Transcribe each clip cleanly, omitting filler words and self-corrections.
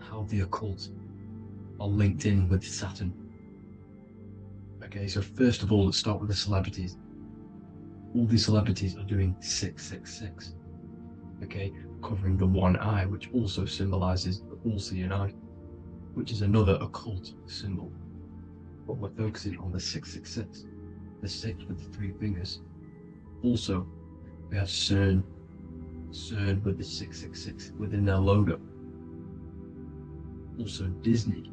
how the occult are linked in with Saturn. Okay, so first of all, let's start with the celebrities. All these celebrities are doing 666. Okay, covering the one eye, which also symbolizes the all-seeing eye, which is another occult symbol. But we're focusing on the 666, the 6 with the 3 fingers. Also, we have CERN with the 666 within their logo. Also Disney,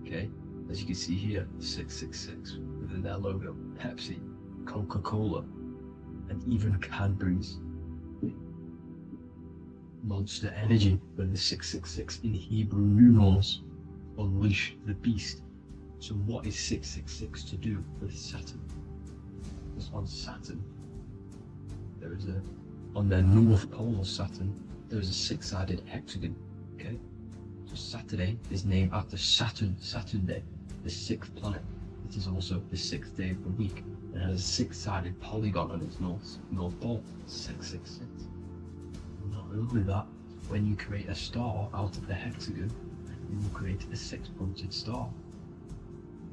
okay, as you can see here, 666 within their logo. Pepsi, Coca-Cola, and even Cadbury's. Monster Energy with the 666 in Hebrew numerals. Unleash the beast. So what is 666 to do with Saturn? Because on Saturn, there is on their north pole of Saturn, there is a 6-sided hexagon. Okay, so Saturday is named after Saturn Day, the 6th planet. It is also the 6th day of the week and has a 6-sided polygon on its north pole, 666. Not only that, when you create a star out of the hexagon, you will create a 6-pointed star.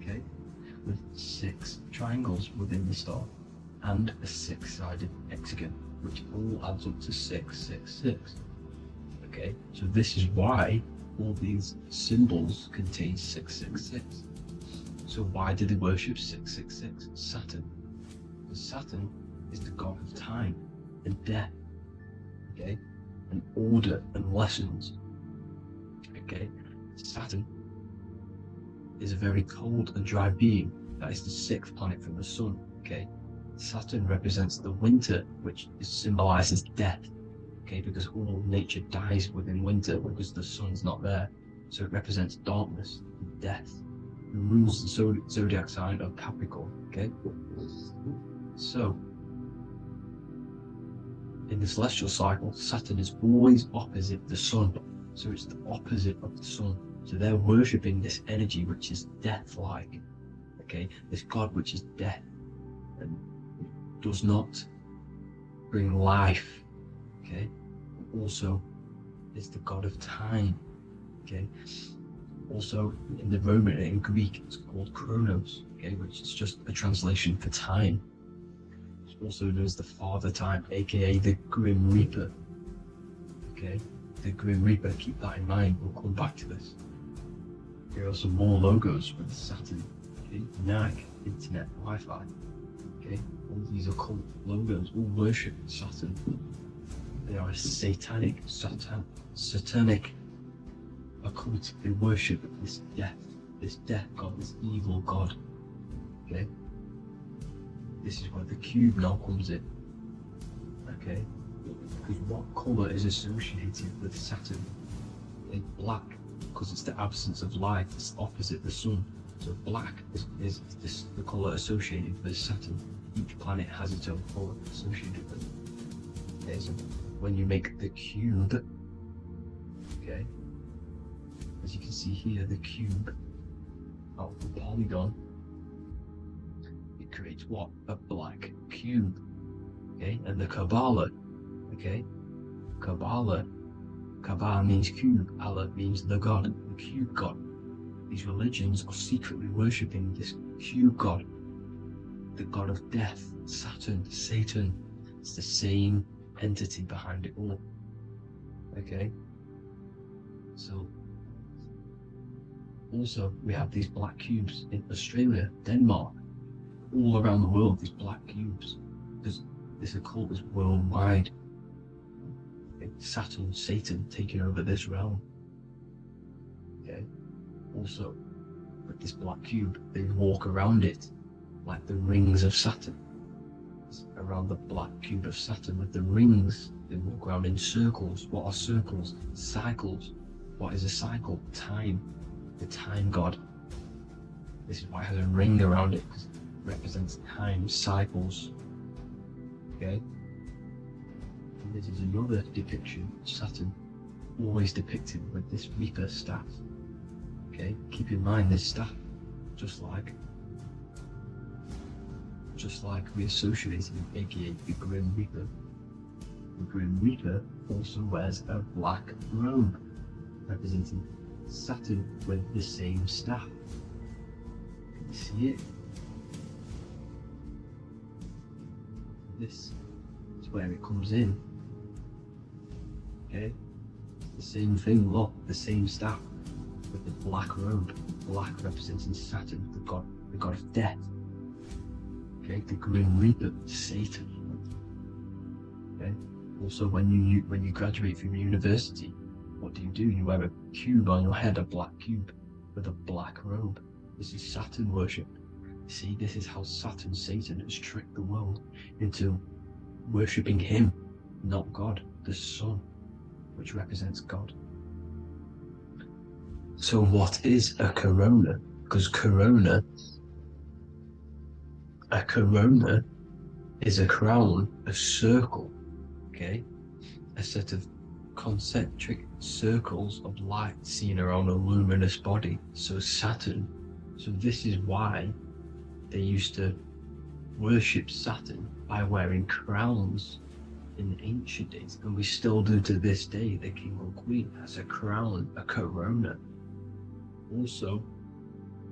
Okay, with 6 triangles within the star and a 6-sided hexagon, which all adds up to 666. Okay, so this is why all these symbols contain 666. So why do they worship 666? Saturn. Because Saturn is the god of time and death. Okay, and order and lessons. Okay, Saturn is a very cold and dry being. That is the 6th planet from the sun. Okay, Saturn represents the winter, which symbolizes death. Okay, because all nature dies within winter because the sun's not there. So it represents darkness and death. It rules the zodiac sign of Capricorn. Okay, so in the celestial cycle, Saturn is always opposite the sun. So it's the opposite of the sun. So they're worshipping this energy which is death-like. Okay, this god which is death and does not bring life. Okay, also is the god of time. Okay, also in the Roman and in Greek it's called Kronos. Okay, which is just a translation for time. It's also known as the Father Time, aka the Grim Reaper. Okay, the Grim Reaper, keep that in mind, we'll come back to this. Here are some more logos with Saturn. Okay, NAG, Internet, Wi-Fi. Okay, all these occult logos all worship Saturn. They are a satanic occult. They worship this death god, this evil god. Okay, this is where the cube now comes in. Okay, because what colour is associated with Saturn? It's black, because it's the absence of light. It's opposite the sun. So black is the colour associated with Saturn. Each planet has its own colour associated with it. Okay, so when you make the cube, okay, as you can see here, the cube out of the polygon, it creates what? A black cube. Okay, and the Kabbalah, okay, Kabbalah means cube, Allah means the god, the cube god. These religions are secretly worshipping this cube god, the god of death, Saturn, Satan. It's the same entity behind it all. Okay, so also we have these black cubes in Australia, Denmark, all around the world, these black cubes, because this occult is worldwide. Saturn, Satan taking over this realm. Okay, also with this black cube, they walk around it like the rings of Saturn. Around the black cube of Saturn with the rings, they walk around in circles. What are circles? Cycles. What is a cycle? Time. The time god. This is why it has a ring around it, because it represents time, cycles. Okay, and this is another depiction of Saturn, always depicted with this Reaper staff. Okay, keep in mind this staff, just like we associated him, aka the Grim Reaper. The Grim Reaper also wears a black robe, representing Saturn with the same staff. Can you see it? This is where it comes in. Okay? The same thing, look, the same staff with the black robe. Black representing Saturn, the god of death. Okay, the Grim Reaper, Satan. Okay. Also, when you graduate from university, what do? You wear a cube on your head, a black cube with a black robe. This is Saturn worship. See, this is how Satan has tricked the world into worshipping him, not God, the sun, which represents God. So what is a corona? Because a corona is a crown, a circle, okay? A set of concentric circles of light seen around a luminous body. So Saturn. So this is why they used to worship Saturn by wearing crowns in ancient days, and we still do to this day. The king or queen has a crown, a corona. Also,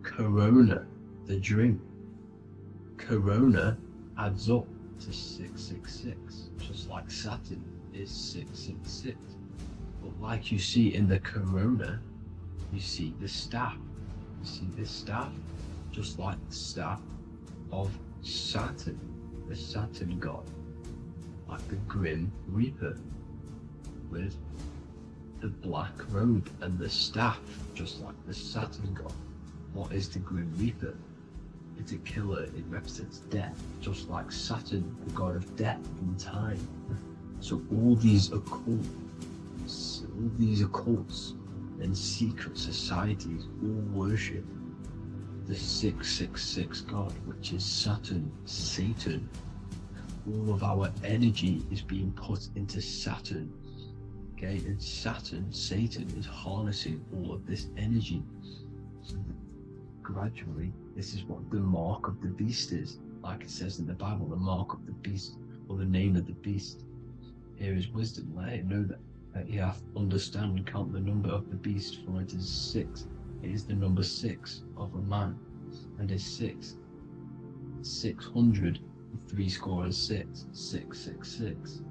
Corona, the drink. Corona adds up to 666, just like Saturn is 666. But like you see in the Corona, you see the staff. You see this staff, just like the staff of Saturn, the Saturn god, like the Grim Reaper, with the black robe and the staff, just like the Saturn god. What is the Grim Reaper? It's a killer. It represents death, just like Saturn, the god of death and time. So all these occults and secret societies all worship the 666 god, which is Saturn, Satan. All of our energy is being put into Saturn. Okay, and Saturn, Satan, is harnessing all of this energy. So gradually, this is what the mark of the beast is. Like it says in the Bible, the mark of the beast, or the name of the beast. Here is wisdom. Let him know that you have to understand and count the number of the beast, for it is 6. It is the number 6 of a man, and is 600, 666, 666.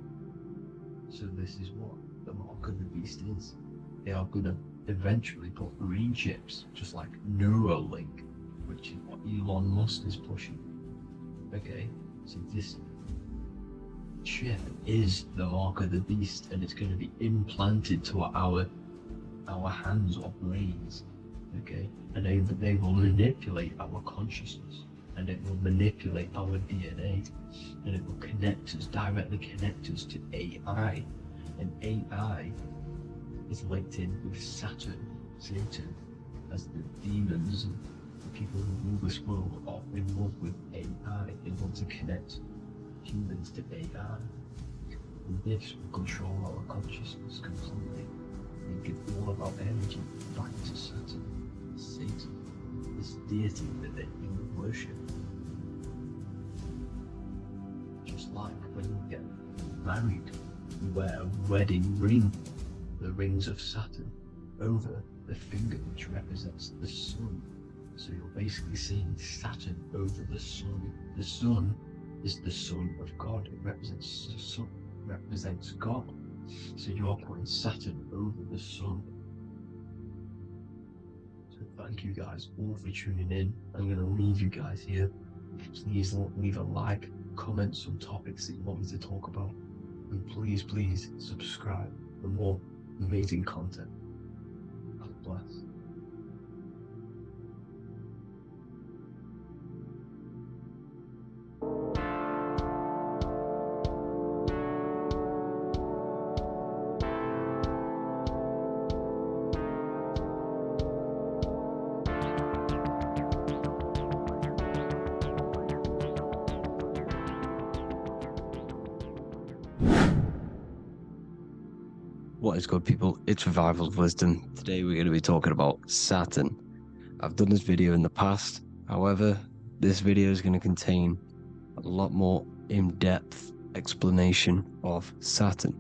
So this is what the mark of the beast is. They are going to eventually put green chips, just like Neuralink, which is what Elon Musk is pushing. Okay, so this chip is the mark of the beast, and it's going to be implanted to our hands or brains. Okay, and they will manipulate our consciousness, and it will manipulate our DNA, and it will directly connect us to AI, and AI is linked in with Satan, as the demons and the people who rule this world are in love with AI. They want to connect humans to AI, and this will control our consciousness completely and give all of our energy back to Satan, this deity that they worship. Just like when you get married, you wear a wedding ring, the rings of Saturn, over the finger, which represents the sun. So you're basically seeing Saturn over the sun. The sun is the son of God. It represents the sun, represents God. So you're putting Saturn over the sun. So thank you guys all for tuning in. I'm going to leave you guys here. Please leave a like, comment some topics that you want me to talk about, and please subscribe for more amazing content. God bless. What is good, people? It's Revival of Wisdom. Today we're going to be talking about Saturn. I've done this video in the past, however this video is going to contain a lot more in-depth explanation of Saturn.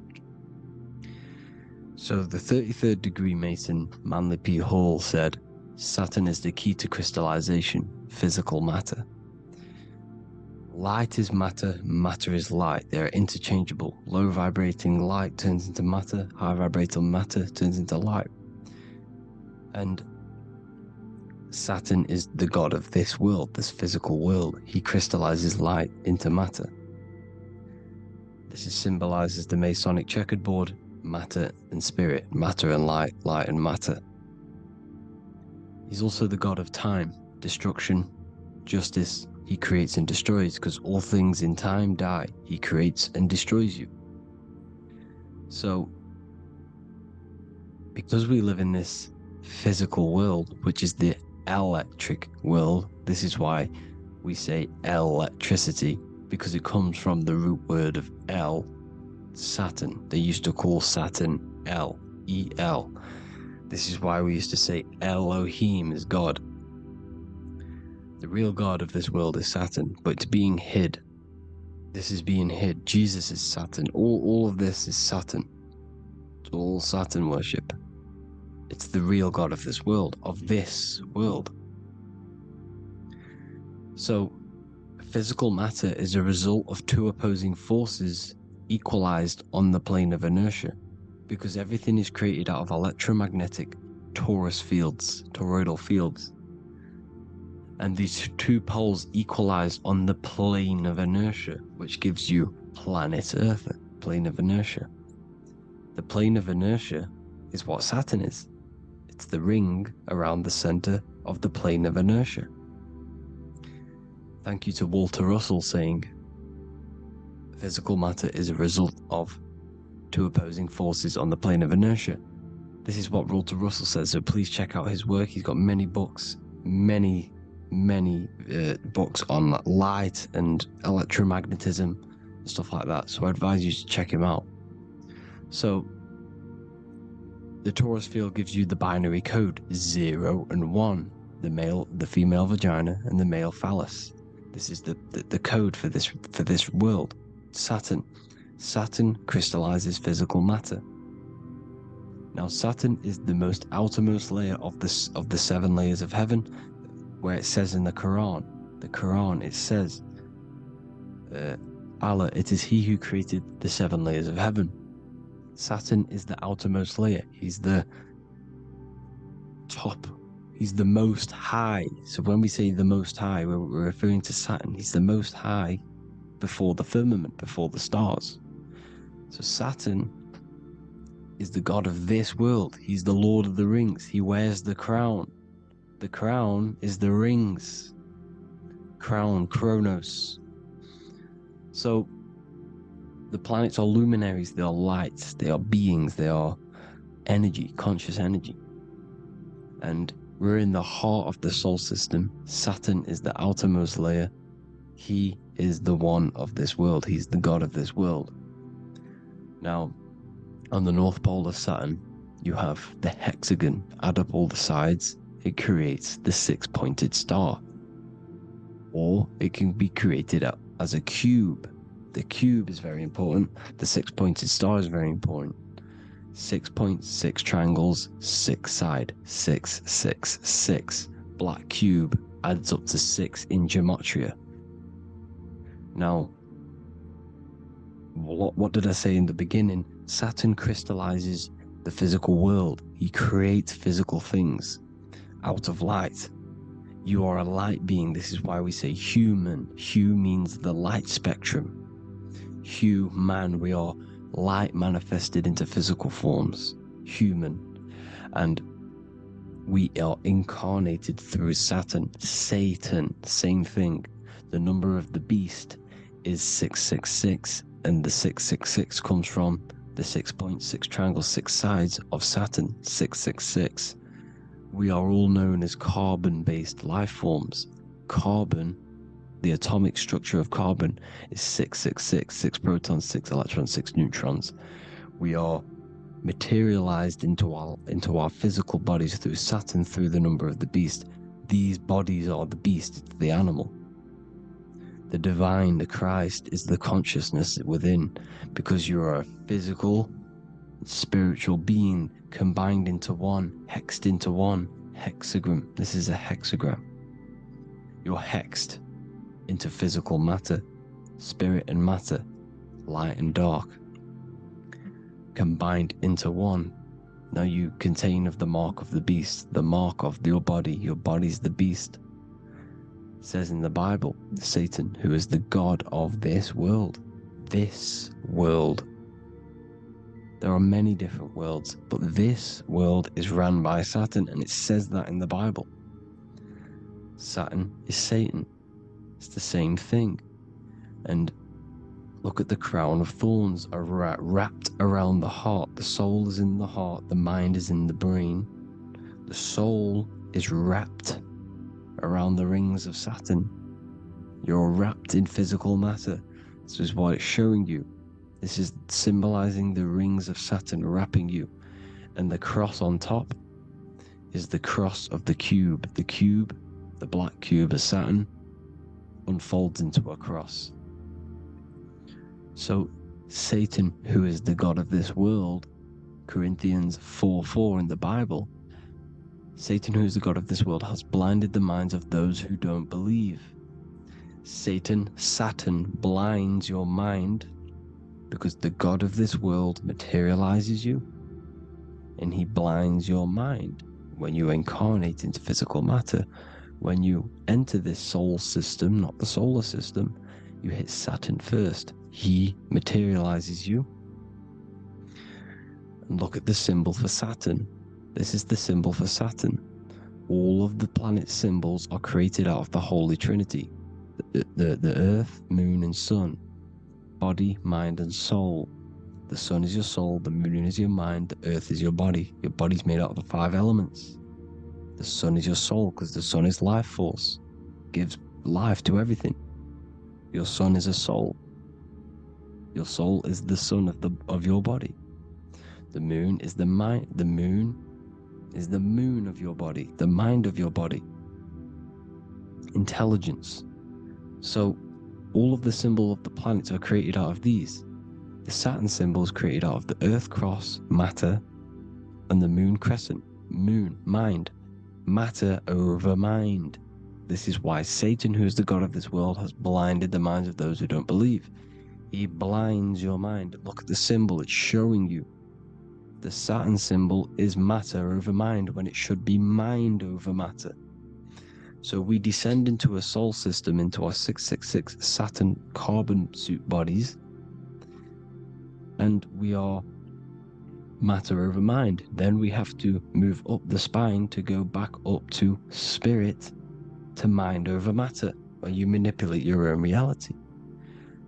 So the 33rd degree Mason, Manly P. Hall, said, Saturn is the key to crystallization, physical matter. Light is matter, matter is light. They are interchangeable. Low vibrating light turns into matter, high vibrating matter turns into light. And Saturn is the god of this world, this physical world. He crystallizes light into matter. This symbolizes the Masonic checkered board, matter and spirit, matter and light, light and matter. He's also the god of time, destruction, justice. He creates and destroys, because all things in time die. He creates and destroys you. So, because we live in this physical world, which is the electric world, this is why we say electricity, because it comes from the root word of El, Saturn. They used to call Saturn El, E-L. This is why we used to say Elohim is God. The real God of this world is Saturn, but it's being hid. This is being hid. Jesus is Saturn. All of this is Saturn. It's all Saturn worship. It's the real God of this world, So, physical matter is a result of two opposing forces equalized on the plane of inertia, because everything is created out of electromagnetic toroidal fields. And these two poles equalize on the plane of inertia, which gives you planet Earth, plane of inertia. The plane of inertia is what Saturn is. It's the ring around the center of the plane of inertia. Thank you to Walter Russell saying, physical matter is a result of two opposing forces on the plane of inertia. This is what Walter Russell says, so please check out his work. He's got many books, many books on light and electromagnetism and stuff like that, so I advise you to check him out. So the torus field gives you the binary code 0 and 1, the female vagina and the male phallus. This is the code for this world. Saturn crystallizes physical matter. Now Saturn is the most outermost layer of the 7 layers of heaven, where it says in the Quran, it says, Allah, it is He who created the 7 layers of heaven. Saturn is the outermost layer. He's the top. He's the most high. So when we say the most high, we're referring to Saturn. He's the most high before the firmament, before the stars. So Saturn is the god of this world. He's the Lord of the Rings. He wears the crown. The crown is the rings. Crown, Kronos. So the planets are luminaries, they are lights, they are beings, they are energy, conscious energy. And we're in the heart of the solar system. Saturn is the outermost layer. He is the one of this world. He's the god of this world. Now, on the North Pole of Saturn, you have the hexagon. Add up all the sides, it creates the 6-pointed star. Or it can be created as a cube. The cube is very important. The 6-pointed star is very important. 6 points, 6 triangles, 6 side, 6, 6, 6. Black cube adds up to 6 in gematria. Now, what did I say in the beginning? Saturn crystallizes the physical world. He creates physical things out of light. You are a light being. This is why we say human. Hue means the light spectrum. Hue, man, we are light manifested into physical forms, human. And we are incarnated through Saturn. Satan, same thing. The number of the beast is 666, and the 666 comes from the 6.6 triangles, 6 sides of Saturn, 666. We are all known as carbon-based life forms. Carbon, the atomic structure of carbon, is 666, 6 protons, 6 electrons, 6 neutrons. We are materialized into our physical bodies through Saturn, through the number of the beast. These bodies are the beast, it's the animal. The divine, the Christ, is the consciousness within, because you are a physical, spiritual being combined into one, hexed into one, hexagram. This is a hexagram. You're hexed into physical matter, spirit and matter, light and dark, combined into one. Now you contain of the mark of the beast, the mark of your body. Your body's the beast. It says in the Bible, Satan, who is the god of this world. This world. There are many different worlds, but this world is run by Saturn, and it says that in the Bible. Saturn is Satan. It's the same thing. And look at the crown of thorns are wrapped around the heart. The soul is in the heart. The mind is in the brain. The soul is wrapped around the rings of Saturn. You're wrapped in physical matter. This is what it's showing you. This is symbolizing the rings of Saturn wrapping you. And the cross on top is the cross of the cube. The cube, the black cube of Saturn, unfolds into a cross. So Satan, who is the god of this world, Corinthians 4:4 in the Bible, Satan, who is the god of this world, has blinded the minds of those who don't believe. Saturn blinds your mind because the god of this world materializes you, and he blinds your mind when you incarnate into physical matter. When you enter this soul system, not the solar system, you hit Saturn first. He materializes you. And look at the symbol for Saturn. This is the symbol for Saturn. All of the planet symbols are created out of the Holy Trinity. The Earth, Moon, and Sun. Body, mind, and soul. The Sun is your soul, the Moon is your mind, the Earth is your body. Your body's made out of the 5 elements. The Sun is your soul because the Sun is life force. Gives life to everything. Your Sun is a soul. Your soul is the sun of your body. The Moon is the mind. The Moon is the moon of your body, the mind of your body. Intelligence. So all of the symbols of the planets are created out of these. The Saturn symbol is created out of the Earth cross, matter, and the Moon crescent, moon, mind, matter over mind. This is why Satan, who is the god of this world, has blinded the minds of those who don't believe. He blinds your mind. Look at the symbol, it's showing you. The Saturn symbol is matter over mind when it should be mind over matter. So we descend into a soul system, into our 666 Saturn carbon suit bodies, and we are matter over mind. Then we have to move up the spine to go back up to spirit, to mind over matter, where you manipulate your own reality.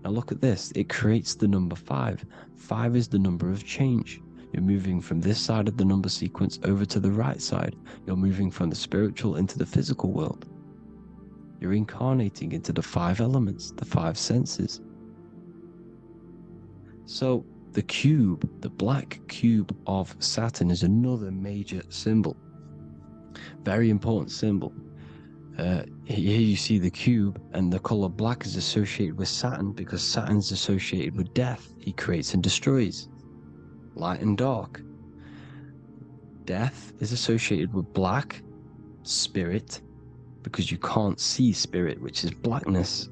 Now look at this, it creates the number 5. 5 is the number of change. You're moving from this side of the number sequence over to the right side. You're moving from the spiritual into the physical world. You're incarnating into the 5 elements, the 5 senses. So the cube, the black cube of Saturn, is another major symbol. Very important symbol. Here you see the cube, and the color black is associated with Saturn because Saturn is associated with death. He creates and destroys. Light and dark. Death is associated with black, spirit, because you can't see spirit, which is blackness.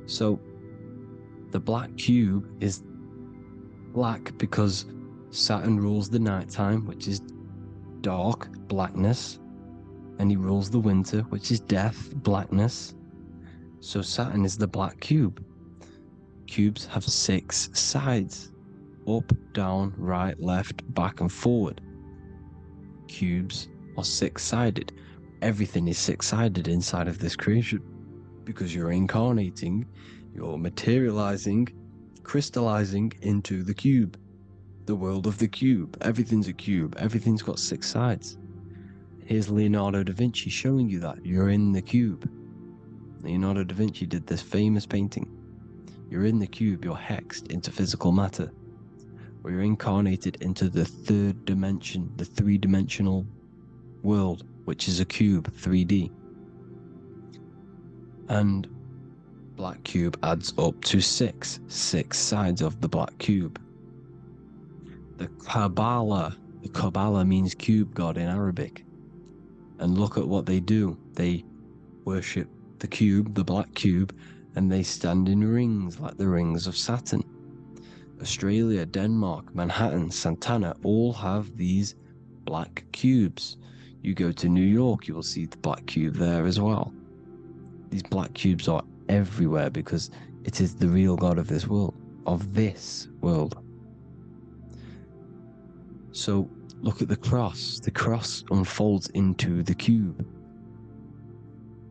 So the black cube is black because Saturn rules the nighttime, which is dark, blackness, and he rules the winter, which is death, blackness. So Saturn is the black cube. Cubes have 6 sides: up, down, right, left, back, and forward. Cubes are 6-sided. Everything is 6-sided inside of this creation because you're incarnating, you're materializing, crystallizing into the cube, the world of the cube. Everything's a cube. Everything's got 6 sides. Here's Leonardo da Vinci showing you that you're in the cube. Leonardo da Vinci did this famous painting. You're in the cube, you're hexed into physical matter, where you're incarnated into the 3rd dimension, the 3-dimensional world, which is a cube, 3D. And black cube adds up to 6 sides of the black cube. the Kabbalah. The Kabbalah means cube god in Arabic. And look at what they do. They worship the cube, the black cube, and they stand in rings like the rings of Saturn. Australia, Denmark, Manhattan, Santana all have these black cubes. You go to New York, you will see the black cube there as well. These black cubes are everywhere because it is the real God of this world. So look at the cross. The cross unfolds into the cube.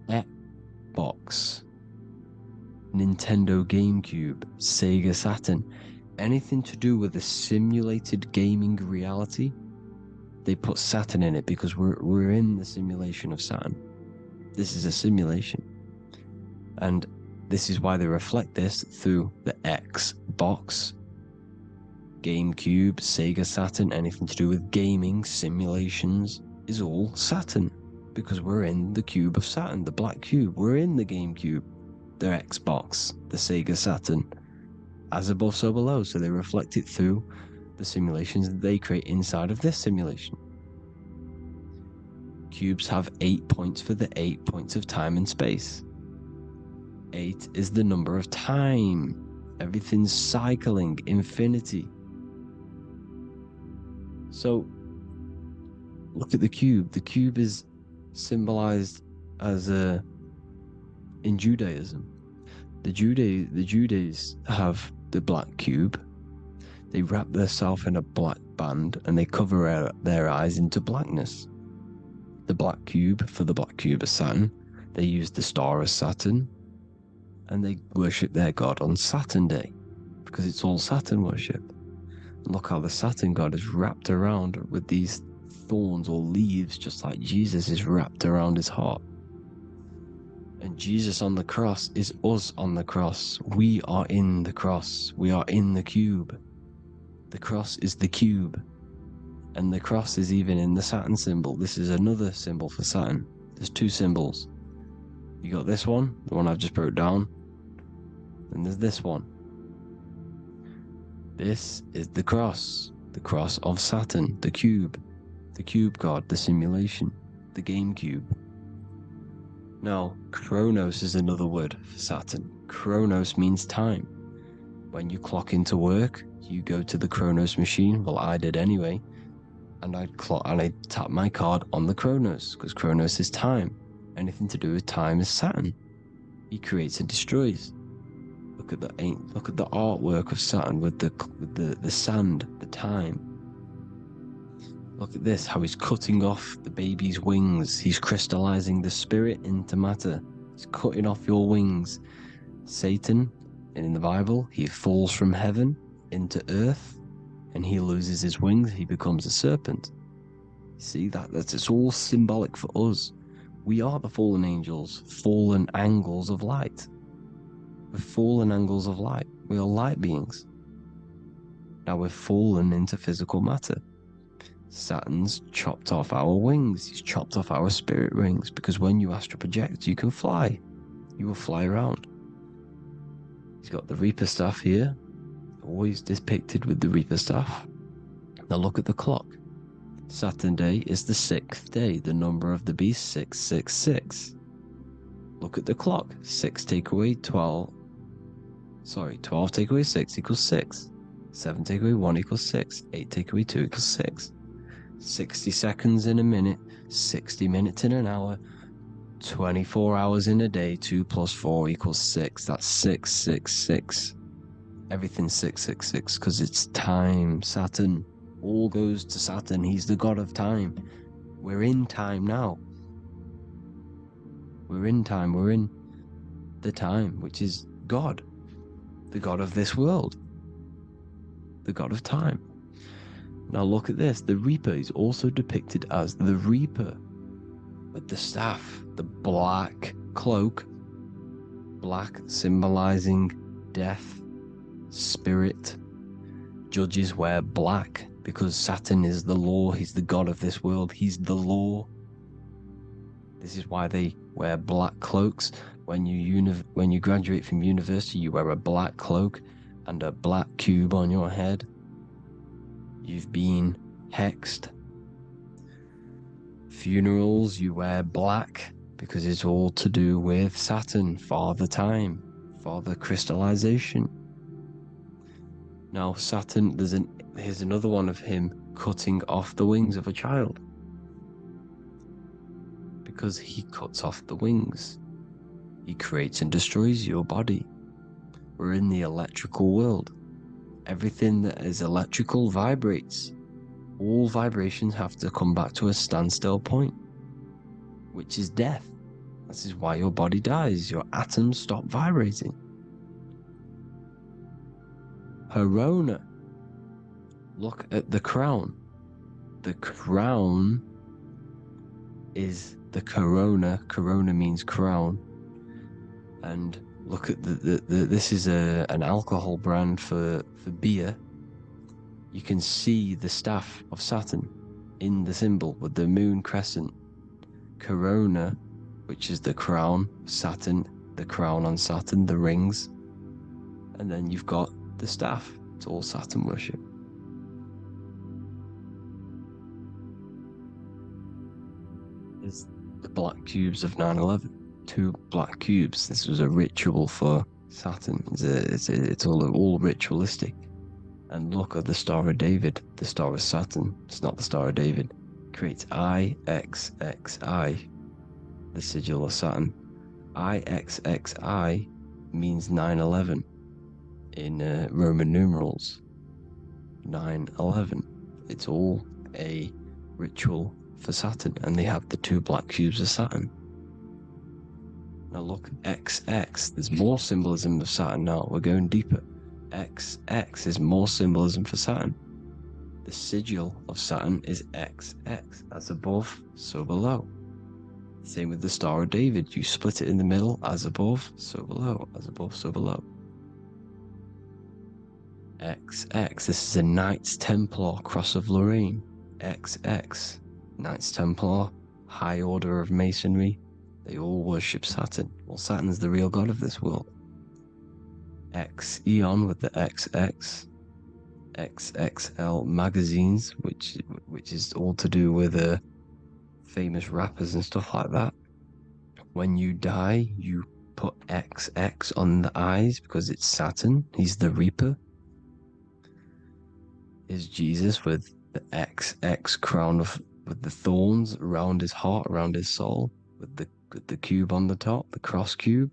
Xbox, Nintendo GameCube, Sega Saturn, anything to do with a simulated gaming reality, they put Saturn in it because we're in the simulation of Saturn. This is a simulation. And this is why they reflect this through the Xbox, GameCube, Sega Saturn, anything to do with gaming, simulations, is all Saturn. Because we're in the cube of Saturn, the black cube. We're in the GameCube, the Xbox, the Sega Saturn. As above, so below. So they reflect it through the simulations that they create inside of this simulation. Cubes have 8 points for the 8 points of time and space. 8 is the number of time. Everything's cycling, infinity. So, look at the cube. The cube is symbolized as in Judaism. The Judeans have the black cube. They wrap themselves in a black band and they cover their eyes into blackness. The black cube, for the black cube of Saturn, they use the star of Saturn, and they worship their god on Saturn Day because it's all Saturn worship. And look how the Saturn god is wrapped around with these thorns or leaves, just like Jesus is wrapped around his heart. And Jesus on the cross is us on the cross. We are in the cross. We are in the cube. The cross is the cube. And the cross is even in the Saturn symbol. This is another symbol for Saturn. There's two symbols. You got this one, the one I've just broke down. And there's this one. This is the cross of Saturn, the cube god, the simulation, the game cube. Now, Chronos is another word for Saturn. Chronos means time. When you clock into work, you go to the Chronos machine. Well, I did anyway. And I tap my card on the Chronos, because Chronos is time. Anything to do with time is Saturn. He creates and destroys. Look at the artwork of Saturn with the sand, the time. Look at this, how he's cutting off the baby's wings. He's crystallizing the spirit into matter. He's cutting off your wings. Satan, in the Bible, he falls from heaven into earth and he loses his wings. He becomes a serpent. See, it's all symbolic for us. We are the fallen angels, fallen angles of light. We're fallen angles of light. We are light beings. Now we're fallen into physical matter. Saturn's chopped off our wings. He's chopped off our spirit wings, because when you astral project, you can fly. You will fly around. He's got the Reaper staff here, always depicted with the Reaper staff. Now look at the clock. Saturn Day is the 6th day, the number of the beast 666. Look at the clock. 6 take away 12. 12 take away 6 equals 6. 7 take away 1 equals 6. 8 take away 2 equals 6. 60 seconds in a minute, 60 minutes in an hour, 24 hours in a day, 2 plus 4 equals 6. That's 666. Everything's 666 because it's time. Saturn. All goes to Saturn. He's the god of time. We're in time now. We're in time. We're in the time, which is God. The god of this world. The god of time. Now look at this. The Reaper is also depicted as the Reaper with the staff, the black cloak. Black symbolizing death, spirit. Judges wear black because Saturn is the law. He's the god of this world. He's the law. This is why they wear black cloaks. When you graduate from university, you wear a black cloak and a black cube on your head. you've been hexed. Funerals, you wear black because it's all to do with Saturn, Father Time, Father Crystallization. Now Saturn, here's another one of him cutting off the wings of a child. Because he cuts off the wings, he creates and destroys your body. We're in the electrical world. Everything that is electrical vibrates. All vibrations have to come back to a standstill point, which is death. This is why your body dies. Your atoms stop vibrating. Herona. Look at the crown. The crown is the corona. Corona means crown. And look at this is an alcohol brand for beer. You can see the staff of Saturn in the symbol with the moon crescent. Corona, which is the crown, Saturn, the crown on Saturn, the rings. And then you've got the staff. It's all Saturn worship. Is the black cubes of 9/11. 2 black cubes. This was a ritual for Saturn. It's all ritualistic. And look at the Star of David, the Star of Saturn. It's not the Star of David. It creates IXXI, the sigil of Saturn. IXXI means 9/11 in Roman numerals. 9/11. It's all a ritual for Saturn, and they have the 2 black cubes of Saturn. Now look, XX, there's more symbolism of Saturn now. We're going deeper. XX is more symbolism for Saturn. The sigil of Saturn is XX, as above, so below. Same with the Star of David. You split it in the middle, as above, so below, as above, so below. XX, this is a Knights Templar Cross of Lorraine. XX, Knights Templar, High Order of Masonry. They all worship Saturn. Well, Saturn's the real god of this world. X Eon with the XX, XXL magazines, which is all to do with famous rappers and stuff like that. When you die, you put XX on the eyes because it's Saturn. He's the Reaper. Is Jesus with the XX crown with the thorns around his heart, around his soul, with the cube on the top, the cross cube.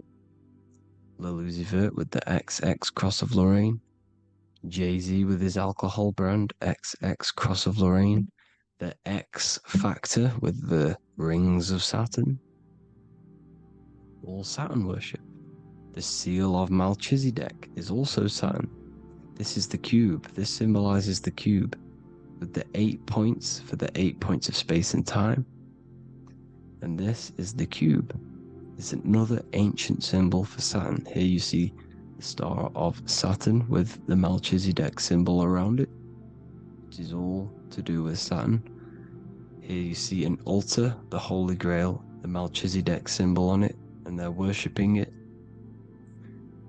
Lil Uzi Vert with the XX Cross of Lorraine. Jay-Z with his alcohol brand, XX Cross of Lorraine. The X Factor with the rings of Saturn. All Saturn worship. The seal of Melchizedek is also Saturn. This is the cube. This symbolizes the cube with the 8 points for the 8 points of space and time. And this is the cube. It's another ancient symbol for Saturn. Here you see the Star of Saturn with the Melchizedek symbol around it, which is all to do with Saturn. Here you see an altar, the Holy Grail, the Melchizedek symbol on it, and they're worshipping it.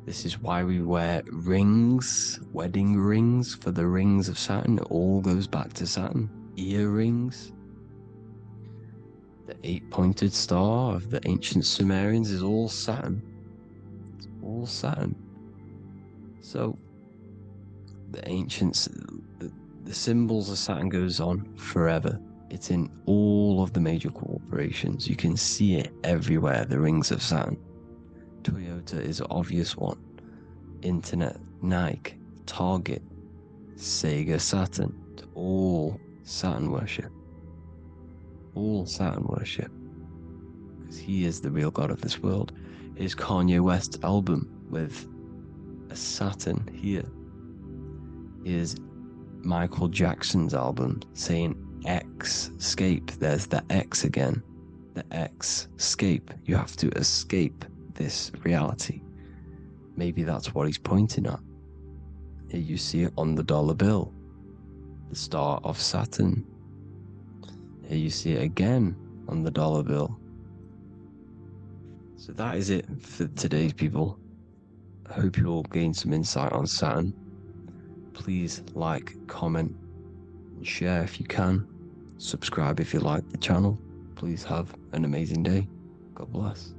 This is why we wear rings, wedding rings for the rings of Saturn. It all goes back to Saturn. Earrings. The 8-pointed star of the ancient Sumerians is all Saturn. It's all Saturn. So the ancients, the symbols of Saturn goes on forever. It's in all of the major corporations. You can see it everywhere, the rings of Saturn. Toyota is an obvious one. Internet, Nike, Target, Sega, Saturn. It's all Saturn worship. All Saturn worship, because he is the real god of this world. Is Kanye West's album with a Saturn here. Is Michael Jackson's album saying escape. There's the X again. The X, escape. You have to escape this reality. Maybe that's what he's pointing at. Here you see it on the dollar bill. The Star of Saturn. Here you see it again on the dollar bill. So that is it for today's people. I hope you all gained some insight on Saturn. Please like, comment, share if you can. Subscribe if you like the channel. Please have an amazing day. God bless.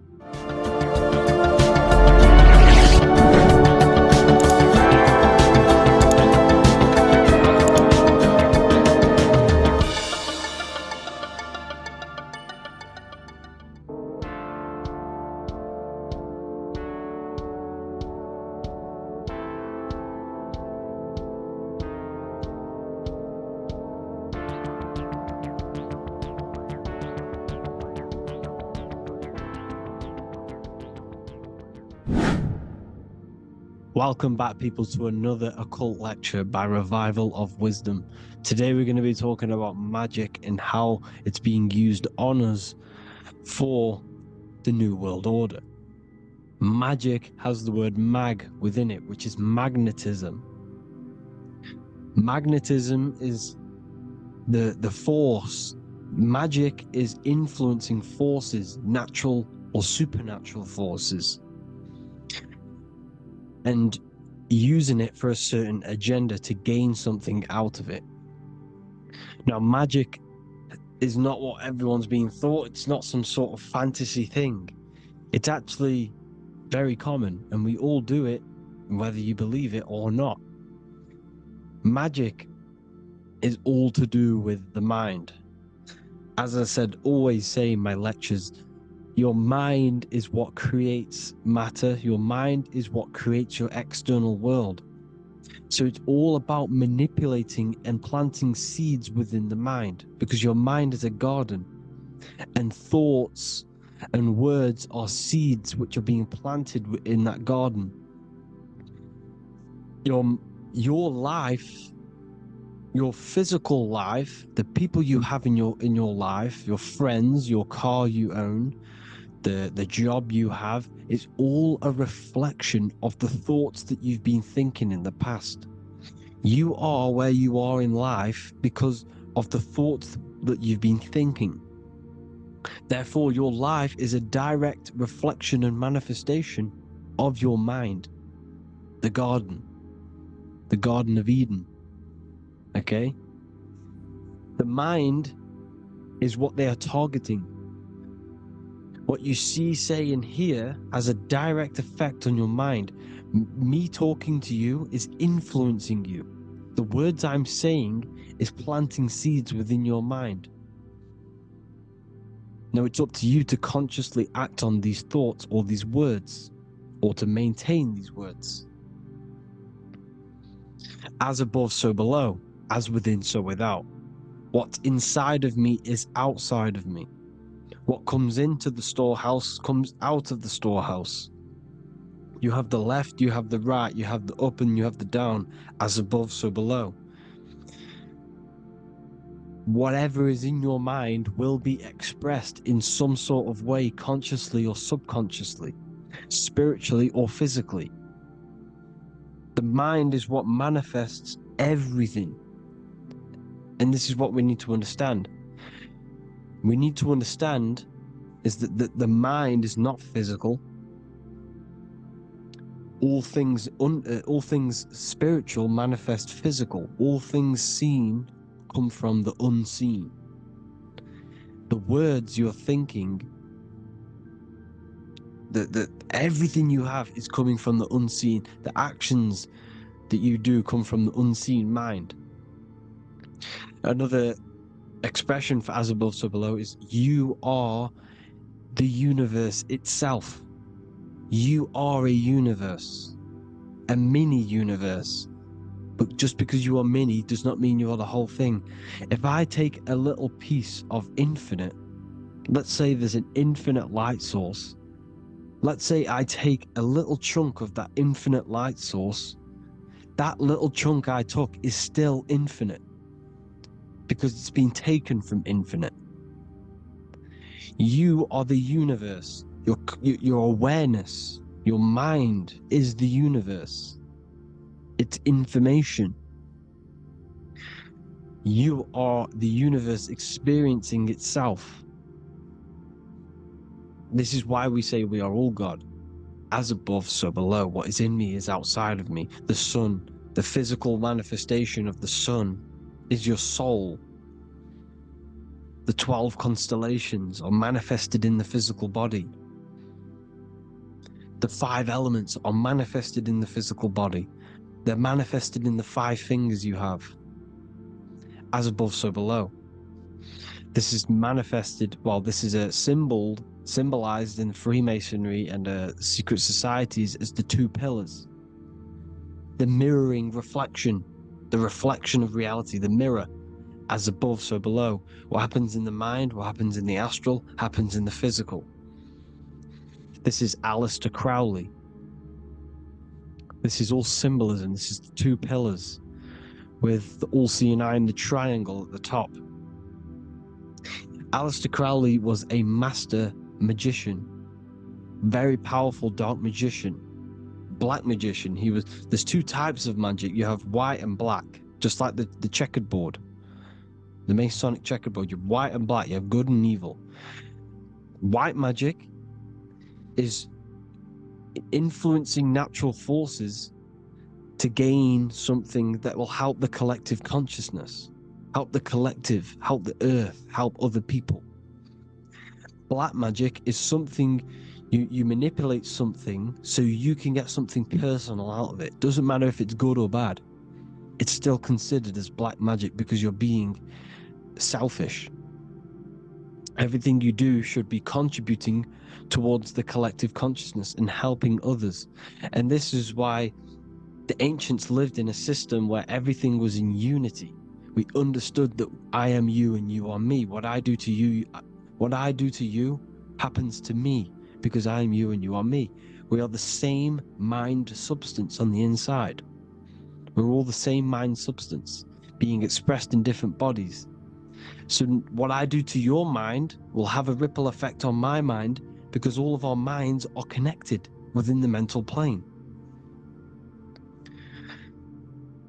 Welcome back, people, to another occult lecture by Revival of Wisdom. Today we're going to be talking about magic and how it's being used on us for the New World Order. Magic has the word mag within it, which is magnetism. Magnetism is the force. Magic is influencing forces, natural or supernatural forces, and using it for a certain agenda to gain something out of it. Now, magic is not what everyone's being thought. It's not some sort of fantasy thing. It's actually very common, and we all do it, whether you believe it or not. Magic is all to do with the mind. As I said, always say in my lectures, your mind is what creates matter. Your mind is what creates your external world. So it's all about manipulating and planting seeds within the mind, because your mind is a garden, and thoughts and words are seeds which are being planted in that garden. Your life, your physical life, the people you have in your life, your friends, your car you own, the job you have, is all a reflection of the thoughts that you've been thinking in the past. You are where you are in life because of the thoughts that you've been thinking. Therefore, your life is a direct reflection and manifestation of your mind. The Garden of Eden. Okay? The mind is what they are targeting. What you see, say, and hear has a direct effect on your mind. Me talking to you is influencing you. The words I'm saying is planting seeds within your mind. Now it's up to you to consciously act on these thoughts or these words, or to maintain these words. As above, so below. As within, so without. What's inside of me is outside of me. What comes into the storehouse comes out of the storehouse. You have the left, you have the right, you have the up, and you have the down. As above, so below. Whatever is in your mind will be expressed in some sort of way, consciously or subconsciously, spiritually or physically. The mind is what manifests everything. And this is what we need to understand. We need to understand is that the mind is not physical. All things spiritual manifest physical. All things seen come from the unseen. The words you're thinking, everything you have is coming from the unseen. The actions that you do come from the unseen mind. Another expression for as above, so below is you are the universe itself. You are a universe, a mini universe. But just because you are mini does not mean you are the whole thing. If I take a little piece of infinite, let's say there's an infinite light source. Let's say I take a little chunk of that infinite light source. That little chunk I took is still infinite, because it's been taken from infinite. You are the universe. Your awareness, your mind is the universe. It's information. You are the universe experiencing itself. This is why we say we are all God. As above, so below. What is in me is outside of me. The sun, the physical manifestation of the sun, is your soul. The 12 constellations are manifested in the physical body. The 5 elements are manifested in the physical body. They're manifested in the 5 fingers you have. As above, so below. This is manifested, well, this is a symbolized in Freemasonry and secret societies as the 2 pillars. The mirroring reflection, the reflection of reality, the mirror. As above, so below. What happens in the mind, what happens in the astral, happens in the physical. This is Aleister Crowley. This is all symbolism. This is the 2 pillars with the all-seeing eye and the triangle at the top. Aleister Crowley was a master magician, very powerful dark magician, black magician. There's 2 types of magic. You have white and black, just like the checkered board. The Masonic checkerboard, you have white and black, you have good and evil. White magic is influencing natural forces to gain something that will help the collective consciousness, help the collective, help the earth, help other people. Black magic is something, you manipulate something so you can get something personal out of it. Doesn't matter if it's good or bad. It's still considered as black magic because you're being selfish. Everything you do should be contributing towards the collective consciousness and helping others. And this is why the ancients lived in a system where everything was in unity. We understood that I am you and you are me. What I do to you happens to me because I am you and you are me. We are the same mind substance on the inside. We're all the same mind substance being expressed in different bodies. So what I do to your mind will have a ripple effect on my mind because all of our minds are connected within the mental plane.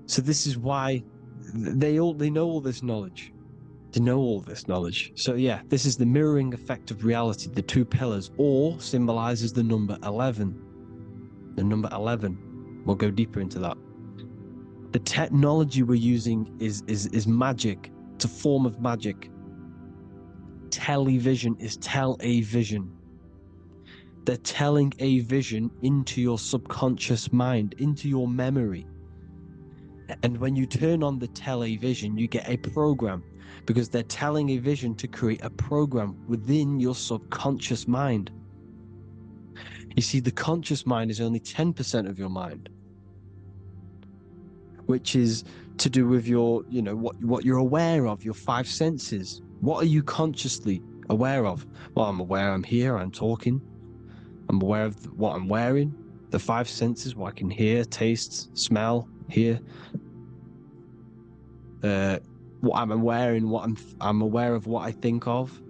So this is why they know all this knowledge. They know all this knowledge. So yeah, this is the mirroring effect of reality, the 2 pillars, or symbolizes the number 11. The number 11. We'll go deeper into that. The technology we're using is magic. It's a form of magic. Television is tell a vision. They're telling a vision into your subconscious mind, into your memory. And when you turn on the television, you get a program because they're telling a vision to create a program within your subconscious mind. You see, the conscious mind is only 10% of your mind, which is to do with your, what you're aware of, your 5 senses. What are you consciously aware of? Well, I'm aware I'm here, I'm talking. I'm aware of what I'm wearing, the 5 senses, what I can hear, taste, smell, hear. What I'm wearing, I'm aware of what I think of.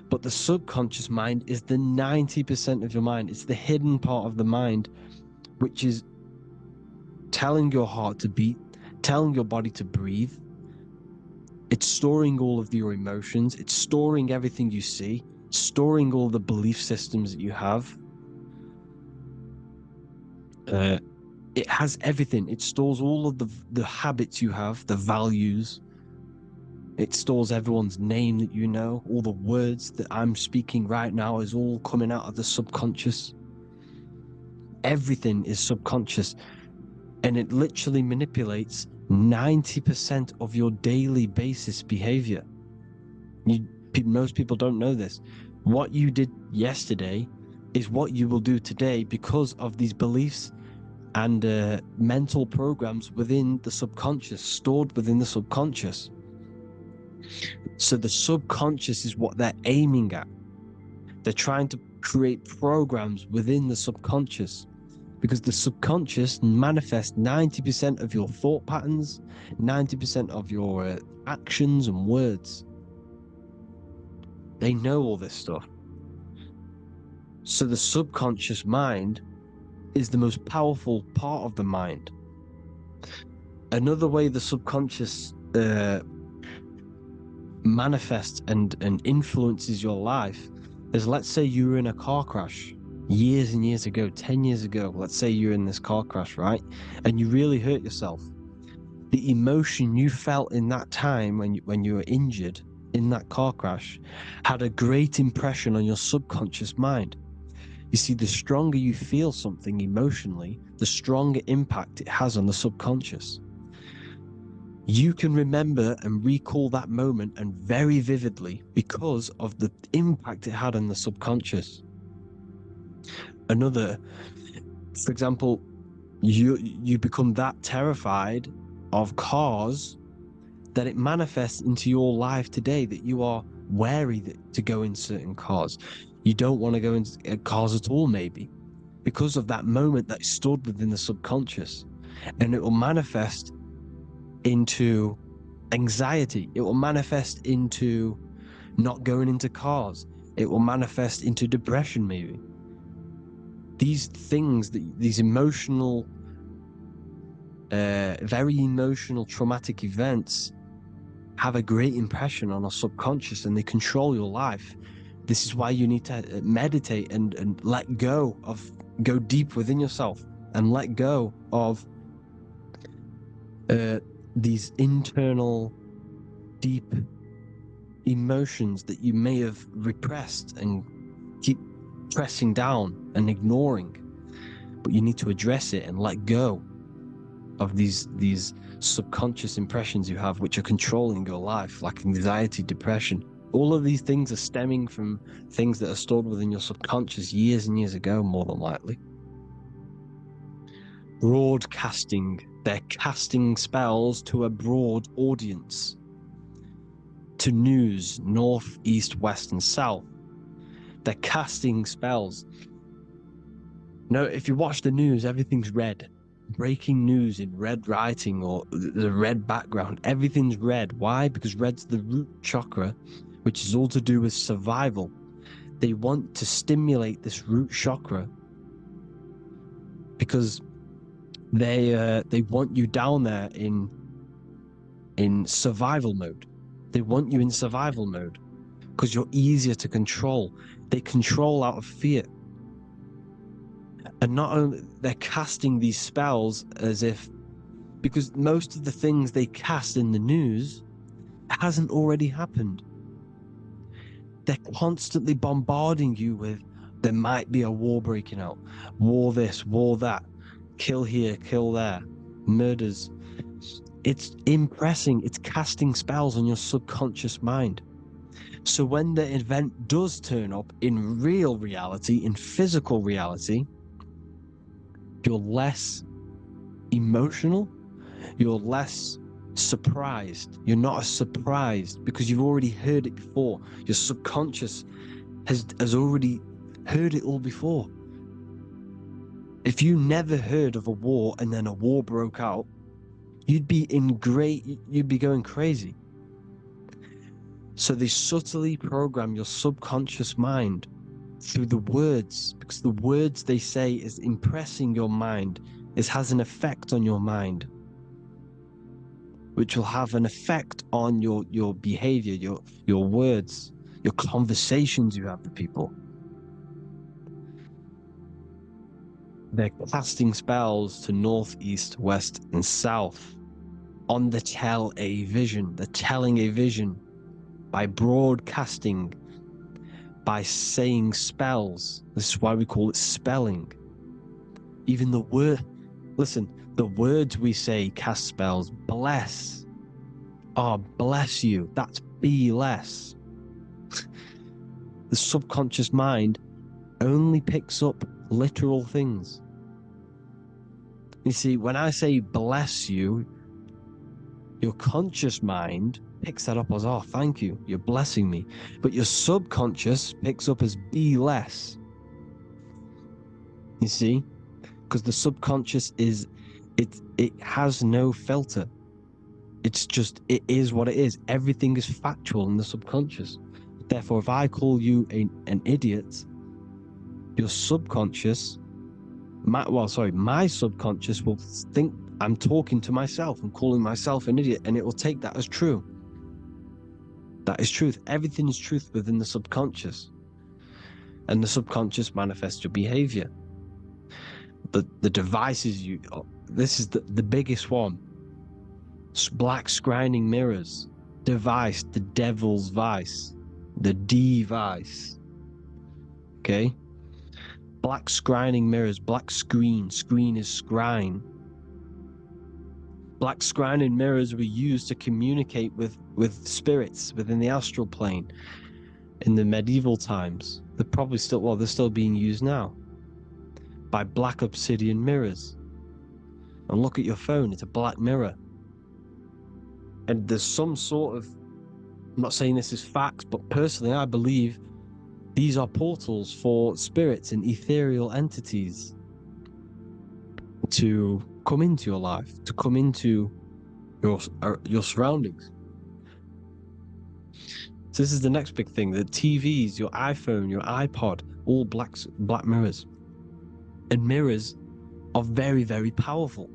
But the subconscious mind is the 90% of your mind. It's the hidden part of the mind, which is telling your heart to beat, telling your body to breathe. It's storing all of your emotions. It's storing everything you see, storing all the belief systems that you have. It has everything. It stores all of the habits you have, the values. It stores everyone's name that you know. All the words that I'm speaking right now is all coming out of the subconscious. Everything is subconscious. And it literally manipulates 90% of your daily basis behavior. Most people don't know this. What you did yesterday is what you will do today because of these beliefs and mental programs within the subconscious, stored within the subconscious. So the subconscious is what they're aiming at. They're trying to create programs within the subconscious because the subconscious manifests 90% of your thought patterns, 90% of your actions and words. They know all this stuff. So the subconscious mind is the most powerful part of the mind. Another way the subconscious manifests and influences your life is, let's say you were in a car crash years and years ago, 10 years ago. Let's say you're in this car crash, right? And you really hurt yourself. the emotion you felt in that time when you were injured in that car crash had a great impression on your subconscious mind. You see, the stronger you feel something emotionally, the stronger impact it has on the subconscious. You can remember and recall that moment, and very vividly, because of the impact it had on the subconscious. For example, you become that terrified of cars that it manifests into your life today, that you are wary to go in certain cars. You don't want to go into cars at all, maybe, because of that moment that stored within the subconscious. And it will manifest into anxiety. It will manifest into not going into cars. It will manifest into depression, maybe. These things, these emotional, very emotional, traumatic events have a great impression on our subconscious, and they control your life. This is why you need to meditate and let go deep within yourself and let go of these internal, deep emotions that you may have repressed and keep pressing down and ignoring. But you need to address it and let go of these subconscious impressions you have, which are controlling your life, like anxiety, depression. All of these things are stemming from things that are stored within your subconscious years and years ago, more than likely. Broadcasting. They're casting spells to a broad audience, to news, north, east, west, and south. They're casting spells. No, if you watch the news, everything's red. Breaking news in red writing or the red background, everything's red. Why? Because red's the root chakra, which is all to do with survival. They want to stimulate this root chakra because they want you down there in survival mode. They want you in survival mode because you're easier to control. They control out of fear. And not only they're casting these spells as if, because most of the things they cast in the news hasn't already happened. They're constantly bombarding you with, there might be a war breaking out, war this, war that, kill here, kill there, murders. It's impressing, it's casting spells on your subconscious mind. So when the event does turn up in real reality, in physical reality, you're less emotional, you're less surprised. You're not as surprised because you've already heard it before. Your subconscious has already heard it all before. If you never heard of a war and then a war broke out, you'd be going crazy. So they subtly program your subconscious mind through the words, because the words they say is impressing your mind. It has an effect on your mind, which will have an effect on your behavior, your words, your conversations you have with people. They're casting spells to north, east, west, and south on the tell a vision. They're telling a vision by broadcasting, by saying spells. This is why we call it spelling. Even the word, listen, the words we say cast spells. Bless. Oh, bless you. That's be less. The subconscious mind only picks up literal things. You see, when I say bless you, your conscious mind picks that up as, oh, thank you, you're blessing me. But your subconscious picks up as be less. You see? Because the subconscious it has no filter. It's just, it is what it is. Everything is factual in the subconscious. Therefore, if I call you an idiot, your subconscious, my subconscious will think I'm talking to myself and calling myself an idiot, and it will take that as true. That is truth. Everything is truth within the subconscious. And the subconscious manifests your behavior. The devices this is the biggest one. Black scrying mirrors, device, the devil's vice, the device. Okay? Black scrying mirrors, black screen is scrying. Black scrying mirrors were used to communicate with spirits within the astral plane in the medieval times. They're still being used now by black obsidian mirrors. And look at your phone, it's a black mirror. And there's some sort of, I'm not saying this is facts, but personally I believe these are portals for spirits and ethereal entities to come into your life, to come into your surroundings. So this is the next big thing: the TVs, your iPhone, your iPod, all black mirrors. And mirrors are very, very powerful.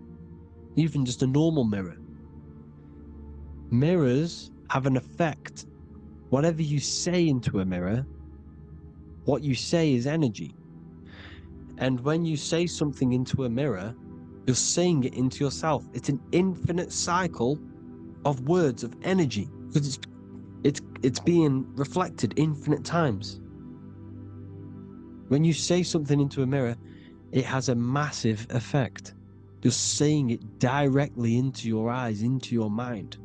Even just a normal mirror. Mirrors have an effect. Whatever you say into a mirror, what you say is energy. And when you say something into a mirror, you're saying it into yourself. It's an infinite cycle of words of energy, because it's being reflected infinite times. When you say something into a mirror, it has a massive effect. You're saying it directly into your eyes, into your mind.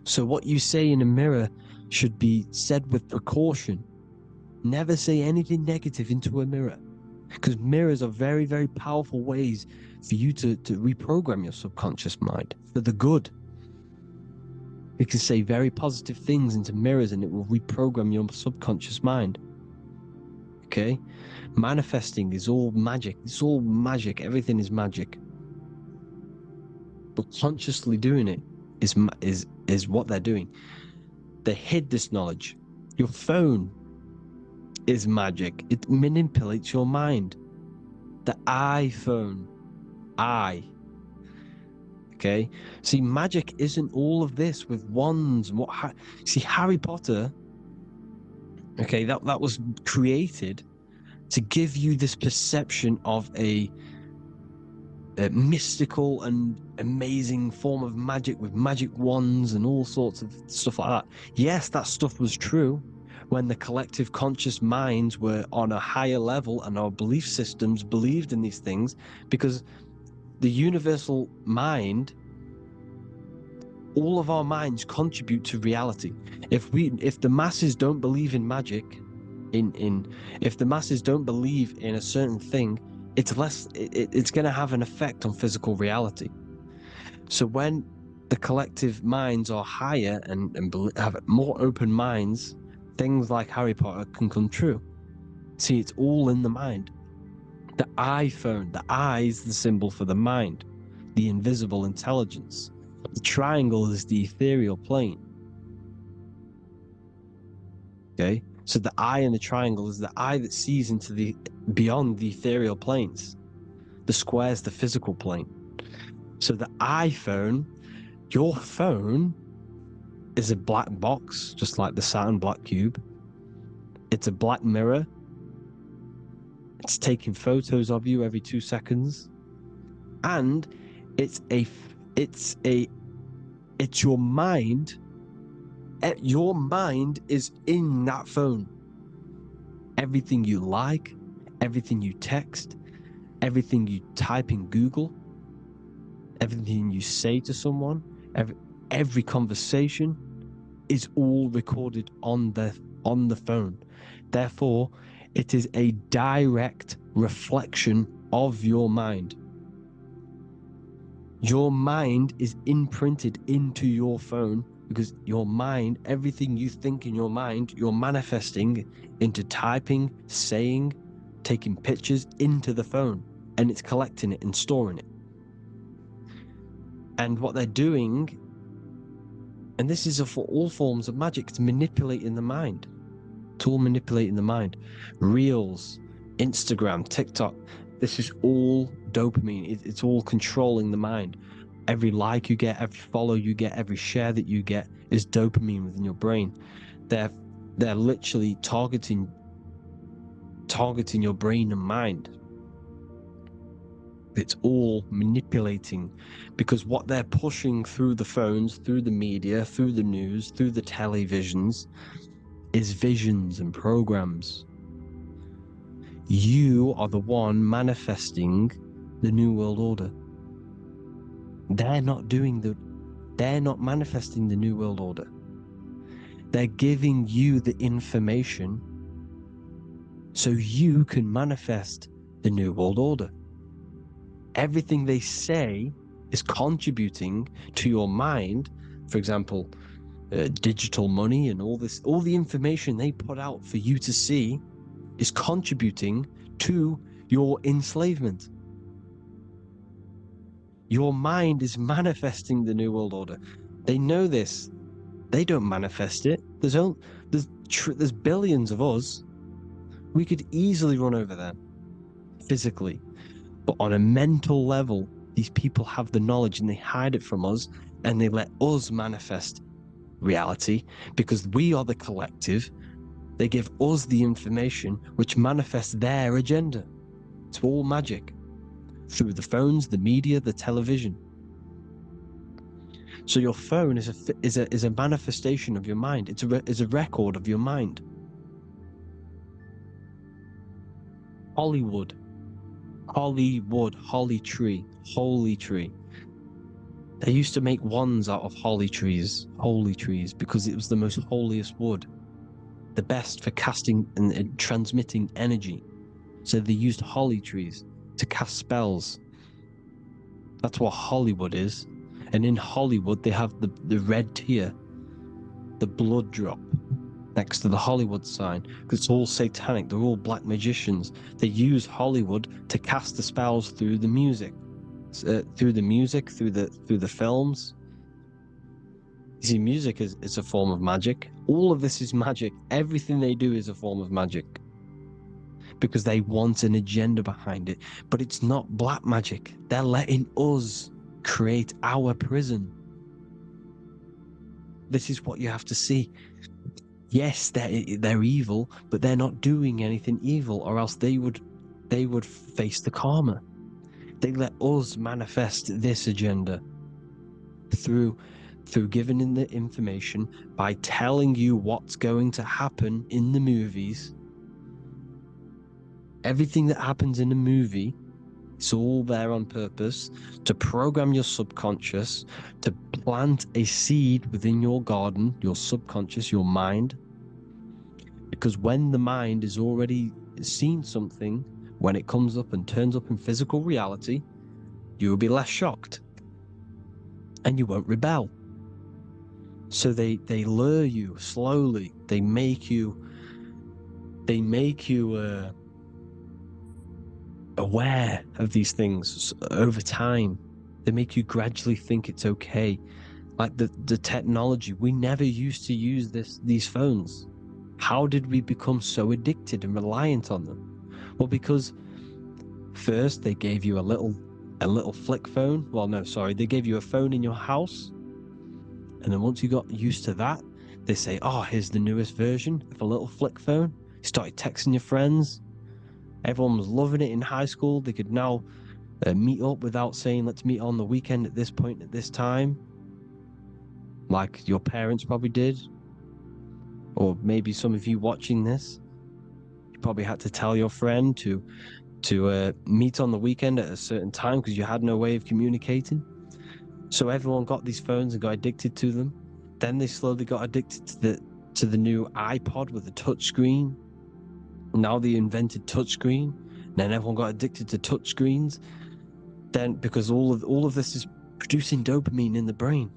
So what you say in a mirror should be said with precaution. Never say anything negative into a mirror, because mirrors are very, very powerful ways for you to reprogram your subconscious mind for the good. You can say very positive things into mirrors and it will reprogram your subconscious mind. Okay? Manifesting is all magic. It's all magic. Everything is magic. But consciously doing it is what they're doing. They hid this knowledge. Your phone is magic. It manipulates your mind. The iPhone. Okay? See, magic isn't all of this with wands and see, Harry Potter, okay, that was created to give you this perception of a mystical and amazing form of magic with magic wands and all sorts of stuff like that. Yes, that stuff was true when the collective conscious minds were on a higher level and our belief systems believed in these things, because the universal mind, all of our minds contribute to reality. If the masses don't believe in magic, if the masses don't believe in a certain thing, it's going to have an effect on physical reality. So when the collective minds are higher and have more open minds, things like Harry Potter can come true. See, it's all in the mind. The iPhone, the eye is the symbol for the mind, the invisible intelligence. The triangle is the ethereal plane. Okay? So the eye in the triangle is the eye that sees into beyond the ethereal planes. The square is the physical plane. So the iPhone, your phone, is a black box, just like the Saturn black cube. It's a black mirror. It's taking photos of you every 2 seconds. And it's your mind. Your mind is in that phone. Everything you like, everything you text, everything you type in Google, everything you say to someone, every conversation is all recorded on the phone. Therefore, it is a direct reflection of your mind. Your mind is imprinted into your phone, because your mind, everything you think in your mind, you're manifesting into typing, saying, taking pictures into the phone, and it's collecting it and storing it. And what they're doing, and this is for all forms of magic, it's manipulating the mind. It's all manipulating the mind. Reels, Instagram, TikTok, this is all dopamine. It's all controlling the mind. Every like you get, every follow you get, every share that you get is dopamine within your brain. They're literally targeting your brain and mind. It's all manipulating, because what they're pushing through the phones, through the media, through the news, through the televisions is visions and programs. You are the one manifesting the New World Order. They're not manifesting the New World Order. They're giving you the information so you can manifest the New World Order. Everything they say is contributing to your mind. For example, digital money and all the information they put out for you to see is contributing to your enslavement. Your mind is manifesting the New World Order. They know this. They don't manifest it. There's billions of us. We could easily run over them physically. But on a mental level, these people have the knowledge and they hide it from us, and they let us manifest reality because we are the collective. They give us the information which manifests their agenda. It's all magic through the phones, the media, the television. So your phone is a manifestation of your mind. It's a record of your mind. Hollywood, holly tree, holy tree. They used to make wands out of holy trees, because it was the most holiest wood, the best for casting and transmitting energy. So they used holly trees to cast spells. That's what Hollywood is. And in Hollywood, they have the red tear, the blood drop next to the Hollywood sign, because it's all satanic. They're all black magicians. They use Hollywood to cast the spells through the music, through the films. You see, music is a form of magic. All of this is magic. Everything they do is a form of magic, because they want an agenda behind it. But it's not black magic. They're letting us create our prison. This is what you have to see. Yes, they're evil, but they're not doing anything evil, or else they would face the karma. They let us manifest this agenda through giving in the information, by telling you what's going to happen in the movies. Everything that happens in a movie, it's all there on purpose to program your subconscious, to plant a seed within your garden, your subconscious, your mind. Because when the mind has already seen something, when it comes up and turns up in physical reality, you will be less shocked and you won't rebel. So they lure you slowly. They make you aware of these things over time. They make you gradually think it's okay. Like the technology, we never used to use these phones. How did we become so addicted and reliant on them? Well, because first they gave you a little flick phone. Well, no, sorry, they gave you a phone in your house, and then once you got used to that, they say, "Oh, here's the newest version of a little flick phone." You started texting your friends. Everyone was loving it in high school. They could now meet up without saying, "Let's meet on the weekend at this point at this time," like your parents probably did. Or maybe some of you watching this, you probably had to tell your friend to meet on the weekend at a certain time because you had no way of communicating. So everyone got these phones and got addicted to them. Then they slowly got addicted to the new iPod with the touch screen. Now they invented touch screen. Then everyone got addicted to touch screens. Then because all of this is producing dopamine in the brain,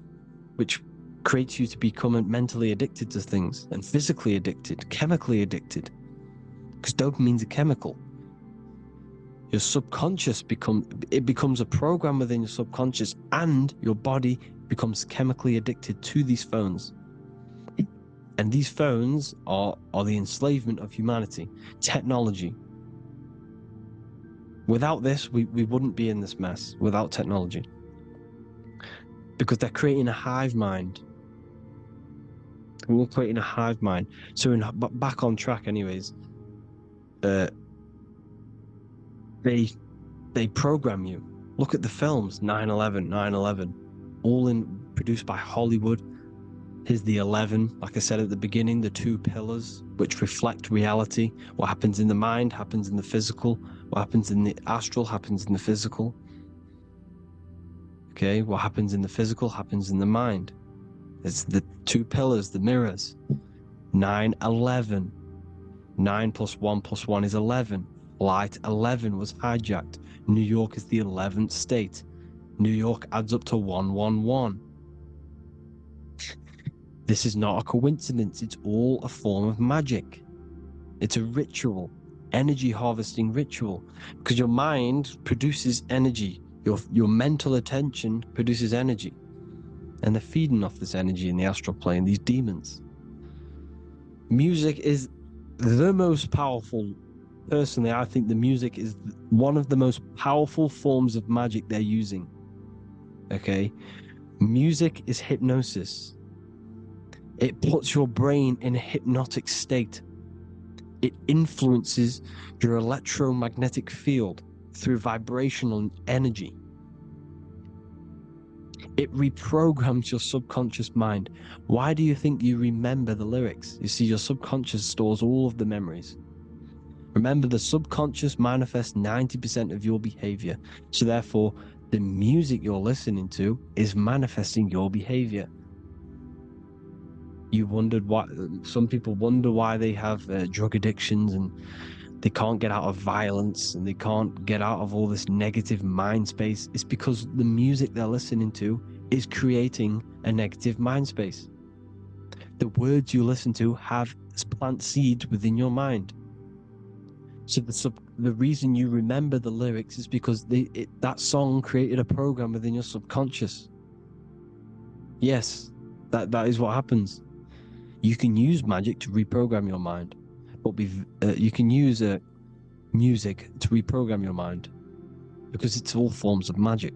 which creates you to become mentally addicted to things, and physically addicted, chemically addicted, because dopamine's a chemical. Your subconscious becomes a program within your subconscious, and your body becomes chemically addicted to these phones. And these phones are the enslavement of humanity, technology. Without this, we wouldn't be in this mess, without technology. Because they're creating a hive mind. We're creating a hive mind. So back on track anyways, they program you. Look at the films, 9/11, 9/11, all produced by Hollywood. Here's the 11, like I said at the beginning, the two pillars which reflect reality. What happens in the mind happens in the physical. What happens in the astral happens in the physical. Okay, what happens in the physical happens in the mind. It's the two pillars, the mirrors. 9/11. 9 plus 1 plus 1 is 11. Flight 11 was hijacked. New York is the 11th state. New York adds up to 111. This is not a coincidence. It's all a form of magic. It's a ritual, energy harvesting ritual, because your mind produces energy. Your mental attention produces energy, and they're feeding off this energy in the astral plane, these demons. Music is the most powerful. Personally, I think the music is one of the most powerful forms of magic they're using. Okay? Music is hypnosis. It puts your brain in a hypnotic state. It influences your electromagnetic field through vibrational energy. It reprograms your subconscious mind. Why do you think you remember the lyrics? You see, your subconscious stores all of the memories. Remember, the subconscious manifests 90% of your behavior. So therefore, the music you're listening to is manifesting your behavior. You wondered why some people wonder why they have drug addictions and they can't get out of violence and they can't get out of all this negative mind space. It's because the music they're listening to is creating a negative mind space. The words you listen to have plant seeds within your mind. So the reason you remember the lyrics is because that song created a program within your subconscious. Yes, that is what happens. You can use magic to reprogram your mind, but you can use music to reprogram your mind because it's all forms of magic.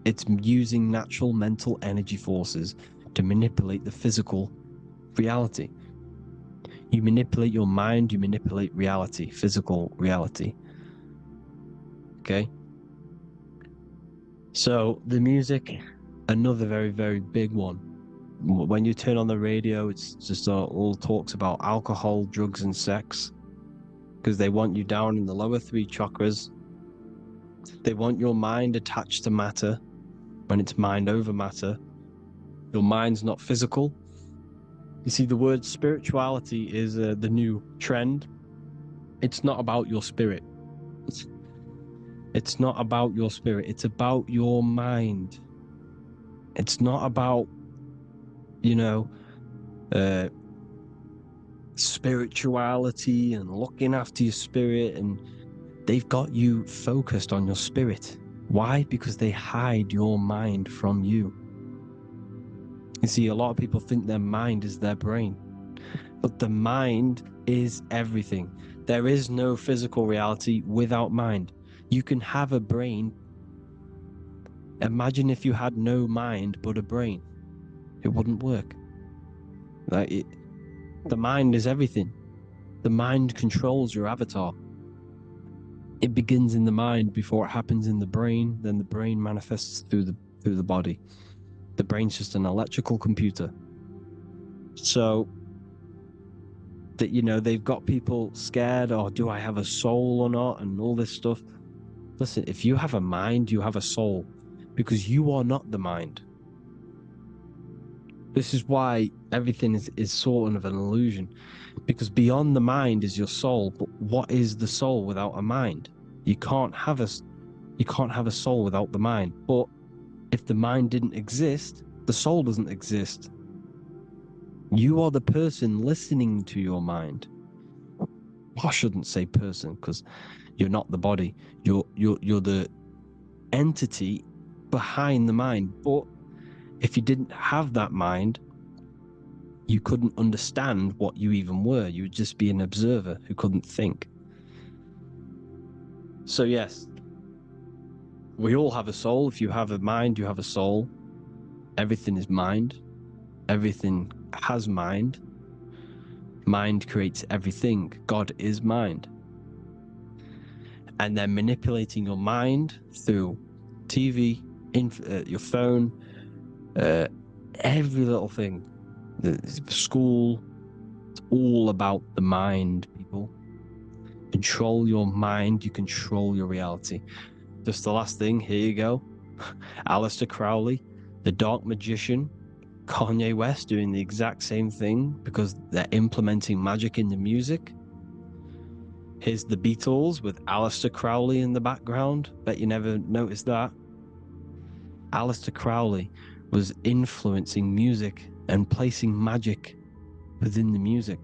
It's using natural mental energy forces to manipulate the physical reality. You manipulate your mind, you manipulate reality, physical reality. Okay? So the music, another very, very big one. When you turn on the radio, it's just all talks about alcohol, drugs, and sex, because they want you down in the lower three chakras. They want your mind attached to matter when it's mind over matter. Your mind's not physical. You see, the word spirituality is the new trend. It's not about your spirit. It's not about your spirit. It's about your mind. It's not about, spirituality and looking after your spirit. And they've got you focused on your spirit. Why? Because they hide your mind from you. You see, a lot of people think their mind is their brain, but the mind is everything. There is no physical reality without mind. You can have a brain. Imagine if you had no mind but a brain. It wouldn't work. The mind is everything. The mind controls your avatar. It begins in the mind before it happens in the brain. Then the brain manifests through the body. The brain's just an electrical computer. So that, they've got people scared, or do I have a soul or not, and all this stuff. Listen, if you have a mind, you have a soul, because you are not the mind. This is why everything is sort of an illusion, because beyond the mind is your soul. But what is the soul without a mind? You can't have a soul without the mind. But if the mind didn't exist, the soul doesn't exist. You are the person listening to your mind. I shouldn't say person, because you're not the body. You're the entity behind the mind. But if you didn't have that mind, you couldn't understand what you even were. You would just be an observer who couldn't think. So yes, we all have a soul. If you have a mind, you have a soul. Everything is mind. Everything has mind. Mind creates everything. God is mind. And they're manipulating your mind through TV, your phone, every little thing. The school, it's all about the mind, people. Control your mind, you control your reality. Just the last thing, here you go. Aleister Crowley, the Dark Magician, Kanye West doing the exact same thing because they're implementing magic in the music. Here's the Beatles with Aleister Crowley in the background. Bet you never noticed that. Aleister Crowley was influencing music and placing magic within the music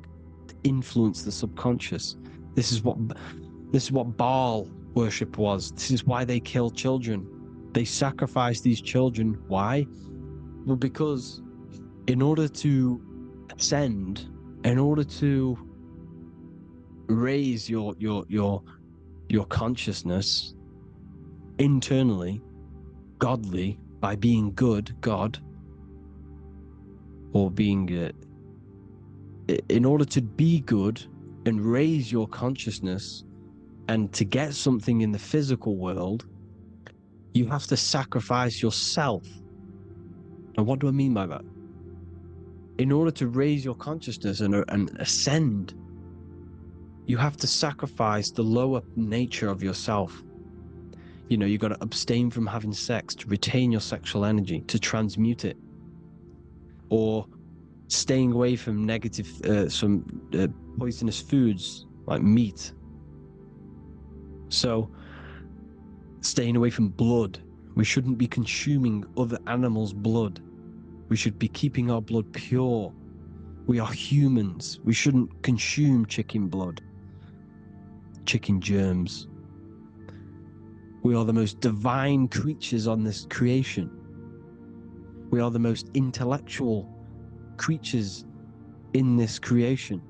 to influence the subconscious. This is what Baal worship was. This is why they killed children. They sacrificed these children. Why? Well, because in order to ascend, in order to raise your consciousness internally, godly, by being good, God, or being in order to be good and raise your consciousness and to get something in the physical world, you have to sacrifice yourself. And what do I mean by that? In order to raise your consciousness and ascend, you have to sacrifice the lower nature of yourself. You know, you've got to abstain from having sex to retain your sexual energy, to transmute it. Or staying away from negative, poisonous foods like meat. So, staying away from blood. We shouldn't be consuming other animals' blood. We should be keeping our blood pure. We are humans. We shouldn't consume chicken blood, chicken germs. We are the most divine creatures on this creation. We are the most intellectual creatures in this creation.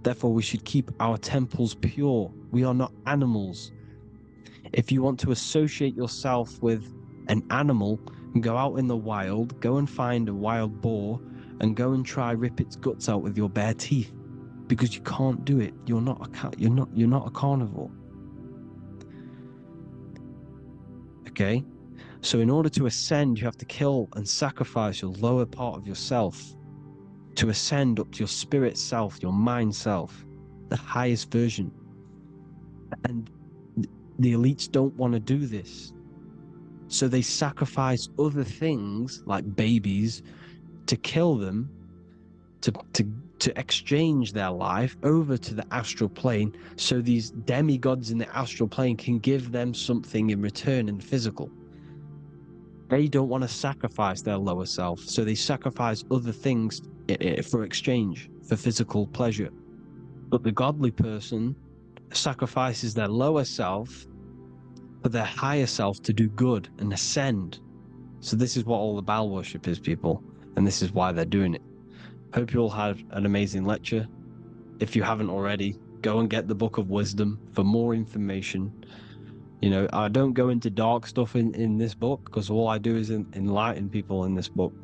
Therefore, we should keep our temples pure. We are not animals. If you want to associate yourself with an animal, go out in the wild, go and find a wild boar, and go and try rip its guts out with your bare teeth, because you can't do it. You're not a carnivore. Okay? So in order to ascend, you have to kill and sacrifice your lower part of yourself to ascend up to your spirit self, your mind self, the highest version. And the elites don't want to do this. So they sacrifice other things like babies to kill them, to exchange their life over to the astral plane, so these demigods in the astral plane can give them something in return in the physical. They don't want to sacrifice their lower self, so they sacrifice other things for exchange, for physical pleasure. But the godly person sacrifices their lower self for their higher self to do good and ascend. So this is what all the Baal worship is, people, and this is why they're doing it. Hope you all had an amazing lecture. If you haven't already, go and get the Book of Wisdom for more information. You know, I don't go into dark stuff in this book, because all I do is enlighten people in this book.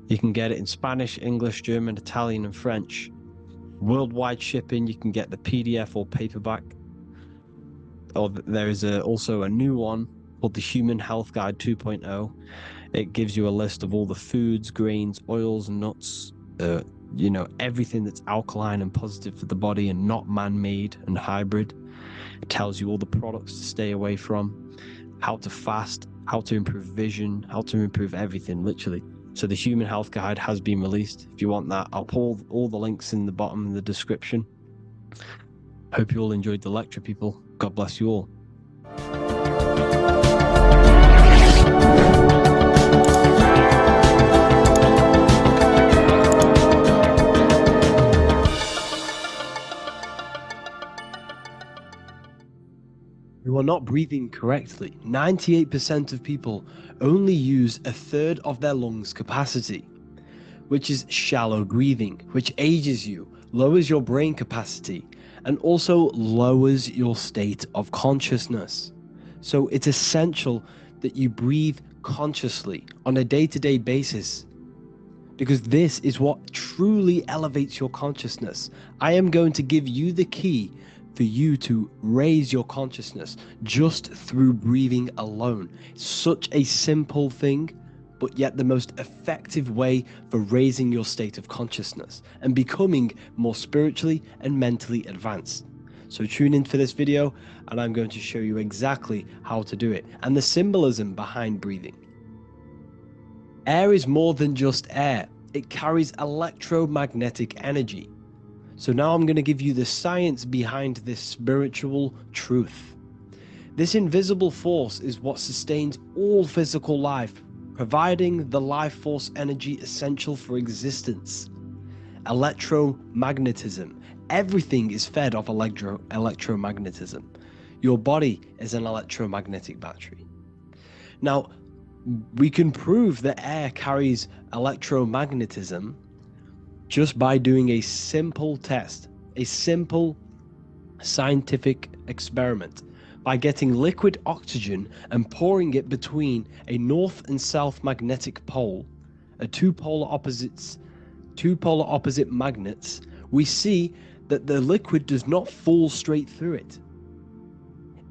You can get it in Spanish, English, German, Italian, and French. Worldwide shipping. You can get the PDF or paperback. Or there is also a new one called the Human Health Guide 2.0. It gives you a list of all the foods, grains, oils, nuts, you know, everything that's alkaline and positive for the body and not man-made and hybrid. It tells you all the products to stay away from, how to fast, how to improve vision, how to improve everything, literally. So the Human Health Guide has been released. If you want that, I'll put all the links in the bottom in the description. Hope you all enjoyed the lecture, people. God bless you all. You are not breathing correctly. 98% of people only use a third of their lungs capacity, which is shallow breathing, which ages you, lowers your brain capacity, and also lowers your state of consciousness. So it's essential that you breathe consciously on a day-to-day basis, because this is what truly elevates your consciousness. I am going to give you the key for you to raise your consciousness just through breathing alone. It's such a simple thing, but yet the most effective way for raising your state of consciousness and becoming more spiritually and mentally advanced. So tune in for this video and I'm going to show you exactly how to do it and the symbolism behind breathing. Air is more than just air. It carries electromagnetic energy. So now I'm going to give you the science behind this spiritual truth. This invisible force is what sustains all physical life, providing the life force energy essential for existence. Electromagnetism. Everything is fed off electromagnetism. Your body is an electromagnetic battery. Now, we can prove that air carries electromagnetism just by doing a simple test, a simple scientific experiment, by getting liquid oxygen and pouring it between a north and south magnetic pole, two polar opposite magnets. We see that the liquid does not fall straight through it.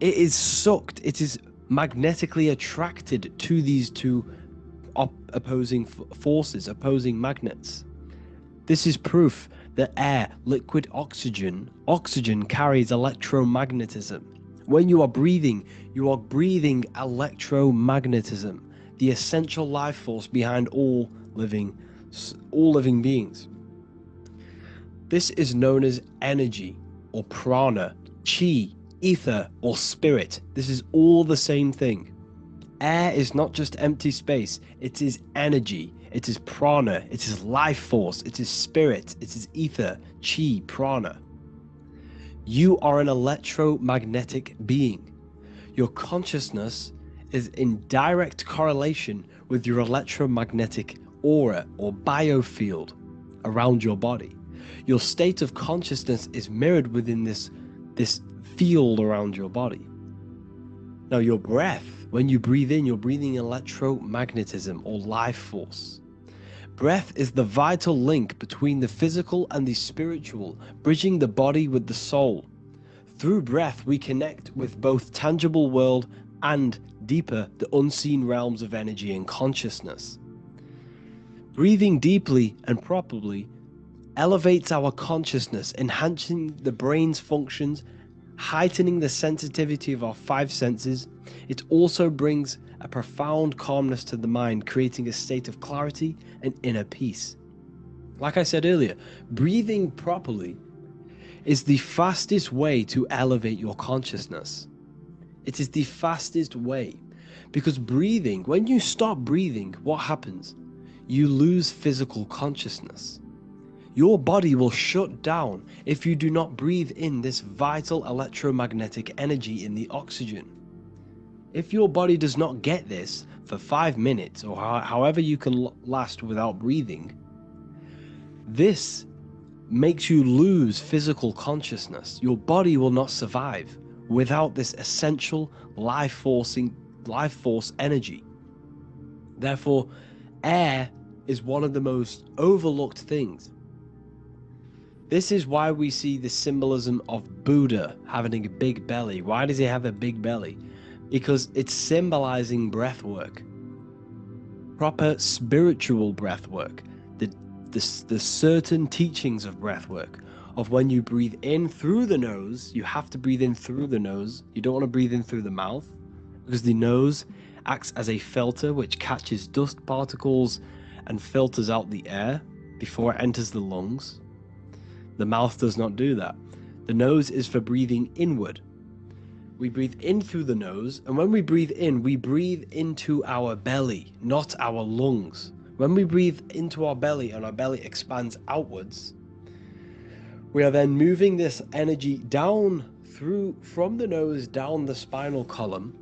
It is sucked, it is magnetically attracted to these two opposing forces, opposing magnets. This is proof that air, liquid oxygen carries electromagnetism. When you are breathing electromagnetism, the essential life force behind all living beings. This is known as energy or prana, chi, ether or spirit. This is all the same thing. Air is not just empty space, it is energy. It is prana, it is life force, it is spirit, it is ether, chi, prana. You are an electromagnetic being. Your consciousness is in direct correlation with your electromagnetic aura or biofield around your body. Your state of consciousness is mirrored within this field around your body. Now your breath, when you breathe in, you're breathing electromagnetism or life force. Breath is the vital link between the physical and the spiritual, bridging the body with the soul. Through breath, we connect with both tangible world and deeper, the unseen realms of energy and consciousness. Breathing deeply and properly elevates our consciousness, enhancing the brain's functions, heightening the sensitivity of our five senses. It also brings a profound calmness to the mind, creating a state of clarity and inner peace. Like I said earlier, breathing properly is the fastest way to elevate your consciousness. It is the fastest way because breathing, when you stop breathing, what happens? You lose physical consciousness. Your body will shut down if you do not breathe in this vital electromagnetic energy in the oxygen. If your body does not get this for 5 minutes or however you can last without breathing, this makes you lose physical consciousness. Your body will not survive without this essential life force energy. Therefore, air is one of the most overlooked things. This is why we see the symbolism of Buddha having a big belly. Why does he have a big belly? Because it's symbolizing breath work, proper spiritual breath work, the certain teachings of breath work, of when you breathe in through the nose, you have to breathe in through the nose. You don't want to breathe in through the mouth because the nose acts as a filter which catches dust particles and filters out the air before it enters the lungs. The mouth does not do that. The nose is for breathing inward. We breathe in through the nose, and when we breathe in, we breathe into our belly, not our lungs. When we breathe into our belly and our belly expands outwards, we are then moving this energy down from the nose down the spinal column.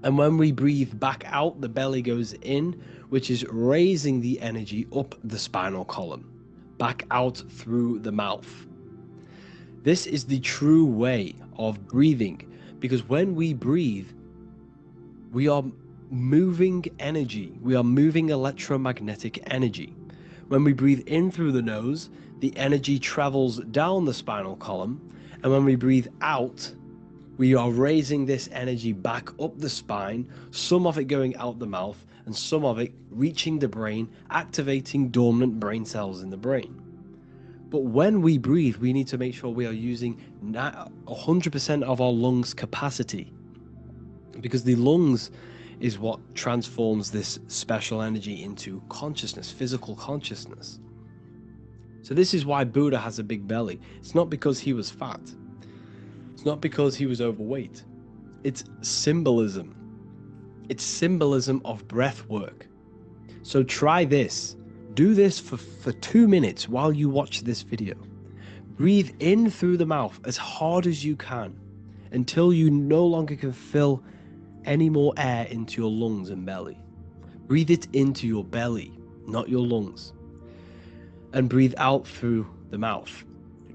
And when we breathe back out, the belly goes in, which is raising the energy up the spinal column, back out through the mouth. This is the true way of breathing, because when we breathe, we are moving energy. We are moving electromagnetic energy. When we breathe in through the nose, the energy travels down the spinal column, and when we breathe out, we are raising this energy back up the spine, some of it going out the mouth, and some of it reaching the brain, activating dormant brain cells in the brain. But when we breathe, we need to make sure we are using 100% of our lungs' capacity, because the lungs is what transforms this special energy into consciousness, physical consciousness. So this is why Buddha has a big belly. It's not because he was fat. It's not because he was overweight. It's symbolism. It's symbolism of breath work. So try this. Do this for 2 minutes while you watch this video. Breathe in through the mouth as hard as you can until you no longer can fill any more air into your lungs and belly. Breathe it into your belly, not your lungs. And breathe out through the mouth.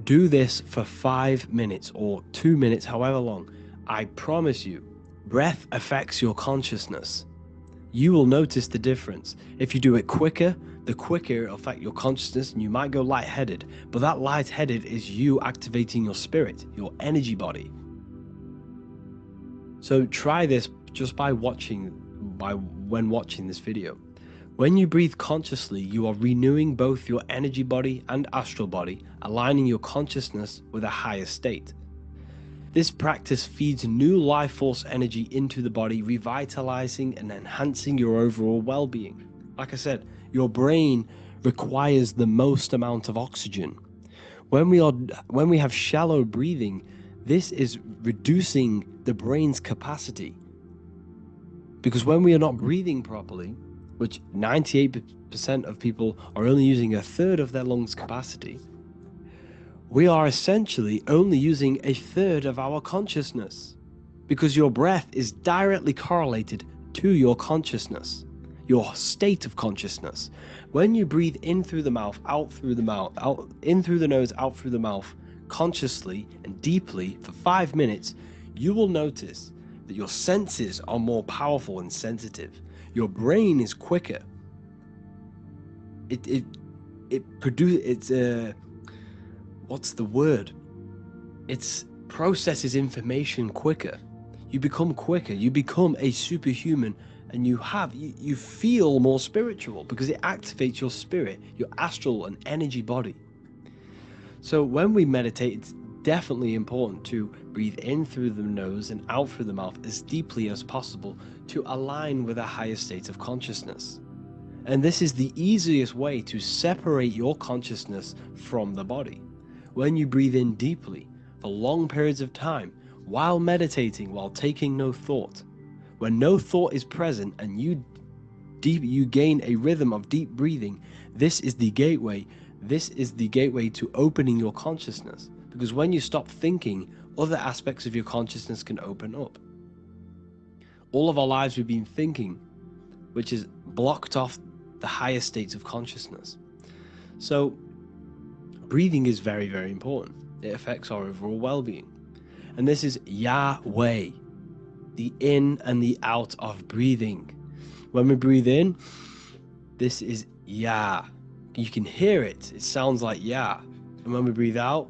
Do this for 5 minutes or 2 minutes, however long. I promise you, breath affects your consciousness. You will notice the difference. If you do it quicker, the quicker it'll affect your consciousness, and you might go lightheaded. But that lightheaded is you activating your spirit, your energy body. So try this just when watching this video. When you breathe consciously, you are renewing both your energy body and astral body, aligning your consciousness with a higher state. This practice feeds new life force energy into the body, revitalizing and enhancing your overall well-being. Like I said, your brain requires the most amount of oxygen. When we have shallow breathing, this is reducing the brain's capacity. Because when we are not breathing properly, which 98% of people are only using a third of their lungs capacity, we are essentially only using a third of our consciousness, because your breath is directly correlated to your consciousness, your state of consciousness. When you breathe in through the mouth, out through the mouth, out in through the nose, out through the mouth, consciously and deeply for 5 minutes, you will notice that your senses are more powerful and sensitive. Your brain is quicker. What's the word? It processes information quicker. You become quicker. You become a superhuman, and you feel more spiritual because it activates your spirit, your astral and energy body. So when we meditate, it's definitely important to breathe in through the nose and out through the mouth as deeply as possible to align with a higher state of consciousness. And this is the easiest way to separate your consciousness from the body. When you breathe in deeply for long periods of time, while meditating, while taking no thought, when no thought is present and you gain a rhythm of deep breathing, this is the gateway. This is the gateway to opening your consciousness. Because when you stop thinking, other aspects of your consciousness can open up. All of our lives we've been thinking, which has blocked off the higher states of consciousness. So breathing is very, very important. It affects our overall well-being. And this is Yahweh, the in and the out of breathing. When we breathe in, this is Yah. You can hear it. It sounds like Yah. And when we breathe out,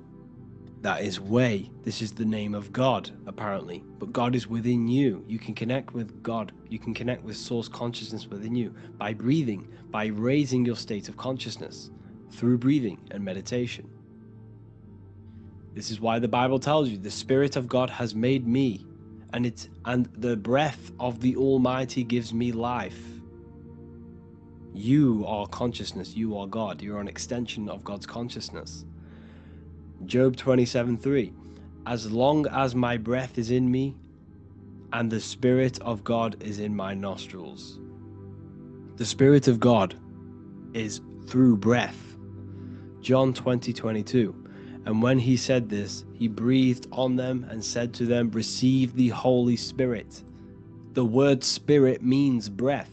that is Way. This is the name of God, apparently. But God is within you. You can connect with God. You can connect with source consciousness within you by breathing, by raising your state of consciousness through breathing and meditation. This is why the Bible tells you the Spirit of God has made me, and the breath of the Almighty gives me life. You are consciousness. You are God. You're an extension of God's consciousness. Job 27:3. As long as my breath is in me and the Spirit of God is in my nostrils. The Spirit of God is through breath. John 20:22. And when he said this, he breathed on them and said to them, receive the Holy Spirit. The word spirit means breath.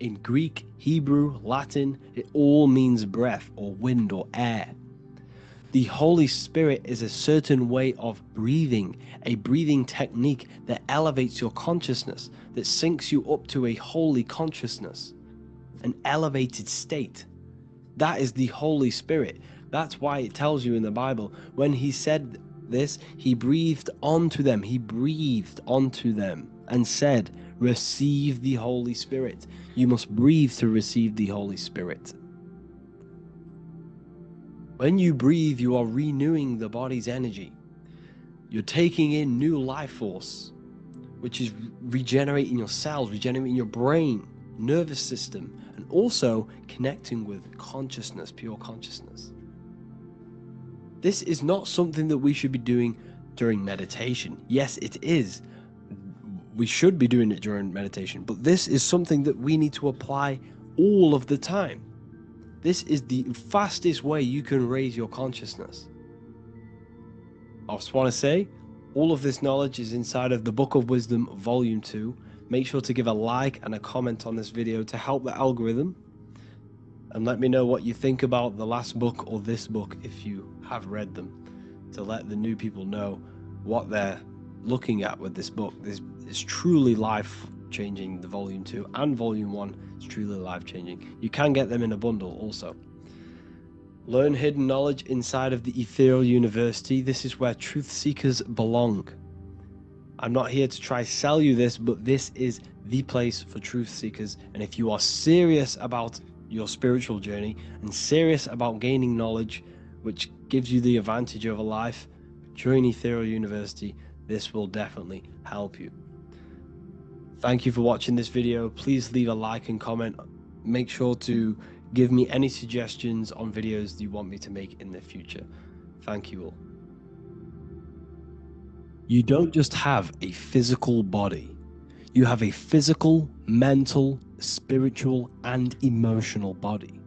In Greek, Hebrew, Latin, it all means breath or wind or air. The Holy Spirit is a certain way of breathing, a breathing technique that elevates your consciousness, that syncs you up to a holy consciousness, an elevated state. That is the Holy Spirit. That's why it tells you in the Bible, when he said this, he breathed onto them. He breathed onto them and said, receive the Holy Spirit. You must breathe to receive the Holy Spirit. When you breathe, you are renewing the body's energy. You're taking in new life force, which is regenerating your cells, regenerating your brain, nervous system, and also connecting with consciousness, pure consciousness. This is not something that we should be doing during meditation. Yes, it is. We should be doing it during meditation, but this is something that we need to apply all of the time. This is the fastest way you can raise your consciousness. I just want to say, all of this knowledge is inside of the Book of Wisdom, Volume 2. Make sure to give a like and a comment on this video to help the algorithm. And let me know what you think about the last book or this book if you have read them, to let the new people know what they're looking at with this book. This is truly life-changing, the Volume 2 and Volume 1 is truly life-changing. You can get them in a bundle also. Learn hidden knowledge inside of the Ethereal University. This is where truth seekers belong. I'm not here to try sell you this, but this is the place for truth seekers. And if you are serious about your spiritual journey and serious about gaining knowledge, which gives you the advantage of a life, join Ethereal University. This will definitely help you. Thank you for watching this video. Please leave a like and comment. Make sure to give me any suggestions on videos you want me to make in the future. Thank you all. You don't just have a physical body. You have a physical, mental, spiritual, and emotional body.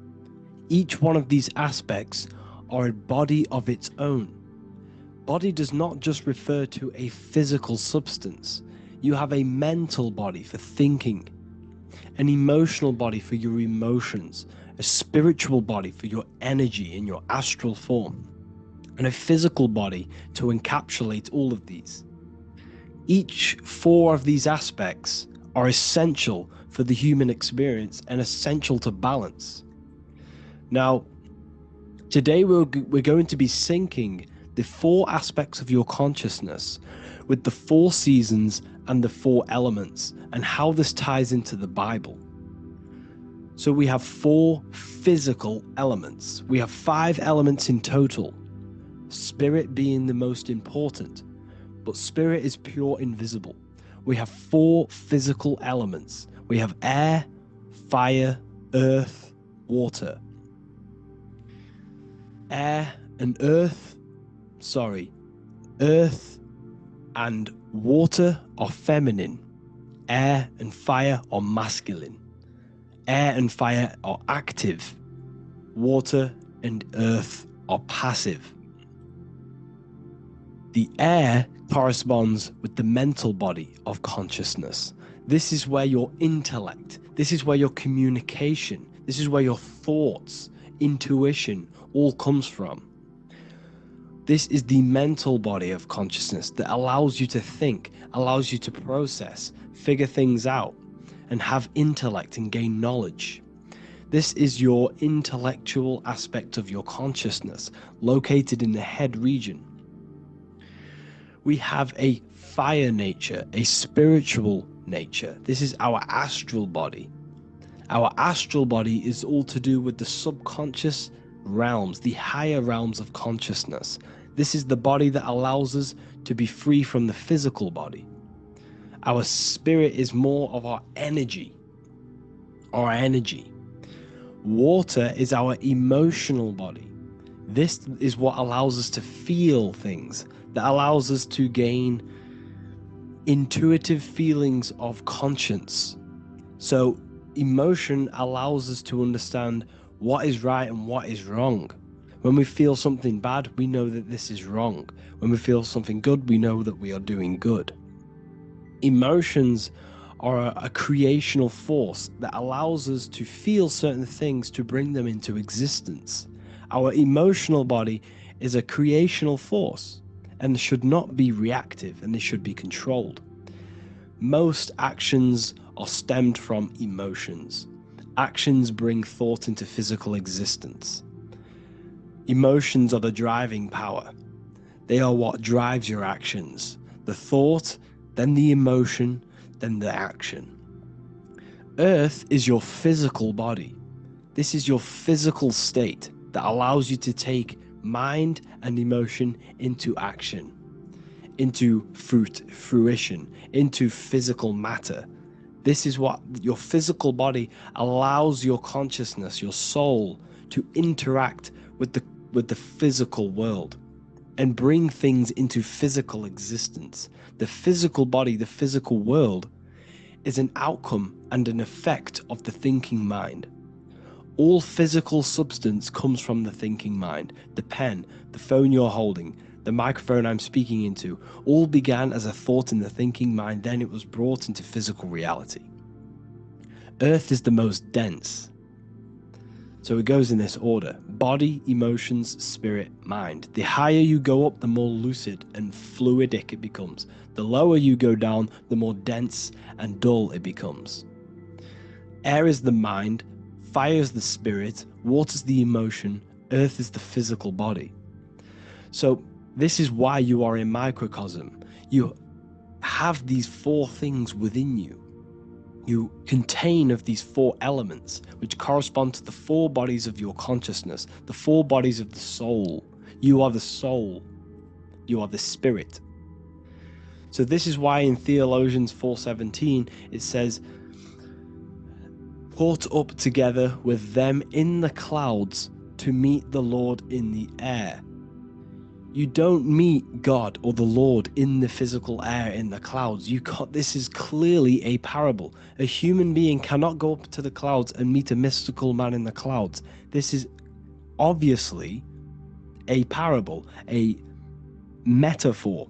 Each one of these aspects are a body of its own. Body does not just refer to a physical substance. You have a mental body for thinking, an emotional body for your emotions, a spiritual body for your energy in your astral form, and a physical body to encapsulate all of these. Each 4 of these aspects are essential for the human experience and essential to balance. Now, today we're going to be syncing the 4 aspects of your consciousness with the 4 seasons and the 4 elements and how this ties into the Bible. So we have 4 physical elements. We have 5 elements in total, spirit being the most important, but spirit is pure invisible. We have 4 physical elements. We have air, fire, earth, water. Earth and water are feminine. Air and fire are masculine. Air and fire are active. Water and earth are passive. The air corresponds with the mental body of consciousness. This is where your intellect, this is where your communication, this is where your thoughts, intuition all comes from. This is the mental body of consciousness that allows you to think, allows you to process, figure things out, and have intellect and gain knowledge. This is your intellectual aspect of your consciousness, located in the head region. We have a fire nature, a spiritual nature. This is our astral body. Our astral body is all to do with the subconscious realms, the higher realms of consciousness. This is the body that allows us to be free from the physical body. Our spirit is more of our energy. Water is our emotional body. This is what allows us to feel things, that allows us to gain intuitive feelings of conscience. So emotion allows us to understand what is right and what is wrong. When we feel something bad, we know that this is wrong. When we feel something good, we know that we are doing good. Emotions are a creational force that allows us to feel certain things to bring them into existence. Our emotional body is a creational force and should not be reactive, and they should be controlled. Most actions are stemmed from emotions. Actions bring thought into physical existence. Emotions are the driving power. They are what drives your actions. The thought, then the emotion, then the action. Earth is your physical body. This is your physical state that allows you to take mind and emotion into action, into fruition, into physical matter. This is what your physical body allows your consciousness, your soul, to interact with the physical world and bring things into physical existence. The physical body, the physical world, is an outcome and an effect of the thinking mind. All physical substance comes from the thinking mind. The pen, the phone you're holding, the microphone I'm speaking into, all began as a thought in the thinking mind, then it was brought into physical reality. Earth is the most dense. So it goes in this order: body, emotions, spirit, mind. The higher you go up, the more lucid and fluidic it becomes. The lower you go down, the more dense and dull it becomes. Air is the mind, fire is the spirit, water is the emotion, earth is the physical body. So this is why you are a microcosm. You have these four things within you. You contain of these four elements, which correspond to the four bodies of your consciousness, the four bodies of the soul. You are the soul. You are the spirit. So this is why in Theologians 4:17 it says, caught up together with them in the clouds to meet the Lord in the air. You don't meet God or the Lord in the physical air, in the clouds. This is clearly a parable. A human being cannot go up to the clouds and meet a mystical man in the clouds. This is obviously a parable, a metaphor.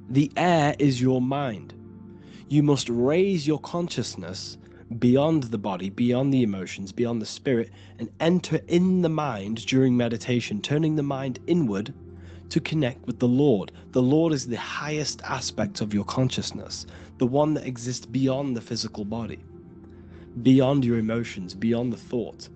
The air is your mind. You must raise your consciousness beyond the body, beyond the emotions, beyond the spirit, and enter in the mind during meditation, turning the mind inward to connect with the Lord. The Lord is the highest aspect of your consciousness, the one that exists beyond the physical body, beyond your emotions, beyond the thought.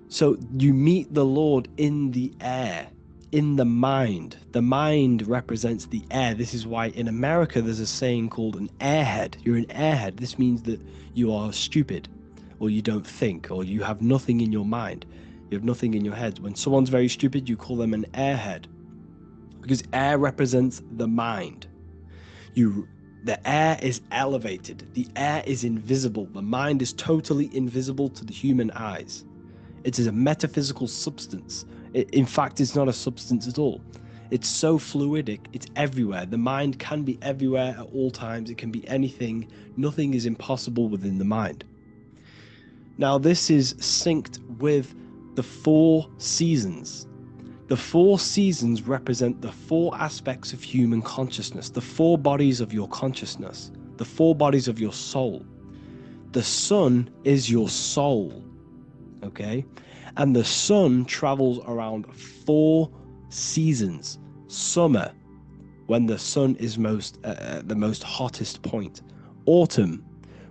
So you meet the Lord in the air, in the mind. The mind represents the air. This is why in America there's a saying called an airhead. You're an airhead. This means that you are stupid, or you don't think, or you have nothing in your mind. You have nothing in your head. When someone's very stupid, you call them an airhead, because air represents the mind. The air is elevated. The air is invisible. The mind is totally invisible to the human eyes. It is a metaphysical substance. In fact, it's not a substance at all. It's so fluidic. It's everywhere. The mind can be everywhere at all times. It can be anything. Nothing is impossible within the mind. Now, this is synced with the four seasons. The four seasons represent the four aspects of human consciousness, the four bodies of your consciousness, the four bodies of your soul. The sun is your soul, okay? And the sun travels around four seasons. Summer, when the sun is the most hottest point. Autumn,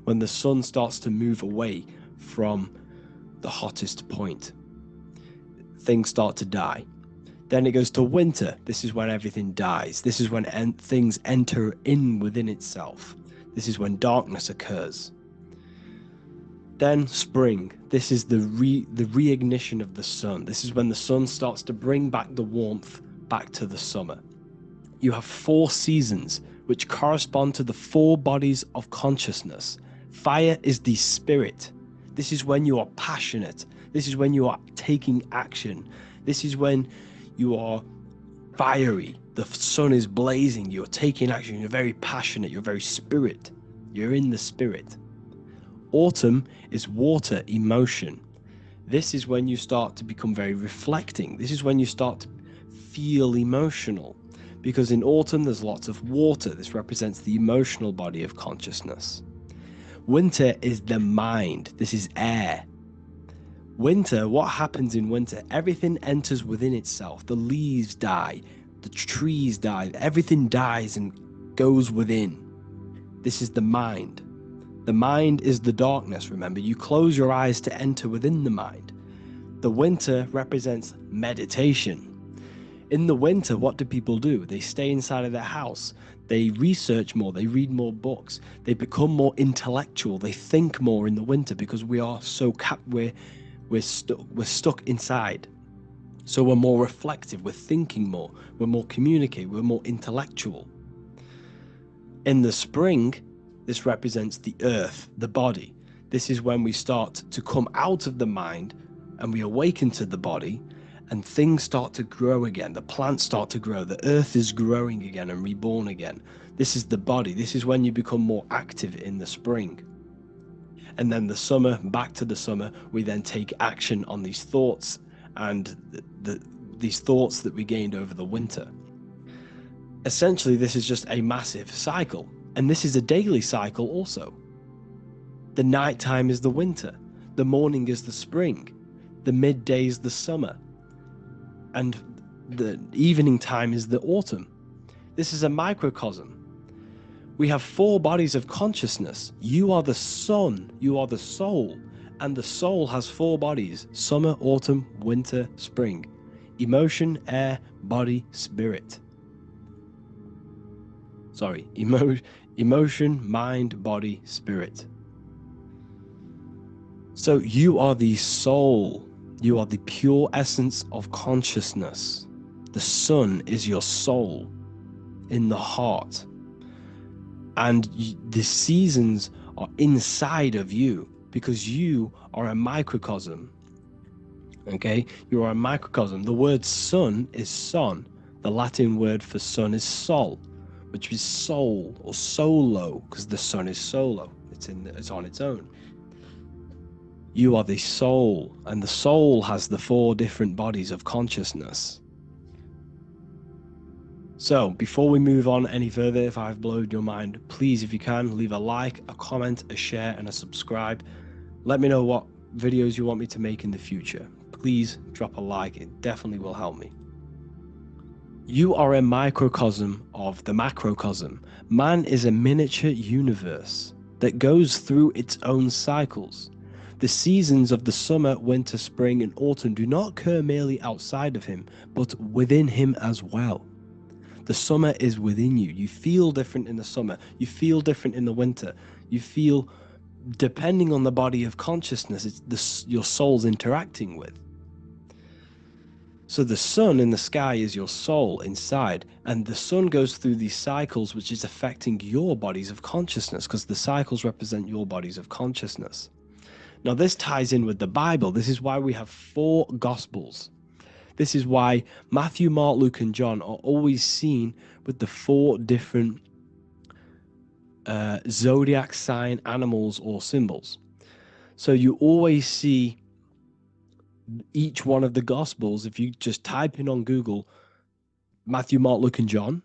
when the sun starts to move away from the hottest point. Things start to die. Then it goes to winter. This is when everything dies. This is when things enter in within itself. This is when darkness occurs. Then spring. This is the reignition of the sun. This is when the sun starts to bring back the warmth back to the summer. You have four seasons which correspond to the four bodies of consciousness. Fire is the spirit. This is when you are passionate. This is when you are taking action. This is when you are fiery. The sun is blazing. You're taking action. You're very passionate. You're very spirit. You're in the spirit. Autumn is water, emotion. This is when you start to become very reflecting. This is when you start to feel emotional. Because in autumn, there's lots of water. This represents the emotional body of consciousness. Winter is the mind. This is air. Winter, what happens in winter? Everything enters within itself. The leaves die. The trees die. Everything dies and goes within. This is the mind. The mind is the darkness, remember. You close your eyes to enter within the mind. The winter represents meditation. In the winter, what do people do? They stay inside of their house. They research more. They read more books. They become more intellectual. They think more in the winter because we are so we're stuck inside. So we're more reflective. We're thinking more. We're more communicative. We're more intellectual. In the spring, this represents the earth, the body. This is when we start to come out of the mind and we awaken to the body, and things start to grow again. The plants start to grow. The earth is growing again and reborn again. This is the body. This is when you become more active in the spring. And then the summer, back to the summer, we then take action on these thoughts and these thoughts that we gained over the winter. Essentially, this is just a massive cycle. And this is a daily cycle also. The nighttime is the winter. The morning is the spring. The midday is the summer. And the evening time is the autumn. This is a microcosm. We have 4 bodies of consciousness. You are the sun, you are the soul, and the soul has 4 bodies: summer, autumn, winter, spring. Emotion, air, body, spirit. Sorry, emotion, mind, body, spirit. So you are the soul. You are the pure essence of consciousness. The sun is your soul in the heart. And the seasons are inside of you because you are a microcosm. Okay? You are a microcosm. The word sun is son. The Latin word for sun is sol, which is soul or solo, because the sun is solo. It's on its own. You are the soul, and the soul has the 4 different bodies of consciousness. So, before we move on any further, if I've blown your mind, please, if you can, leave a like, a comment, a share, and a subscribe. Let me know what videos you want me to make in the future. Please drop a like, it definitely will help me. You are a microcosm of the macrocosm. Man is a miniature universe that goes through its own cycles. The seasons of the summer, winter, spring, and autumn do not occur merely outside of him, but within him as well. The summer is within you. You feel different in the summer. You feel different in the winter. You feel, depending on the body of consciousness, it's your soul's interacting with. So the sun in the sky is your soul inside, and the sun goes through these cycles, which is affecting your bodies of consciousness, because the cycles represent your bodies of consciousness. Now, this ties in with the Bible. This is why we have 4 Gospels. This is why Matthew, Mark, Luke, and John are always seen with the 4 different zodiac sign animals or symbols. So you always see each one of the Gospels. If you just type in on Google Matthew, Mark, Luke, and John,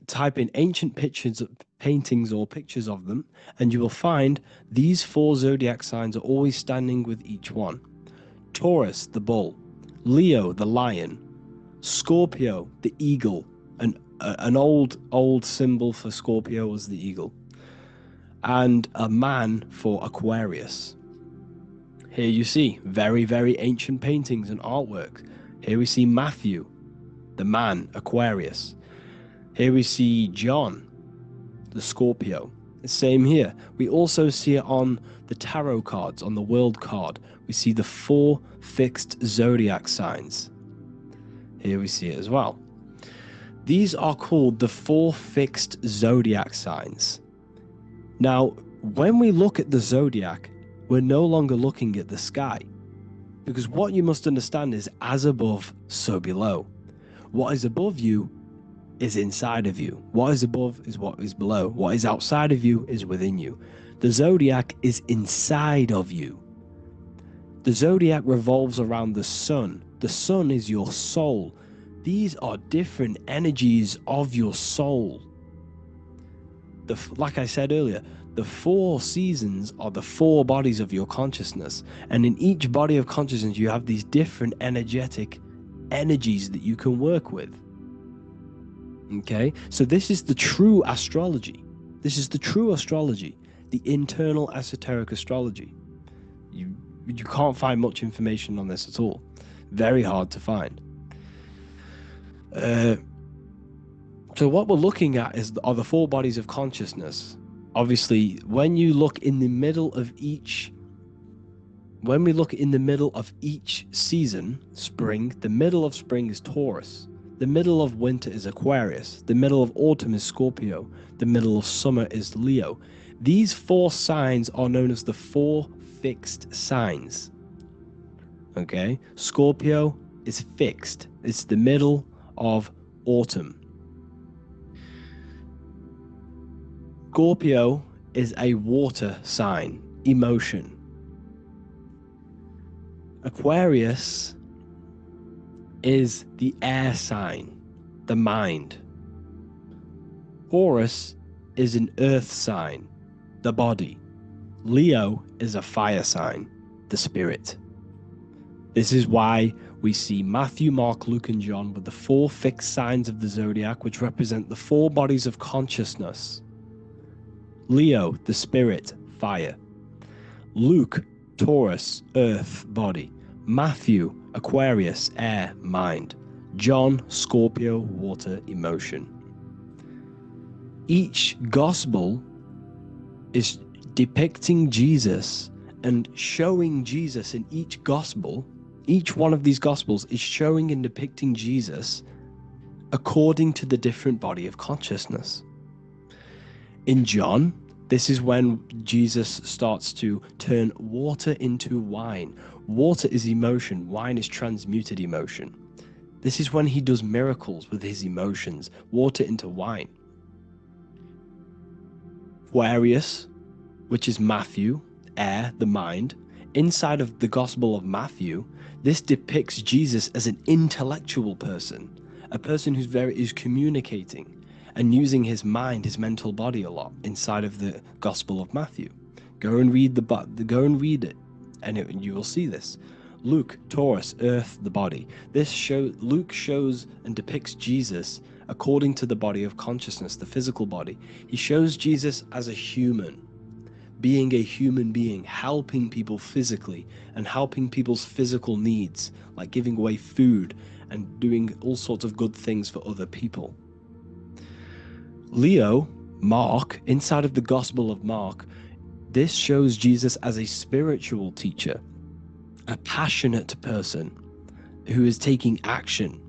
type in ancient paintings or pictures of them, and you will find these 4 zodiac signs are always standing with each one. Taurus, the bull; Leo, the lion; Scorpio, the eagle. An old symbol for Scorpio was the eagle, and a man for Aquarius. Here you see very, very ancient paintings and artwork. Here we see Matthew, the man, Aquarius. Here we see John, the Scorpio. Same here. We also see it on the tarot cards, on the world card. We see the 4 fixed zodiac signs. Here we see it as well. These are called the 4 fixed zodiac signs. Now, when we look at the zodiac, we're no longer looking at the sky, because what you must understand is as above, so below. What is above you is inside of you. What is above is what is below. What is outside of you is within you. The zodiac is inside of you. The zodiac revolves around the sun. The sun is your soul. These are different energies of your soul. Like I said earlier, the 4 seasons are the 4 bodies of your consciousness. And in each body of consciousness, you have these different energetic energies that you can work with. Okay, so this is the true astrology. This is the true astrology, the internal esoteric astrology. you can't find much information on this at all. Very hard to find. So what we're looking at are the four bodies of consciousness. Obviously, when you look in the middle of each, when we look in the middle of each season, spring, the middle of spring is Taurus. The middle of winter is Aquarius. The middle of autumn is Scorpio. The middle of summer is Leo. These four signs are known as the four fixed signs. Okay, Scorpio is fixed. It's the middle of autumn. Scorpio is a water sign, emotion. Aquarius is the air sign, the mind. Taurus is an earth sign, the body. Leo is a fire sign, the spirit. This is why we see Matthew, Mark, Luke, and John with the four fixed signs of the zodiac, which represent the four bodies of consciousness. Leo, the spirit, fire. Luke, Taurus, earth, body. Matthew, Aquarius, air, mind. John, Scorpio, water, emotion. Each gospel is depicting Jesus and showing Jesus in each gospel. Each one of these gospels is showing and depicting Jesus according to the different body of consciousness. In John, this is when Jesus starts to turn water into wine. Water is emotion, wine is transmuted emotion. This is when he does miracles with his emotions, water into wine. Aquarius, which is Matthew, air, the mind. Inside of the Gospel of Matthew, this depicts Jesus as an intellectual person, a person who's communicating and using his mind, his mental body a lot inside of the Gospel of Matthew. Go and read it, and you will see this. Luke, Taurus, earth, the body. Luke shows and depicts Jesus according to the body of consciousness, the physical body. He shows Jesus as a human, being a human being, helping people physically and helping people's physical needs, like giving away food and doing all sorts of good things for other people. Leo, Mark, inside of the Gospel of Mark, this shows Jesus as a spiritual teacher, a passionate person who is taking action.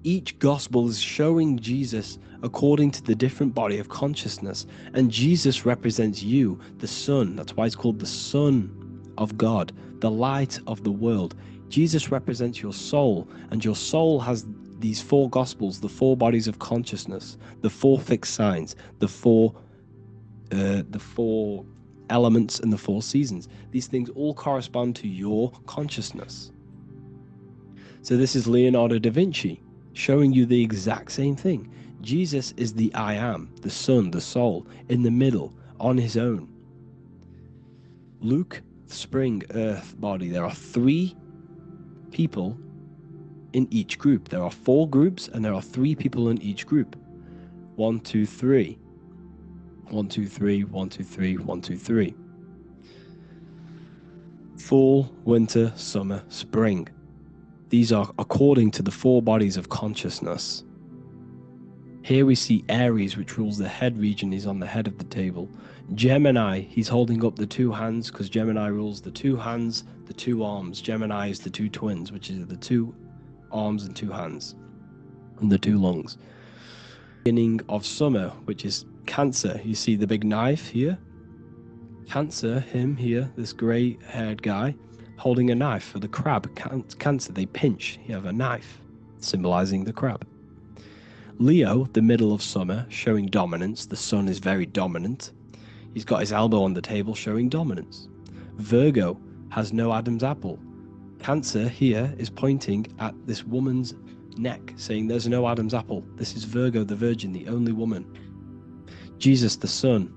Each gospel is showing Jesus according to the different body of consciousness, and Jesus represents you, the Son. That's why it's called the Son of God, the light of the world. Jesus represents your soul, and your soul has these four gospels, the four bodies of consciousness, the four fixed signs, the four elements and the four seasons. These things all correspond to your consciousness. So this is Leonardo da Vinci showing you the exact same thing. Jesus is the I am, the Son, the soul, in the middle, on his own. Luke, spring, earth, body. There are three people in each group. There are four groups and there are three people in each group. 1, 2, 3. 1, 2, 3, 1, 2, 3, 1, 2, 3. Fall, winter, summer, spring. These are according to the four bodies of consciousness. Here we see Aries, which rules the head region. He's on the head of the table. Gemini, he's holding up the two hands because Gemini rules the two hands, the two arms. Gemini is the two twins, which is the two arms and two hands, and the two lungs. Beginning of summer, which is Cancer. You see the big knife here? Cancer, him here, this grey-haired guy, holding a knife for the crab. Cancer, they pinch. You have a knife, symbolizing the crab. Leo, the middle of summer, showing dominance. The sun is very dominant. He's got his elbow on the table, showing dominance. Virgo has no Adam's apple. Cancer here is pointing at this woman's neck, saying there's no Adam's apple. This is Virgo, the virgin, the only woman. Jesus, the sun.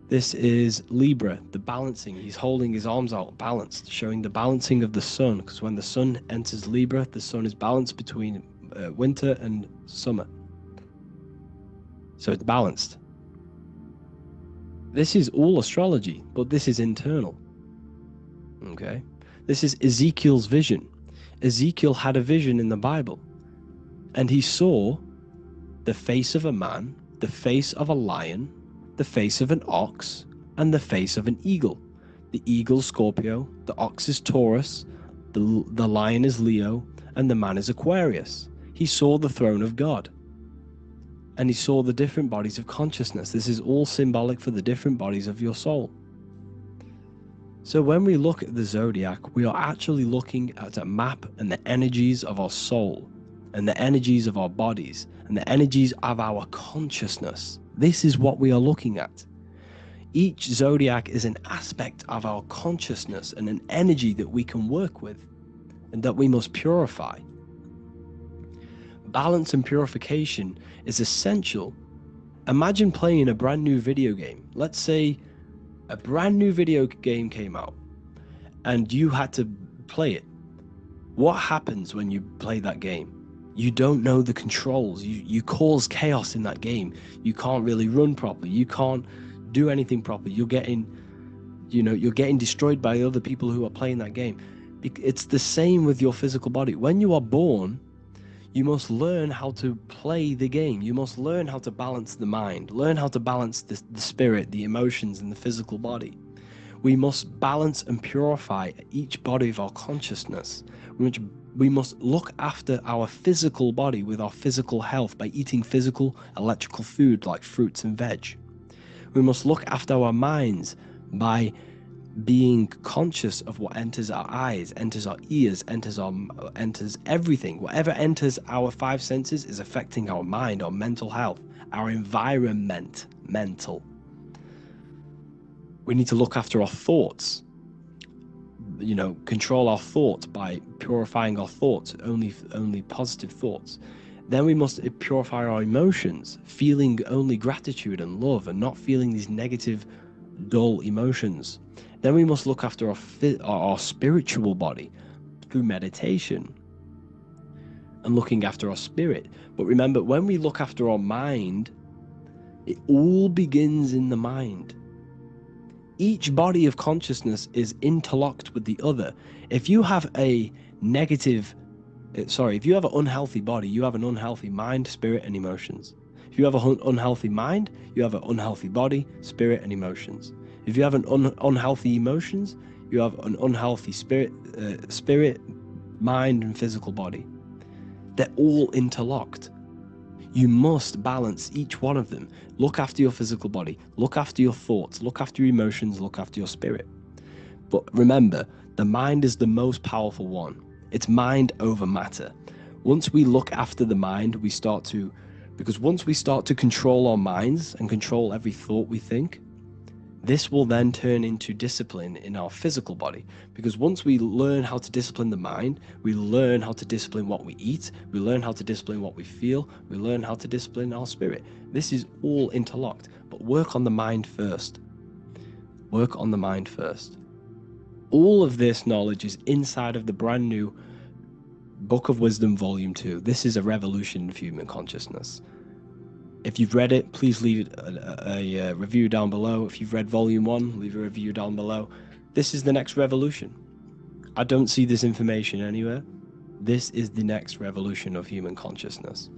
This is Libra, the balancing. He's holding his arms out, balanced, showing the balancing of the sun, because when the sun enters Libra, the sun is balanced between winter and summer. So it's balanced. This is all astrology, but this is internal. Okay. This is Ezekiel's vision. Ezekiel had a vision in the Bible, and he saw the face of a man, the face of a lion, the face of an ox, and the face of an eagle. The eagle is Scorpio, the ox is Taurus, the lion is Leo, and the man is Aquarius. He saw the throne of God, and he saw the different bodies of consciousness. This is all symbolic for the different bodies of your soul. So when we look at the zodiac, we are actually looking at a map and the energies of our soul, and the energies of our bodies, and the energies of our consciousness. This is what we are looking at. Each zodiac is an aspect of our consciousness and an energy that we can work with and that we must purify. Balance and purification is essential. Imagine playing a brand new video game. Let's say a brand new video game came out and you had to play it. What happens when you play that game? You don't know the controls. You cause chaos in that game. You can't really run properly. You can't do anything properly. You're getting destroyed by other people who are playing that game. It's the same with your physical body. When you are born, you must learn how to play the game. You must learn how to balance the mind, learn how to balance the spirit, the emotions, and the physical body. We must balance and purify each body of our consciousness. We must look after our physical body with our physical health by eating physical, electrical food like fruits and veg. We must look after our minds by being conscious of what enters our eyes, enters our ears, enters everything. Whatever enters our five senses is affecting our mind, our mental health, our environment, mental. We need to look after our thoughts, control our thoughts by purifying our thoughts, only positive thoughts. Then we must purify our emotions, feeling only gratitude and love and not feeling these negative, dull emotions. Then we must look after our spiritual body through meditation and looking after our spirit. But remember, when we look after our mind, it all begins in the mind. Each body of consciousness is interlocked with the other. If you have an unhealthy body, you have an unhealthy mind, spirit, and emotions. If you have an unhealthy mind, you have an unhealthy body, spirit, and emotions. If you have an unhealthy emotions, you have an unhealthy spirit, mind, and physical body. They're all interlocked. You must balance each one of them. Look after your physical body, look after your thoughts, look after your emotions, look after your spirit. But remember, the mind is the most powerful one. It's mind over matter. Once we look after the mind, because once we start to control our minds and control every thought we think, this will then turn into discipline in our physical body. Because once we learn how to discipline the mind, we learn how to discipline what we eat, we learn how to discipline what we feel, we learn how to discipline our spirit. This is all interlocked, but work on the mind first. Work on the mind first. All of this knowledge is inside of the brand new Book of Wisdom, Volume 2. This is a revolution of human consciousness. If you've read it, please leave a review down below. If you've read Volume 1, leave a review down below. This is the next revolution. I don't see this information anywhere. This is the next revolution of human consciousness.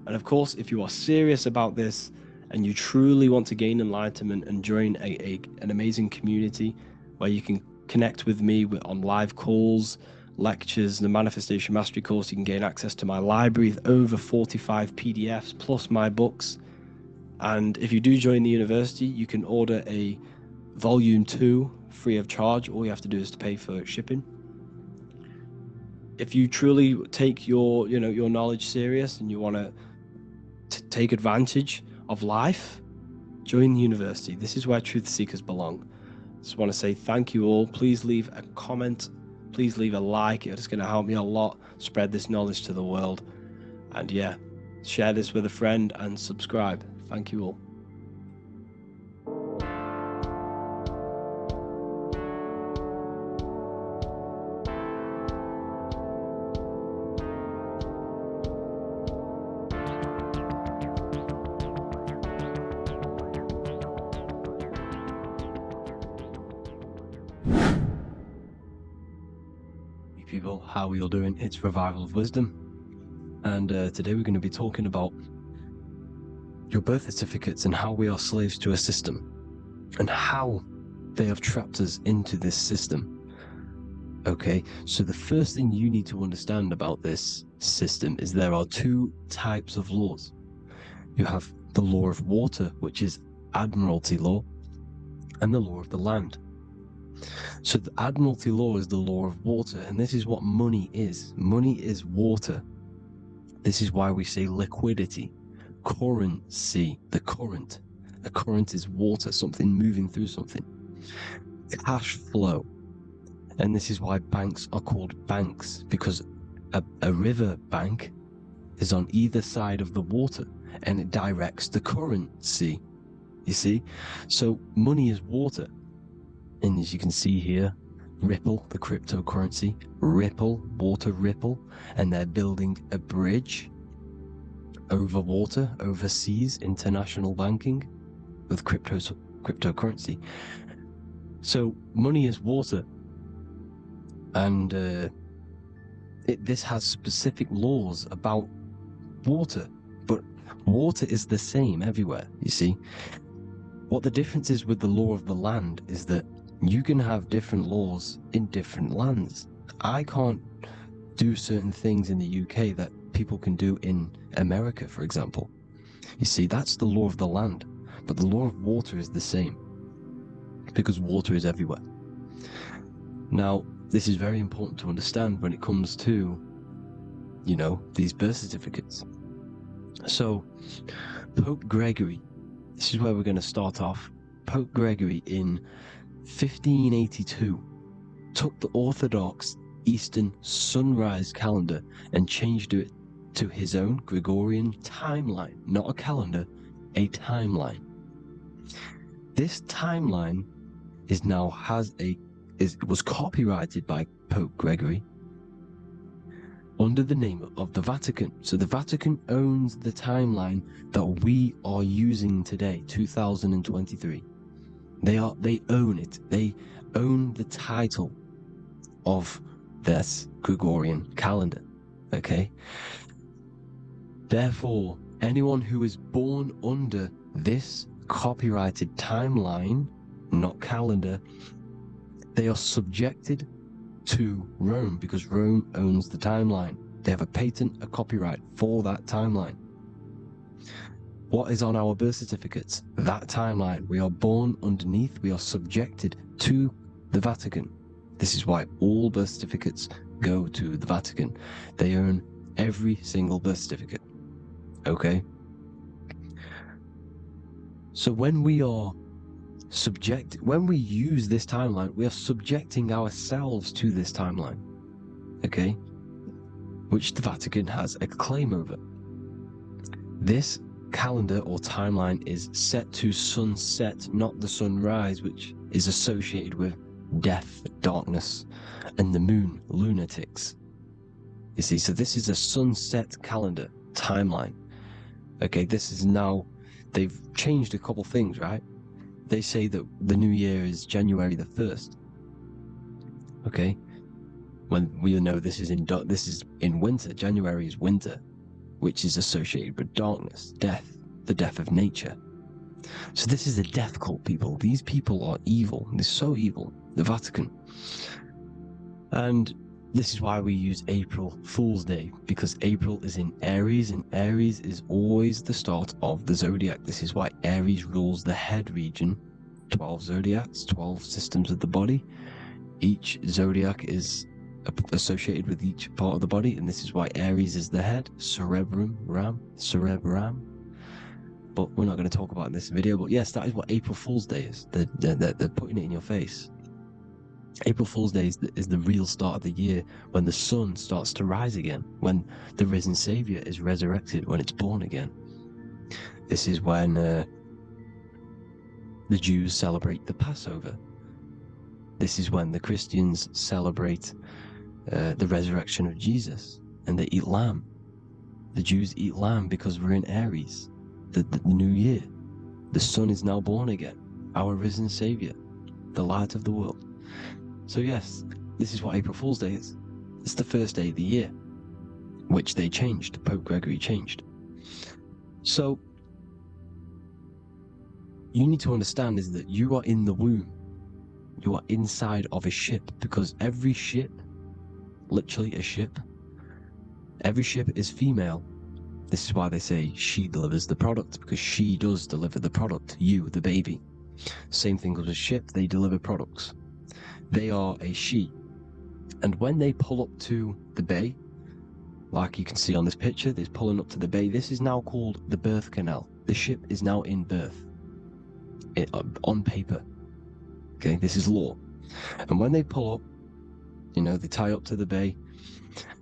And of course, if you are serious about this and you truly want to gain enlightenment and join an amazing community where you can connect with me on live calls, lectures, the Manifestation Mastery course, you can gain access to my library with over 45 PDFs plus my books. And if you do join the university, you can order a Volume 2 free of charge. All you have to do is to pay for shipping. If you truly take your knowledge serious and you want to take advantage of life, join the university. This is where truth seekers belong. Just want to say thank you all. Please leave a comment. Please leave a like. It's going to help me a lot spread this knowledge to the world. And yeah, share this with a friend and subscribe. Thank you all. people, how are you all doing? It's Revival of Wisdom, and today we're going to be talking about your birth certificates and how we are slaves to a system and how they have trapped us into this system. Okay, so the first thing you need to understand about this system is there are two types of laws. You have the law of water, which is Admiralty law, and the law of the land. So the Admiralty law is the law of water, and this is what money is. Money is water. This is why we say liquidity, currency, the current. A current is water, something moving through something. Cash flow. And this is why banks are called banks, because a river bank is on either side of the water, and it directs the currency. You see? So money is water. And as you can see here, Ripple, the cryptocurrency, Ripple, water Ripple, and they're building a bridge over water, overseas, international banking with cryptocurrency. So money is water, and this has specific laws about water, but water is the same everywhere, you see. What the difference is with the law of the land is that you can have different laws in different lands. I can't do certain things in the UK that people can do in America, for example. You see, that's the law of the land, but the law of water is the same because water is everywhere. Now, this is very important to understand when it comes to, you know, these birth certificates. So, Pope Gregory, this is where we're going to start off. Pope Gregory in 1582 took the Orthodox Eastern sunrise calendar and changed it to his own Gregorian timeline, not a calendar, a timeline. This timeline was copyrighted by Pope Gregory under the name of the Vatican. So the Vatican owns the timeline that we are using today, 2023. They own it. They own the title of this Gregorian calendar. Okay? Therefore, anyone who is born under this copyrighted timeline, not calendar, they are subjected to Rome because Rome owns the timeline. They have a patent, a copyright for that timeline. What is on our birth certificates? That timeline. We are born underneath, we are subjected to the Vatican. This is why all birth certificates go to the Vatican. They own every single birth certificate. Okay? So when we use this timeline, we are subjecting ourselves to this timeline. Okay? Which the Vatican has a claim over. This calendar or timeline is set to sunset, not the sunrise, which is associated with death, darkness, and the moon, lunatics. You see, so this is a sunset calendar timeline. Okay, this is now, they've changed a couple things, right? They say that the new year is January the 1st. Okay, when we know this is in winter. January is winter, which is associated with darkness, death, the death of nature. So this is a death cult, people. These people are evil. They're so evil. The Vatican. And this is why we use April Fool's Day, because April is in Aries, and Aries is always the start of the zodiac. This is why Aries rules the head region. 12 zodiacs, 12 systems of the body. Each zodiac is associated with each part of the body, and this is why Aries is the head, cerebrum. But we're not going to talk about it in this video. But yes, that is what April Fool's Day is. They're putting it in your face. April Fool's Day is the real start of the year, when the sun starts to rise again, when the risen Savior is resurrected, when it's born again. This is when the Jews celebrate the Passover. This is when the Christians celebrate the resurrection of Jesus, and they eat lamb. The Jews eat lamb because we're in Aries, the new year. The sun is now born again, our risen Savior, the light of the world. So yes, this is what April Fool's Day is. It's the first day of the year, which they changed. Pope Gregory changed. So you need to understand is that you are in the womb. You are inside of a ship, because every ship, literally a ship, every ship is female. This is why they say she delivers the product, because she does deliver the product, you, the baby. Same thing with a ship, they deliver products. They are a she. And when they pull up to the bay, like you can see on this picture, they're pulling up to the bay. This is now called the birth canal. The ship is now in birth, on paper. Okay, this is law. And when they pull up, they tie up to the bay,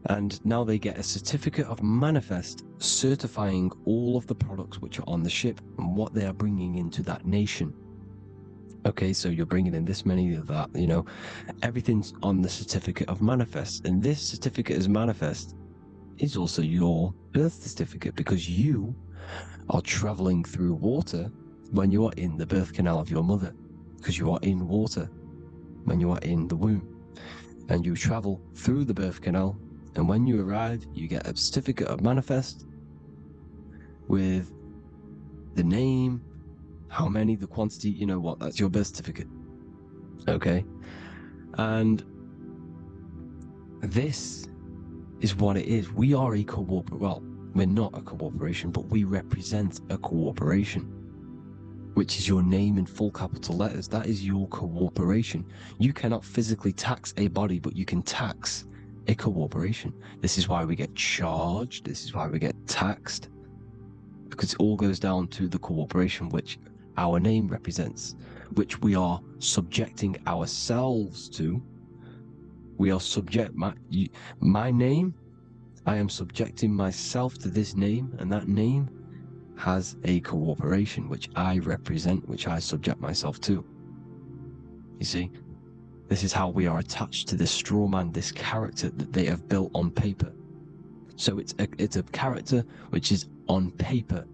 and now they get a certificate of manifest certifying all of the products which are on the ship and what they are bringing into that nation. Okay, so you're bringing in this many of that, everything's on the certificate of manifest. And this certificate of manifest is also your birth certificate, because you are traveling through water when you are in the birth canal of your mother, because you are in water when you are in the womb, and you travel through the birth canal, and when you arrive, you get a certificate of manifest with the name, how many, the quantity, that's your birth certificate. Okay, and this is what it is. We are a we're not a corporation, but we represent a corporation, which is your name in full capital letters. That is your corporation. You cannot physically tax a body, but you can tax a corporation. This is why we get charged. This is why we get taxed, because it all goes down to the corporation which our name represents, which we are subjecting ourselves to. We are my name, I am subjecting myself to this name, and that name has a corporation which I represent, which I subject myself to. You see, this is how we are attached to this straw man, this character that they have built on paper. So it's a character which is on paper.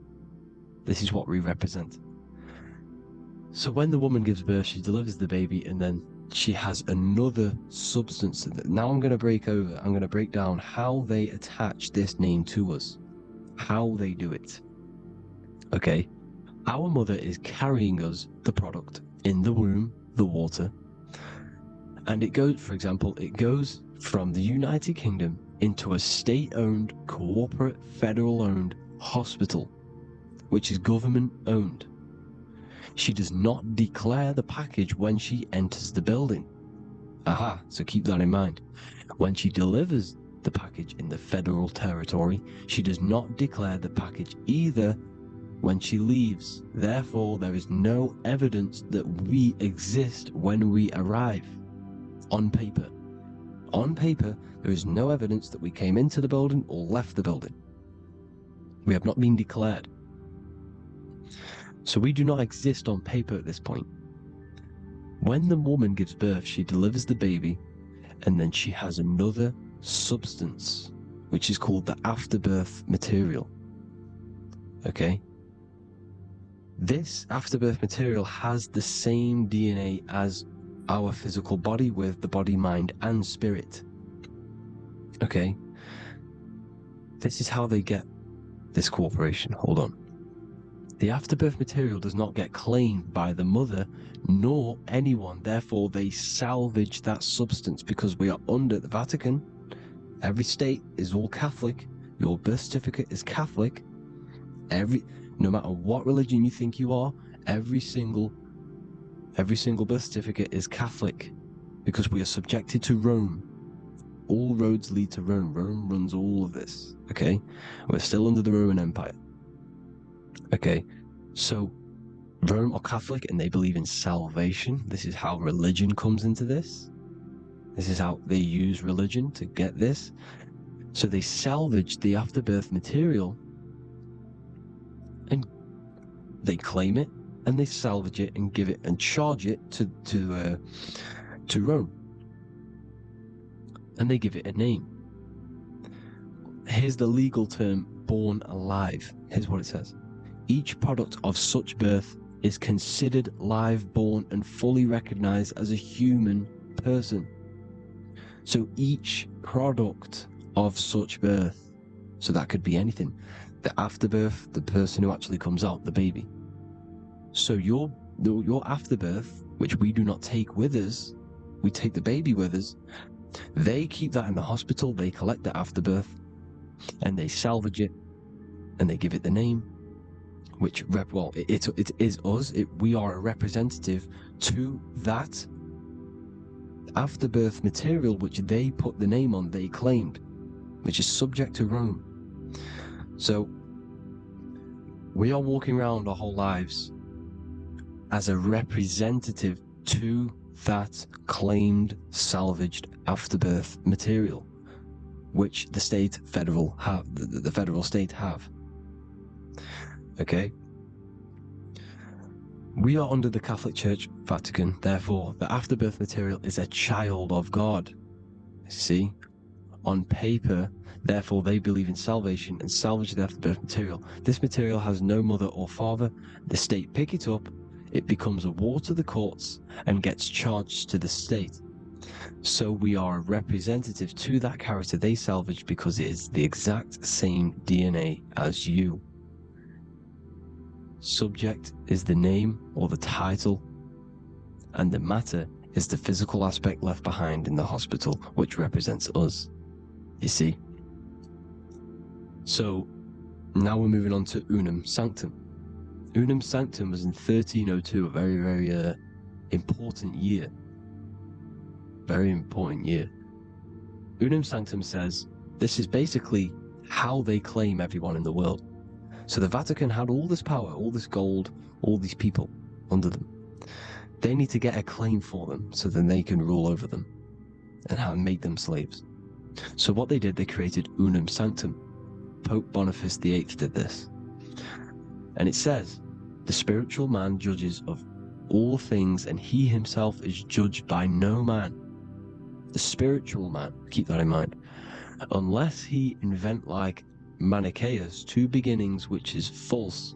This is what we represent. So when the woman gives birth, she delivers the baby, and then she has another substance. Now I'm going to break down how they attach this name to us, how they do it. Okay, our mother is carrying us the product in the womb, the water, and it goes, for example, it goes from the United Kingdom into a state-owned, corporate, federal-owned hospital, which is government-owned. She does not declare the package when she enters the building. Aha, so keep that in mind. When she delivers the package in the federal territory, she does not declare the package either when she leaves. Therefore, there is no evidence that we exist when we arrive. On paper. On paper, there is no evidence that we came into the building or left the building. We have not been declared. So we do not exist on paper at this point. When the woman gives birth, she delivers the baby, and then she has another substance, which is called the afterbirth material. Okay? This afterbirth material has the same DNA as our physical body, with the body, mind, and spirit. Okay? This is how they get this corporation. Hold on. The afterbirth material does not get claimed by the mother nor anyone. Therefore, they salvage that substance, because we are under the Vatican. Every state is all Catholic. Your birth certificate is Catholic. No matter what religion you think you are, every single birth certificate is Catholic, because we are subjected to Rome. All roads lead to Rome. Rome runs all of this. Okay? We're still under the Roman Empire. Okay, so Rome are Catholic and they believe in salvation. This is how religion comes into this. This is how they use religion to get this. So they salvage the afterbirth material and they claim it, and they salvage it and give it and charge it to Rome. And they give it a name. Here's the legal term, born alive. Here's what it says. Each product of such birth is considered live, born, and fully recognized as a human person. So each product of such birth, so that could be anything, the afterbirth, the person who actually comes out, the baby. So your afterbirth, which we do not take with us, we take the baby with us. They keep that in the hospital. They collect the afterbirth, and they salvage it, and they give it the name, which it is us. We are a representative to that afterbirth material, which they put the name on. They claimed, which is subject to Rome. So we are walking around our whole lives as a representative to that claimed salvaged afterbirth material, which the federal state have. Okay? We are under the Catholic Church, Vatican, therefore the afterbirth material is a child of God. See? On paper, therefore they believe in salvation and salvage the afterbirth material. This material has no mother or father. The state pick it up, it becomes a war to the courts and gets charged to the state. So we are a representative to that character they salvaged because it is the exact same DNA as you. Subject is the name or the title, and the matter is the physical aspect left behind in the hospital, which represents us. You see? So now we're moving on to Unum Sanctum. Unum Sanctum was in 1302, a very, very important year. Very important year. Unum Sanctum says this is basically how they claim everyone in the world. So the Vatican had all this power, all this gold, all these people under them. They need to get a claim for them so then they can rule over them and make them slaves. So what they did, they created Unum Sanctum. Pope Boniface VIII did this. And it says, the spiritual man judges of all things, and he himself is judged by no man. The spiritual man, keep that in mind, unless he invent like Manichaeus, two beginnings, which is false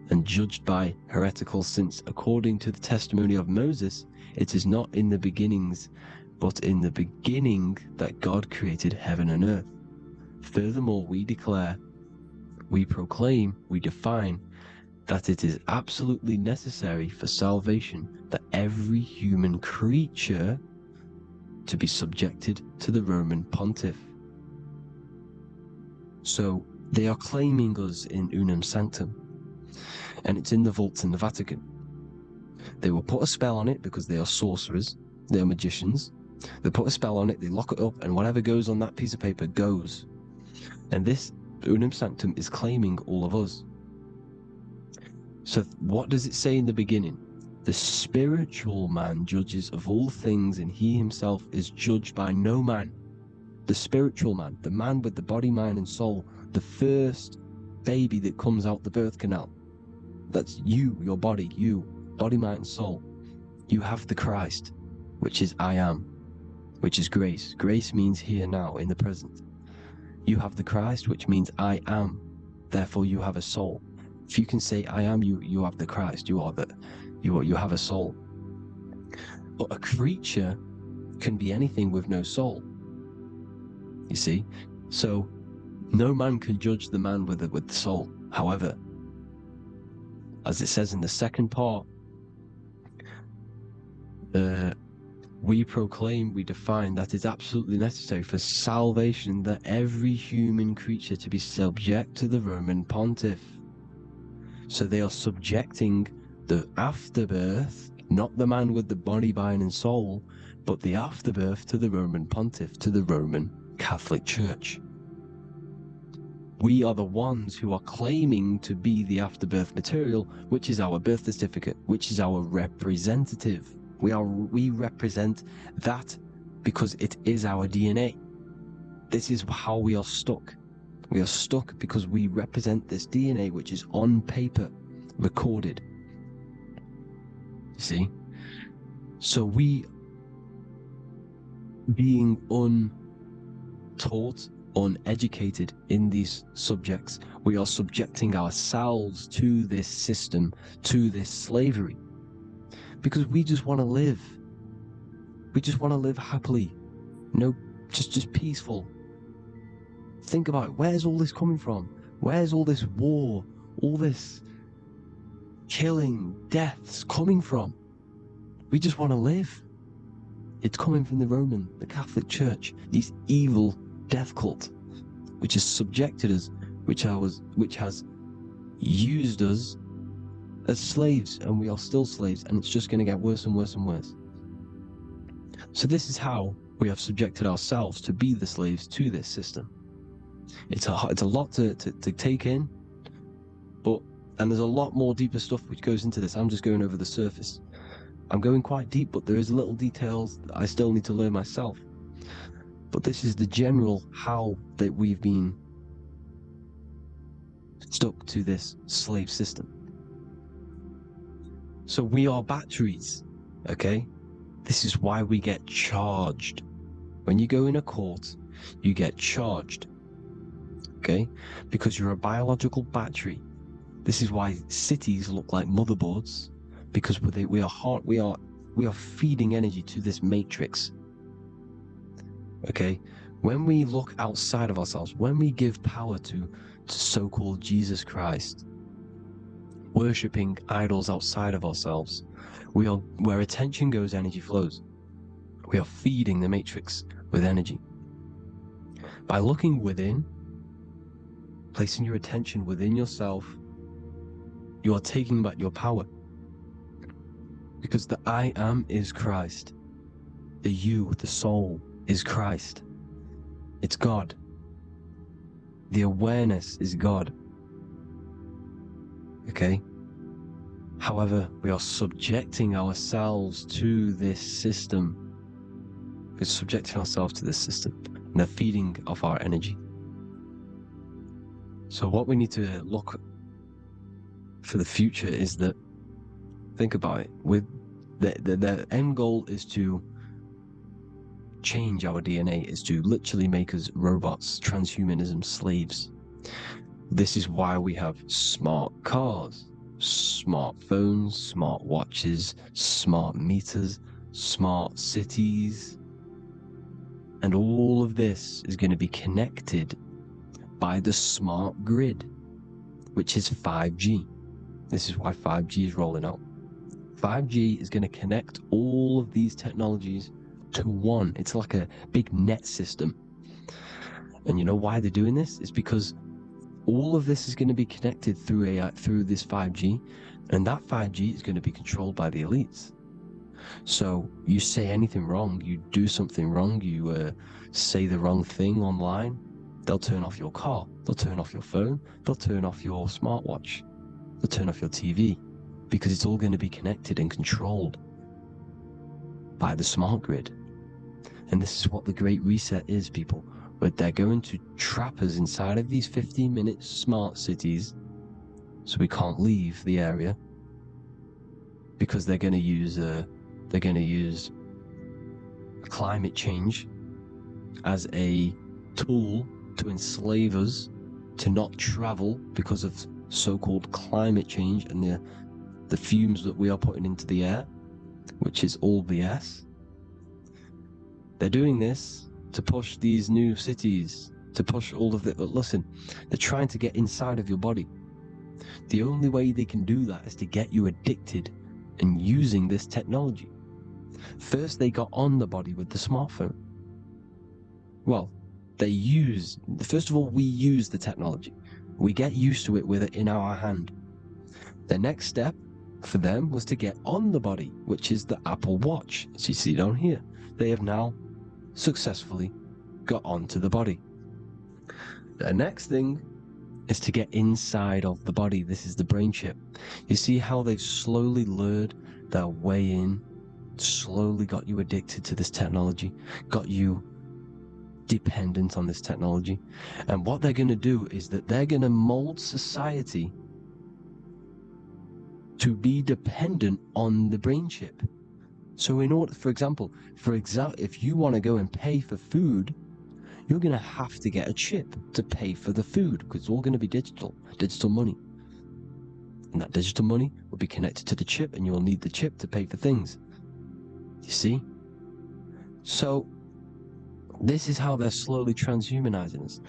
and judged by heretical, since according to the testimony of Moses, it is not in the beginnings, but in the beginning that God created heaven and earth. Furthermore, we declare, we proclaim, we define that it is absolutely necessary for salvation that every human creature to be subjected to the Roman pontiff. So they are claiming us in Unum Sanctum, and it's in the vaults in the Vatican. They will put a spell on it because they are sorcerers, they are magicians. They put a spell on it, they lock it up, and whatever goes on that piece of paper goes. And this Unum Sanctum is claiming all of us. So what does it say in the beginning? The spiritual man judges of all things, and he himself is judged by no man. The spiritual man, the man with the body, mind, and soul, the first baby that comes out the birth canal. That's you, your body, you, body, mind, and soul. You have the Christ, which is I am, which is grace. Grace means here, now, in the present. You have the Christ, which means I am. Therefore, you have a soul. If you can say I am, you have the Christ. You have a soul. But a creature can be anything with no soul. You see, so no man can judge the man with the soul. However, as it says in the second part, we proclaim, we define that it's absolutely necessary for salvation that every human creature to be subject to the Roman pontiff. So they are subjecting the afterbirth, not the man with the body, mind, and soul, but the afterbirth to the Roman pontiff, to the Roman Catholic Church. We are the ones who are claiming to be the afterbirth material, which is our birth certificate, which is our representative. We represent that because it is our DNA. This is how we are stuck. We are stuck because we represent this DNA, which is on paper, recorded. See? So we, being untaught, uneducated in these subjects, we are subjecting ourselves to this system, to this slavery, because we just want to live. We just want to live happily. No just peaceful. Think about it. Where's all this coming from? Where's all this war, all this killing, deaths coming from? We just want to live. It's coming from the Catholic Church, these evil death cult, which has subjected us, which has used us as slaves, and we are still slaves, and it's just going to get worse and worse and worse. So this is how we have subjected ourselves to be the slaves to this system. It's a lot to take in, and there's a lot more deeper stuff which goes into this. I'm just going over the surface. I'm going quite deep, but there is little details that I still need to learn myself. But this is the general how that we've been stuck to this slave system. So we are batteries, okay? This is why we get charged. When you go in a court, you get charged, okay? Because you're a biological battery. This is why cities look like motherboards, because we are feeding energy to this matrix. Okay, when we look outside of ourselves, when we give power to so-called Jesus Christ, worshipping idols outside of ourselves, where attention goes, energy flows. We are feeding the matrix with energy. By looking within, placing your attention within yourself, you are taking back your power. Because the I am is Christ. The you, the soul, is Christ. It's God. The awareness is God. Okay? However, we are subjecting ourselves to this system. We're subjecting ourselves to this system, and the feeding of our energy. So what we need to look for the future is that, think about it, with the end goal is to change our DNA, is to literally make us robots, transhumanism, slaves. This is why we have smart cars, smartphones, smart watches, smart meters, smart cities, and all of this is going to be connected by the smart grid, which is 5G. This is why 5G is rolling out. 5G is going to connect all of these technologies to one. It's like a big net system. And you know why they're doing this? It's because all of this is going to be connected through AI, through this 5G, and that 5G is going to be controlled by the elites. So you say anything wrong, you do something wrong, you say the wrong thing online, they'll turn off your car, they'll turn off your phone, they'll turn off your smartwatch, they'll turn off your TV, because it's all going to be connected and controlled by the smart grid. And this is what the Great Reset is, people. But they're going to trap us inside of these 15-minute smart cities, so we can't leave the area, because they're going to use climate change as a tool to enslave us to not travel because of so-called climate change and the fumes that we are putting into the air, which is all BS. They're doing this to push these new cities, to push all of it. But listen, they're trying to get inside of your body. The only way they can do that is to get you addicted and using this technology. First, they got on the body with the smartphone. Well, first of all, we use the technology. We get used to it with it in our hand. The next step for them was to get on the body, which is the Apple Watch, as you see down here. They have now successfully got onto the body. The next thing is to get inside of the body. This is the brain chip. You see how they've slowly lured their way in, slowly got you addicted to this technology, got you dependent on this technology. And what they're going to do is that they're going to mold society to be dependent on the brain chip. So in order, for example, if you want to go and pay for food, you're going to have to get a chip to pay for the food, because it's all going to be digital money. And that digital money will be connected to the chip, and you'll need the chip to pay for things. You see? So This is how they're slowly transhumanizing us.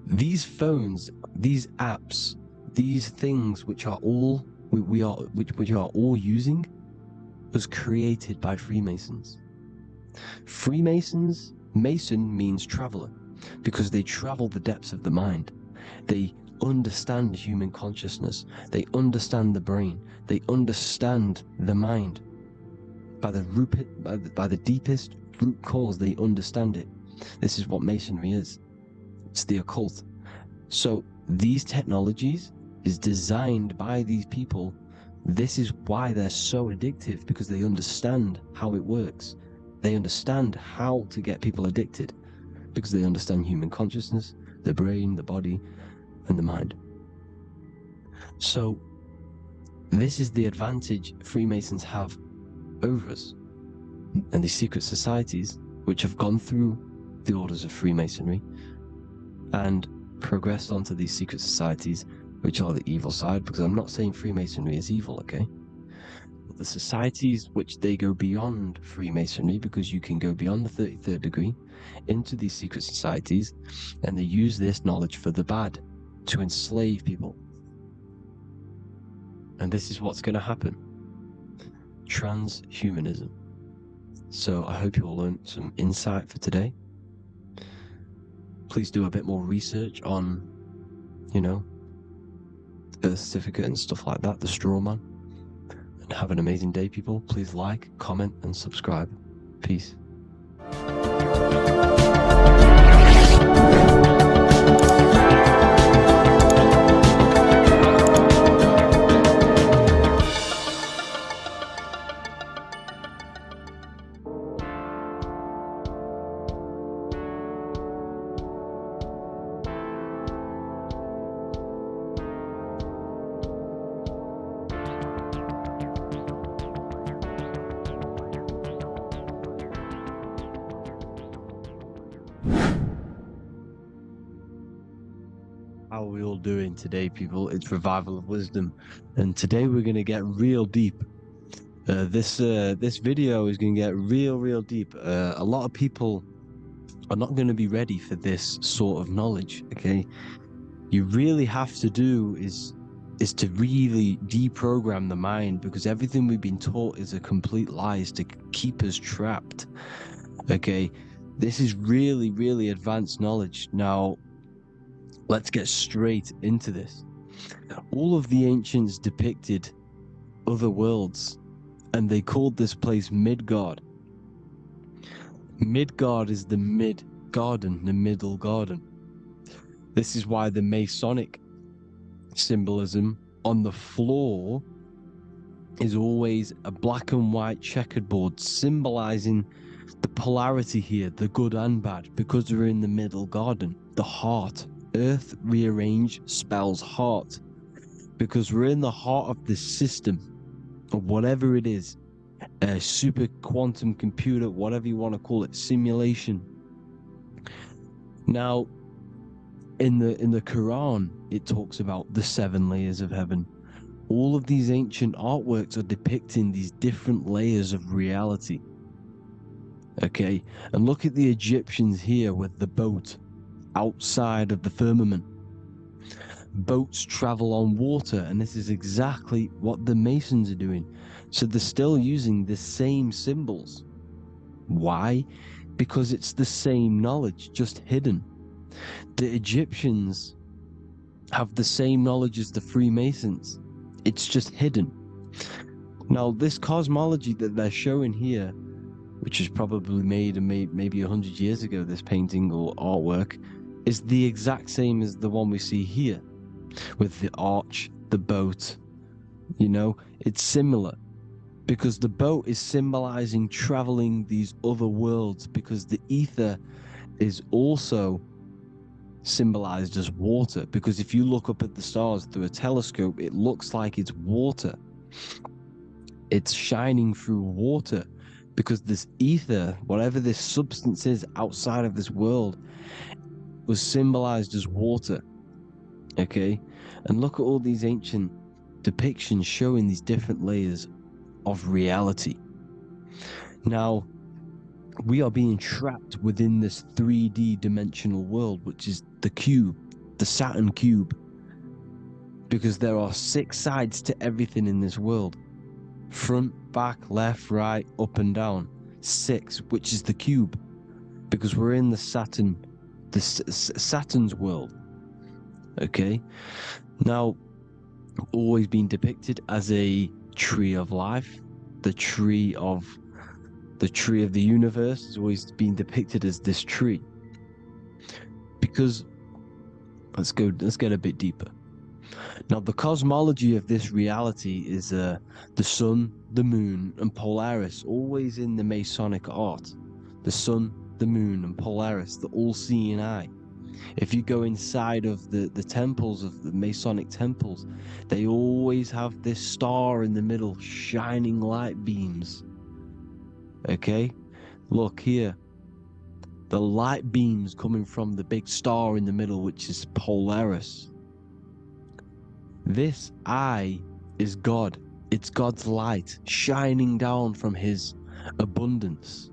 These phones, these apps, these things which are all we are all using was created by Freemasons. Mason means traveler, because they travel the depths of the mind. They understand human consciousness. They understand the brain. They understand the mind. By the deepest root cause, they understand it. This is what Masonry is. It's the occult. So these technologies is designed by these people. This is why they're so addictive, because they understand how it works. They understand how to get people addicted, because they understand human consciousness, the brain, the body, and the mind. So this is the advantage Freemasons have over us. And these secret societies, which have gone through the orders of Freemasonry and progressed onto these secret societies, which are the evil side, because I'm not saying Freemasonry is evil, okay? But the societies which they go beyond Freemasonry, because you can go beyond the 33rd degree into these secret societies, and they use this knowledge for the bad, to enslave people. And this is what's going to happen. Transhumanism. So I hope you all learned some insight for today. Please do a bit more research on, birth certificate and stuff like that, the straw man. And have an amazing day, people. Please like, comment, and subscribe. Peace. How are we all doing today, people? It's Revival of Wisdom, and today we're going to get real deep. This video is going to get real deep. A lot of people are not going to be ready for this sort of knowledge, okay? You really have to do is to really deprogram the mind, because everything we've been taught is a complete lie, is to keep us trapped, okay? This is really advanced knowledge. Now, let's get straight into this. All of the ancients depicted other worlds, and they called this place Midgard. Midgard is the mid-garden, the middle garden. This is why the Masonic symbolism on the floor is always a black and white checkered board, symbolizing the polarity here, the good and bad, because we're in the middle garden, the heart. Earth rearranged spells heart, because we're in the heart of this system, of whatever it is, a super quantum computer, whatever you want to call it, simulation. Now, in the Quran, it talks about the 7 layers of heaven. All of these ancient artworks are depicting these different layers of reality. Okay, and look at the Egyptians here with the boat outside of the firmament. Boats travel on water, and this is exactly what the Masons are doing. So they're still using the same symbols. Why? Because it's the same knowledge, just hidden. The Egyptians have the same knowledge as the Freemasons. It's just hidden. Now, this cosmology that they're showing here, which is probably made maybe 100 years ago, this painting or artwork, is the exact same as the one we see here, with the arch, the boat. It's similar, because the boat is symbolizing traveling these other worlds, because the ether is also symbolized as water, because if you look up at the stars through a telescope, it looks like it's water. It's shining through water, because this ether, whatever this substance is outside of this world, was symbolized as water. Okay, and look at all these ancient depictions showing these different layers of reality. Now, we are being trapped within this 3D dimensional world, which is the cube, the Saturn cube, because there are 6 sides to everything in this world: front, back, left, right, up and down. 6, which is the cube, because we're in the Saturn's world. Okay, now always been depicted as a tree of life, the tree of the universe has always been depicted as this tree. Because let's get a bit deeper. Now, the cosmology of this reality is the sun, the moon, and Polaris, always in the Masonic art. The sun, the moon, and Polaris, the all-seeing eye. If you go inside of the temples, of the Masonic temples, they always have this star in the middle, shining light beams. Okay? Look here. The light beams coming from the big star in the middle, which is Polaris. This eye is God. It's God's light shining down from his abundance.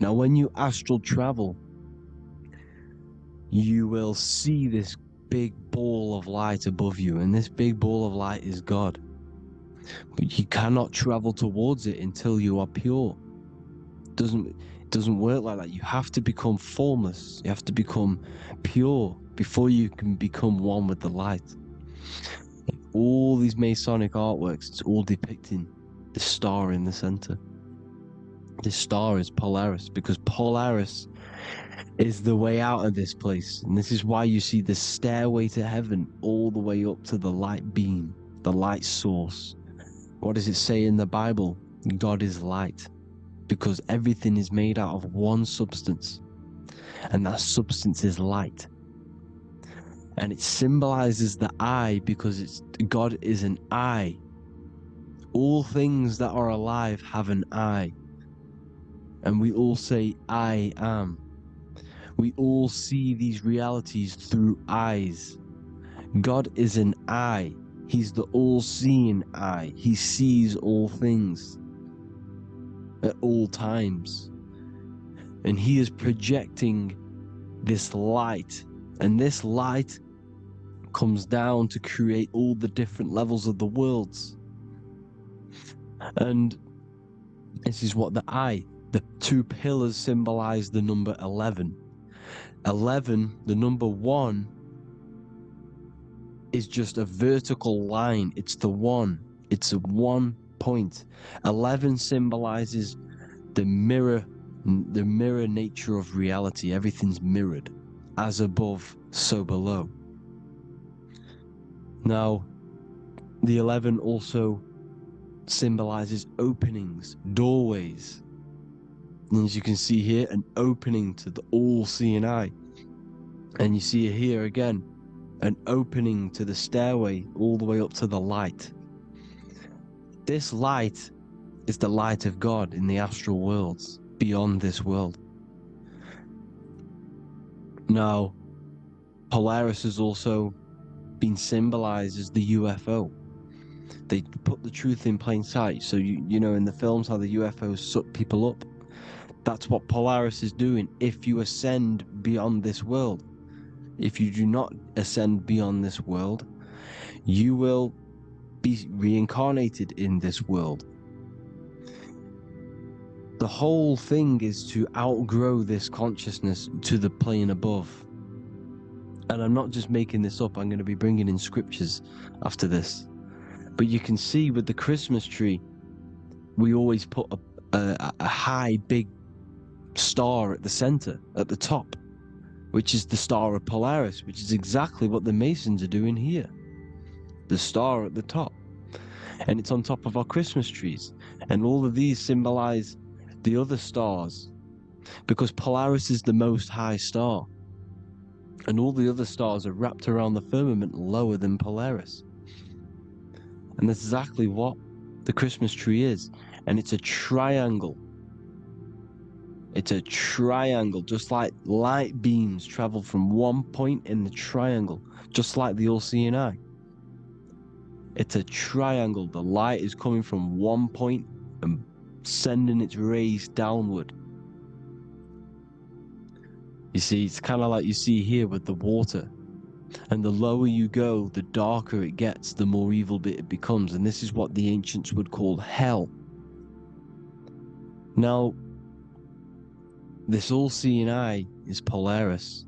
Now, when you astral travel, you will see this big ball of light above you, and this big ball of light is God. But you cannot travel towards it until you are pure. It doesn't work like that. You have to become formless. You have to become pure before you can become one with the light. All these Masonic artworks, it's all depicting the star in the center. This star is Polaris, because Polaris is the way out of this place. And this is why you see the stairway to heaven all the way up to the light beam, the light source. What does it say in the Bible? God is light, because everything is made out of one substance, and that substance is light. And it symbolizes the eye, because God is an eye. All things that are alive have an eye. And we all say, I am. We all see these realities through eyes. God is an eye. He's the all-seeing eye. He sees all things at all times. And he is projecting this light. And this light comes down to create all the different levels of the worlds. And this is what the 2 pillars symbolize the number 11. 11, the number 1, is just a vertical line. It's the 1. It's a 1 point. 11 symbolizes the mirror nature of reality. Everything's mirrored. As above, so below. Now, the 11 also symbolizes openings, doorways. And as you can see here, an opening to the all-seeing eye. And you see it here again, an opening to the stairway all the way up to the light. This light is the light of God in the astral worlds, beyond this world. Now, Polaris has also been symbolized as the UFO. They put the truth in plain sight. So you know in the films how the UFOs suck people up. That's what Polaris is doing if you ascend beyond this world. If you do not ascend beyond this world, you will be reincarnated in this world. The whole thing is to outgrow this consciousness to the plane above. And I'm not just making this up, I'm going to be bringing in scriptures after this. But you can see with the Christmas tree, we always put a high, big star at the center, at the top, which is the star of Polaris, which is exactly what the Masons are doing here. The star at the top. And it's on top of our Christmas trees. And all of these symbolize the other stars, because Polaris is the most high star. And all the other stars are wrapped around the firmament lower than Polaris. And that's exactly what the Christmas tree is. And it's a triangle. It's a triangle, just like light beams travel from one point in the triangle, just like the all-seeing eye. It's a triangle. The light is coming from one point and sending its rays downward. You see, it's kind of like you see here with the water. And the lower you go, the darker it gets, the more evil it becomes. And this is what the ancients would call hell. Now, this all-seeing eye is Polaris.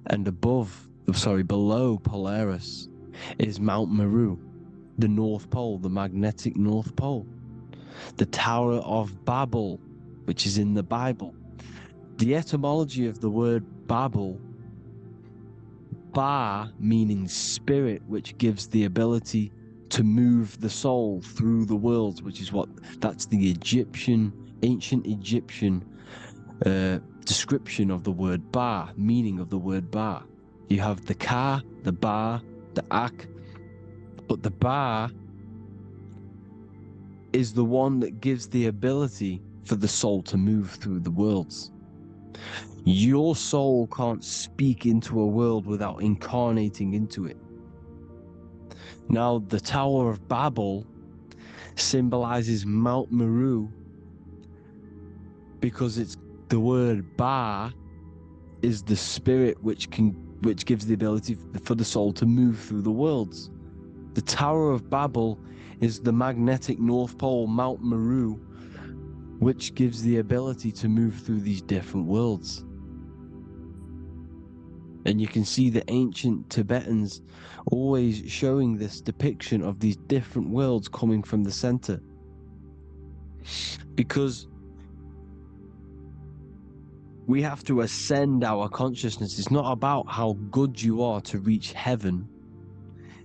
And below Polaris is Mount Meru, the North Pole, the magnetic North Pole. The Tower of Babel, which is in the Bible. The etymology of the word Babel, Ba meaning spirit, which gives the ability to move the soul through the worlds, which is that's the ancient Egyptian description of the word Ba, meaning of the word Ba. You have the Ka, the Ba, the Ak, but the Ba is the one that gives the ability for the soul to move through the worlds. Your soul can't speak into a world without incarnating into it. Now, the Tower of Babel symbolizes Mount Meru because it's the word Ba is the spirit which gives the ability for the soul to move through the worlds. The Tower of Babel is the magnetic North Pole, Mount Meru, which gives the ability to move through these different worlds. And you can see the ancient Tibetans always showing this depiction of these different worlds coming from the center. Because we have to ascend our consciousness. It's not about how good you are to reach heaven.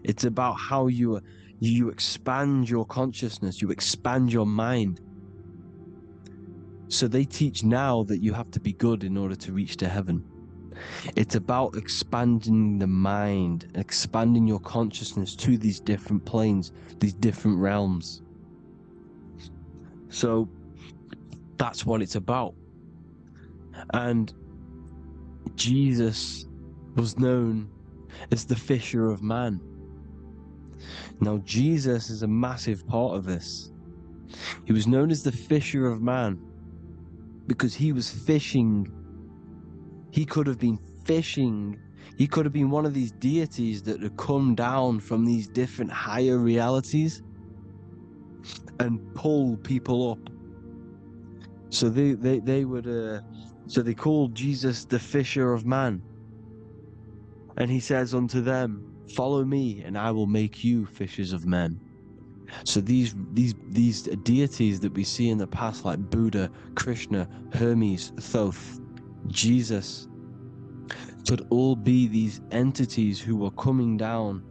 It's about how you expand your consciousness, you expand your mind. So they teach now that you have to be good in order to reach to heaven. It's about expanding the mind, expanding your consciousness to these different planes, these different realms. So that's what it's about. And Jesus was known as the fisher of man. Now, Jesus is a massive part of this. He was known as the fisher of man because he was fishing. He could have been fishing. He could have been one of these deities that had come down from these different higher realities and pull people up. So they called Jesus the fisher of man. And he says unto them, "Follow me, and I will make you fishers of men." So these deities that we see in the past, like Buddha, Krishna, Hermes, Thoth, Jesus, could all be these entities who were coming down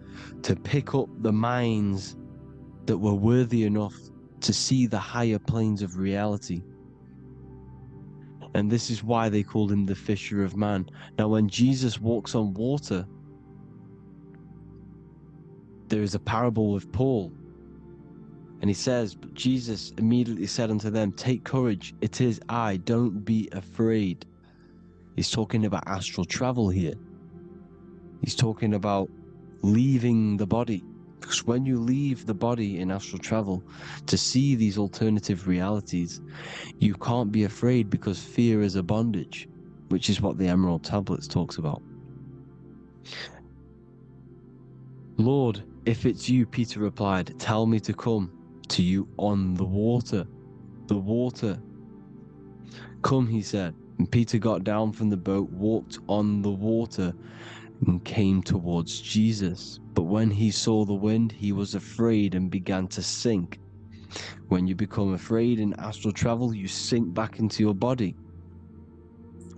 to pick up the minds that were worthy enough to see the higher planes of reality. And this is why they called him the fisher of man. Now, when Jesus walks on water, there is a parable with Paul. And he says, "But Jesus immediately said unto them, Take courage, it is I, don't be afraid." He's talking about astral travel here. He's talking about leaving the body. Because when you leave the body in astral travel to see these alternative realities, you can't be afraid because fear is a bondage, which is what the Emerald Tablets talks about. "Lord, if it's you," Peter replied, "tell me to come to you on the water." The water. "Come," he said. And Peter got down from the boat, walked on the water, and came towards Jesus. But when he saw the wind, he was afraid and began to sink. When you become afraid in astral travel, you sink back into your body.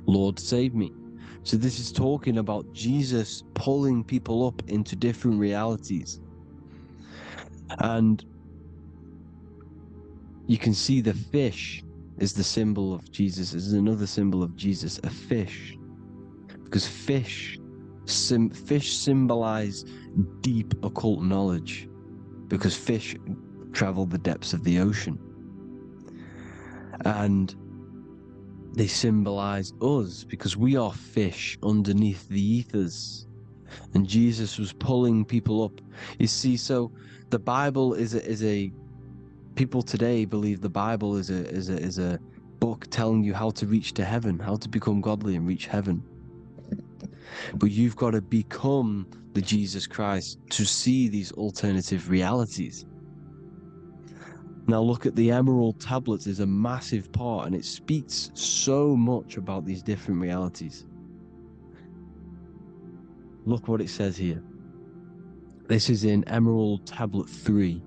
"Lord, save me." So this is talking about Jesus pulling people up into different realities. And you can see the fish is the symbol of Jesus. Is another symbol of Jesus, a fish. Because fish symbolize deep occult knowledge. Because fish travel the depths of the ocean. And they symbolize us because we are fish underneath the ethers. And Jesus was pulling people up. You see, so the Bible is a people today believe the Bible is a book telling you how to reach to heaven, how to become godly and reach heaven. But you've got to become the Jesus Christ to see these alternative realities. Now look at the Emerald Tablets is a massive part, and it speaks so much about these different realities. Look what it says here. This is in Emerald Tablet 3.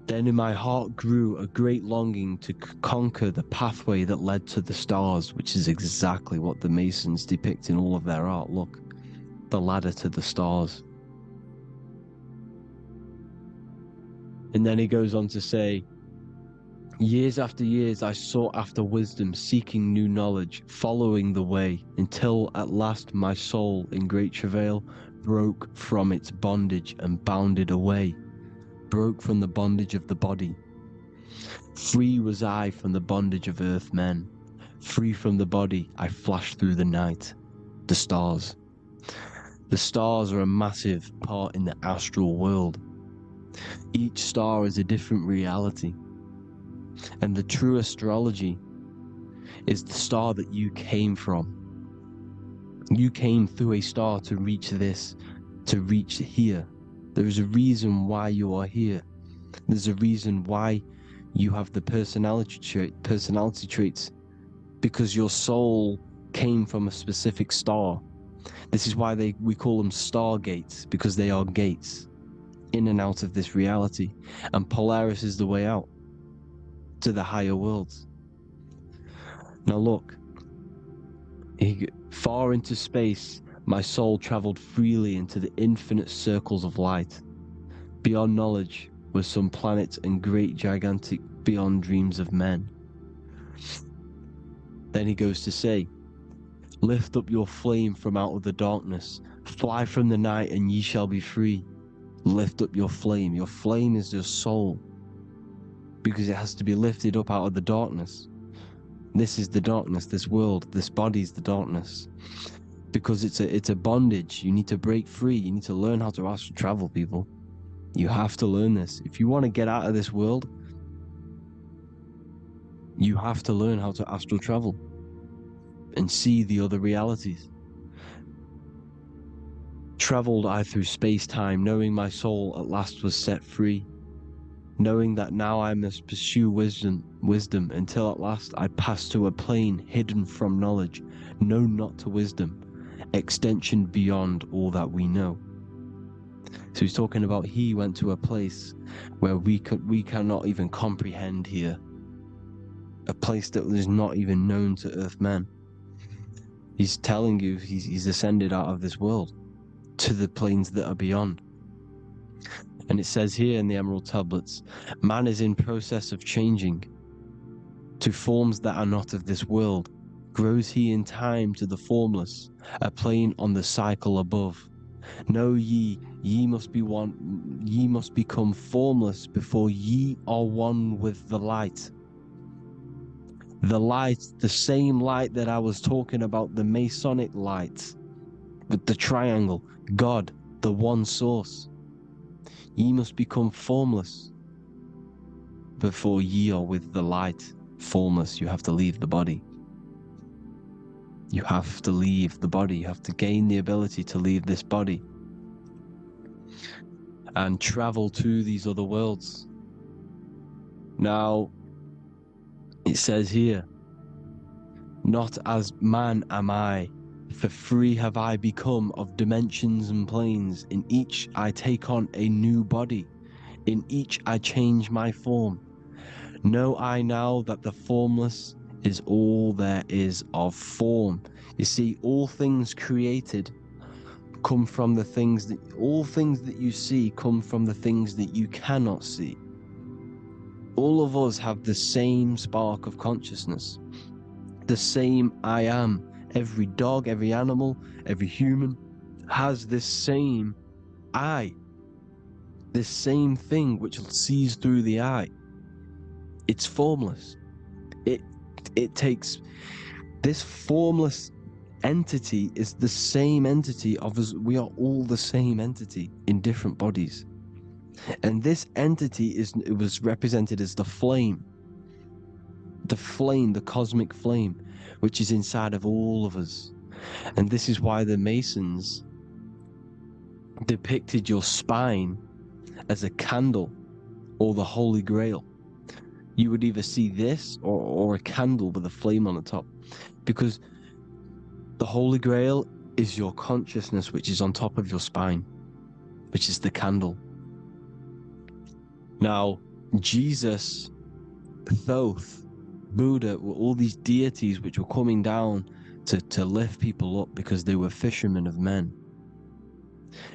Then in my heart grew a great longing to conquer the pathway that led to the stars, which is exactly what the Masons depict in all of their art. Look, the ladder to the stars. And then he goes on to say, years after years I sought after wisdom, seeking new knowledge, following the way, until at last my soul in great travail broke from its bondage and bounded away. Broke from the bondage of the body. Free was I from the bondage of earth men. Free from the body, I flashed through the night. The stars. The stars are a massive part in the astral world. Each star is a different reality. And the true astrology is the star that you came from. You came through a star to reach this, to reach here. There is a reason why you are here. There's a reason why you have the personality traits, because your soul came from a specific star. This is why we call them stargates, because they are gates in and out of this reality. And Polaris is the way out to the higher worlds. Now look, far into space, my soul traveled freely into the infinite circles of light. Beyond knowledge were some planets and great gigantic beyond dreams of men. Then he goes to say, lift up your flame from out of the darkness, fly from the night and ye shall be free. Lift up your flame. Your flame is your soul, because it has to be lifted up out of the darkness. This is the darkness, this world, this body is the darkness. Because it's a bondage. You need to break free. You need to learn how to astral travel, people. You have to learn this. If you want to get out of this world, you have to learn how to astral travel and see the other realities. Traveled I through space-time, knowing my soul at last was set free, knowing that now I must pursue wisdom until at last I pass to a plane hidden from knowledge, known not to wisdom, extension beyond all that we know. So he's talking about he went to a place where we cannot even comprehend here, a place that is not even known to Earthmen. He's telling you he's ascended out of this world to the planes that are beyond. And it says here in the Emerald Tablets, man is in process of changing to forms that are not of this world. Grows he in time to the formless, a plane on the cycle above. Know ye must be one, ye must become formless before ye are one with the light. The light, the same light that I was talking about, the Masonic light, with the triangle, God, the one source. Ye must become formless before ye are with the light. Formless, you have to leave the body. You have to leave the body. You have to gain the ability to leave this body and travel to these other worlds. Now, it says here, not as man am I, for free have I become of dimensions and planes. In each I take on a new body. In each I change my form. Know I now that the formless is all there is of form. You see, all things created come from the things that, all things that you see come from the things that you cannot see. All of us have the same spark of consciousness, the same I am. Every dog, every animal, every human has this same I, this same thing which sees through the eye. It's formless. It takes, this formless entity is the same entity of us. We are all the same entity in different bodies. And this entity it was represented as the flame, the cosmic flame, which is inside of all of us. And this is why the Masons depicted your spine as a candle or the Holy Grail. You would either see this or a candle with a flame on the top, because the Holy Grail is your consciousness, which is on top of your spine, which is the candle. Now, Jesus, Thoth, Buddha were all these deities which were coming down to lift people up because they were fishermen of men.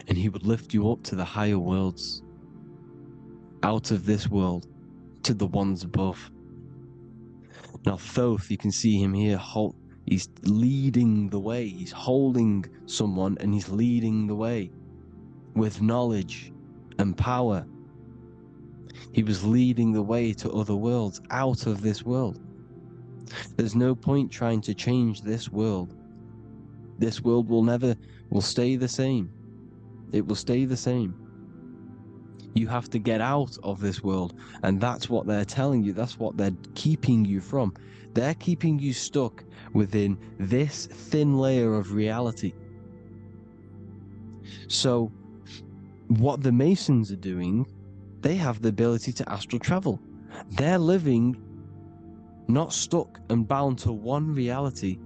And he would lift you up to the higher worlds, out of this world, to the ones above. Now, Thoth, you can see him here, he's leading the way. He's holding someone and he's leading the way with knowledge and power. He was leading the way to other worlds, out of this world. There's no point trying to change this world. This world will stay the same. It will stay the same. You have to get out of this world, and that's what they're telling you. That's what they're keeping you from. They're keeping you stuck within this thin layer of reality. So what the Masons are doing, they have the ability to astral travel. They're living not stuck and bound to one reality,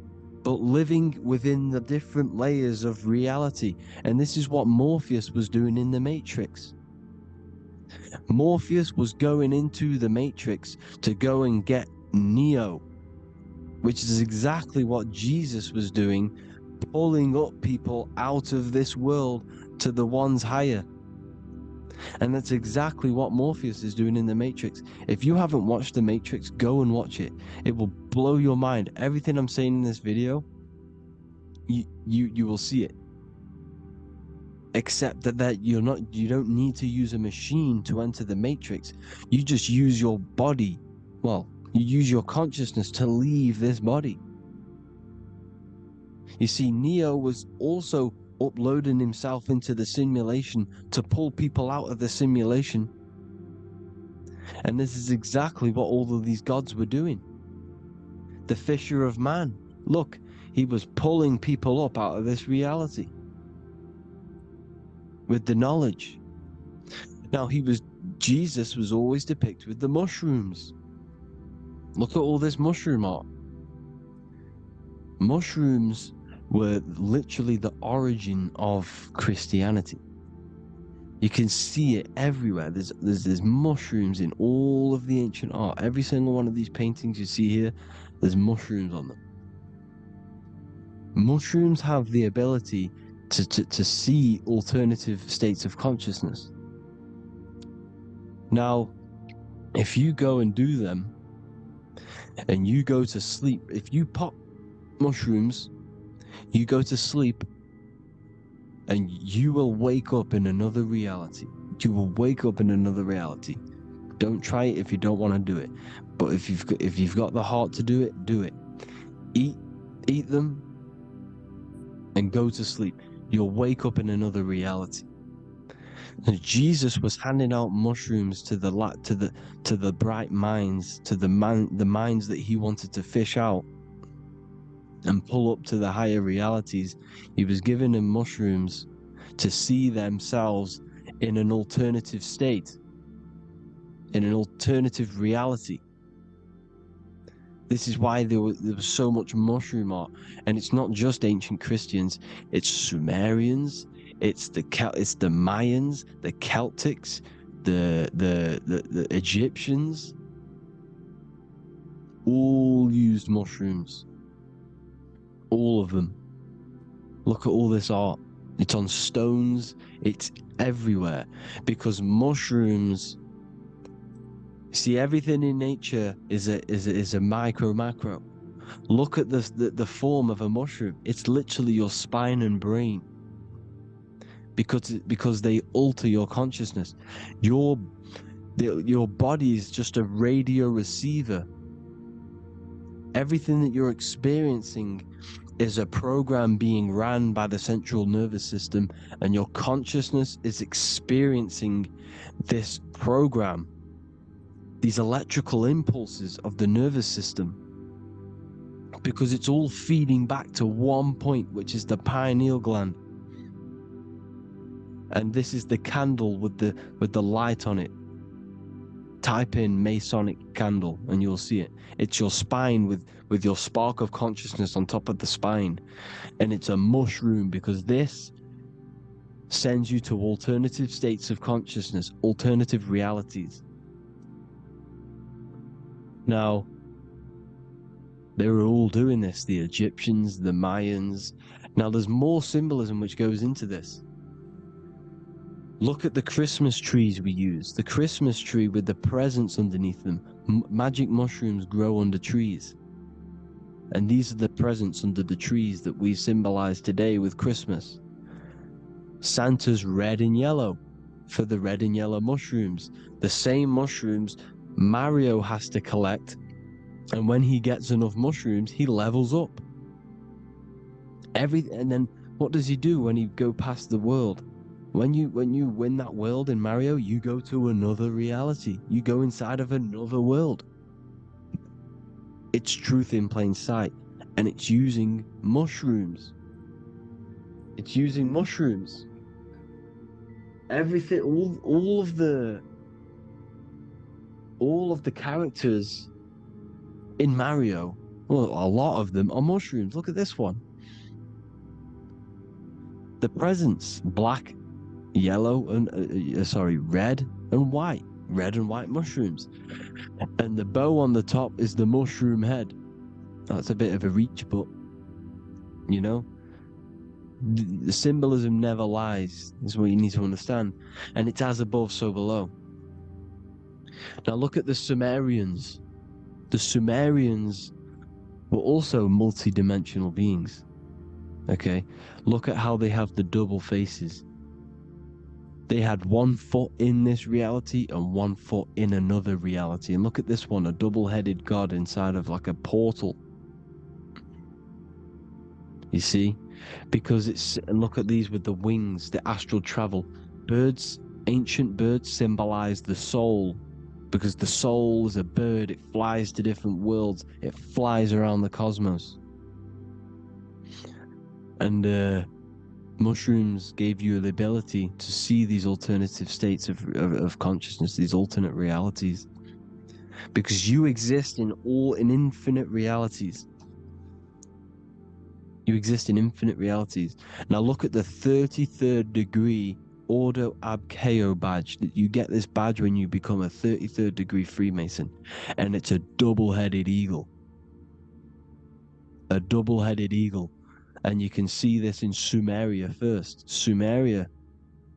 but living within the different layers of reality. And this is what Morpheus was doing in the Matrix. Morpheus was going into the Matrix to go and get Neo, which is exactly what Jesus was doing, pulling up people out of this world to the ones higher. And that's exactly what Morpheus is doing in the Matrix. If you haven't watched the Matrix, go and watch it. It will blow your mind. Everything I'm saying in this video, you will see it. Except that you don't need to use a machine to enter the Matrix. You just use your body. Well, you use your consciousness to leave this body. You see, Neo was also uploading himself into the simulation to pull people out of the simulation. And this is exactly what all of these gods were doing. The Fisher of Man, look, he was pulling people up out of this reality with the knowledge. Now, Jesus was always depicted with the mushrooms. Look at all this mushroom art. Mushrooms were literally the origin of Christianity. You can see it everywhere. There's mushrooms in all of the ancient art. Every single one of these paintings you see here, there's mushrooms on them. Mushrooms have the ability to see alternative states of consciousness. Now, if you go and do them, and you go to sleep, if you pop mushrooms, you go to sleep, and you will wake up in another reality. You will wake up in another reality. Don't try it if you don't want to do it. But if you've got the heart to do it, do it. Eat them, and go to sleep. You'll wake up in another reality. And Jesus was handing out mushrooms to the bright minds, to the minds that he wanted to fish out and pull up to the higher realities. He was giving them mushrooms to see themselves in an alternative state, in an alternative reality. This is why there was so much mushroom art. And it's not just ancient Christians, it's Sumerians, it's the Mayans, the Celtics, the Egyptians, all used mushrooms. All of them. Look at all this art. It's on stones, it's everywhere. Because mushrooms, see, everything in nature is a macro. Look at the form of a mushroom. It's literally your spine and brain. Because they alter your consciousness. Your body is just a radio receiver. Everything that you're experiencing is a program being ran by the central nervous system, and your consciousness is experiencing this program, these electrical impulses of the nervous system, because it's all feeding back to one point, which is the pineal gland. And this is the candle with the light on it. Type in Masonic candle and you'll see it. It's your spine with your spark of consciousness on top of the spine. And it's a mushroom because this sends you to alternative states of consciousness, alternative realities. Now, they were all doing this, the Egyptians, the Mayans. Now, there's more symbolism which goes into this. Look at the Christmas trees we use. The Christmas tree with the presents underneath them. Magic mushrooms grow under trees. And these are the presents under the trees that we symbolize today with Christmas. Santa's red and yellow for the red and yellow mushrooms. The same mushrooms Mario has to collect. And when he gets enough mushrooms, he levels up. And then what does he do when he go past the world? When you win that world in Mario, you go to another reality. You go inside of another world. It's truth in plain sight. And it's using mushrooms. It's using mushrooms. Everything, all of the characters in Mario, well, a lot of them are mushrooms. Look at this one. The presents, black, yellow, and red and white. Red and white mushrooms. And the bow on the top is the mushroom head. That's a bit of a reach, but, you know, the symbolism never lies, is what you need to understand. And it's as above, so below. Now look at the Sumerians. The Sumerians were also multi-dimensional beings. Okay, look at how they have the double faces. They had 1 foot in this reality and 1 foot in another reality. And look at this one, a double-headed god inside of like a portal. You see? Because it's, and look at these with the wings, the astral travel. Birds, ancient birds symbolize the soul. Because the soul is a bird, it flies to different worlds. It flies around the cosmos. And mushrooms gave you the ability to see these alternative states of consciousness, these alternate realities. Because you exist in infinite realities. You exist in infinite realities. Now look at the 33rd degree Ordo Ab Chao badge. You get this badge when you become a 33rd degree Freemason. And it's a double-headed eagle. A double-headed eagle. And you can see this in Sumeria first. Sumeria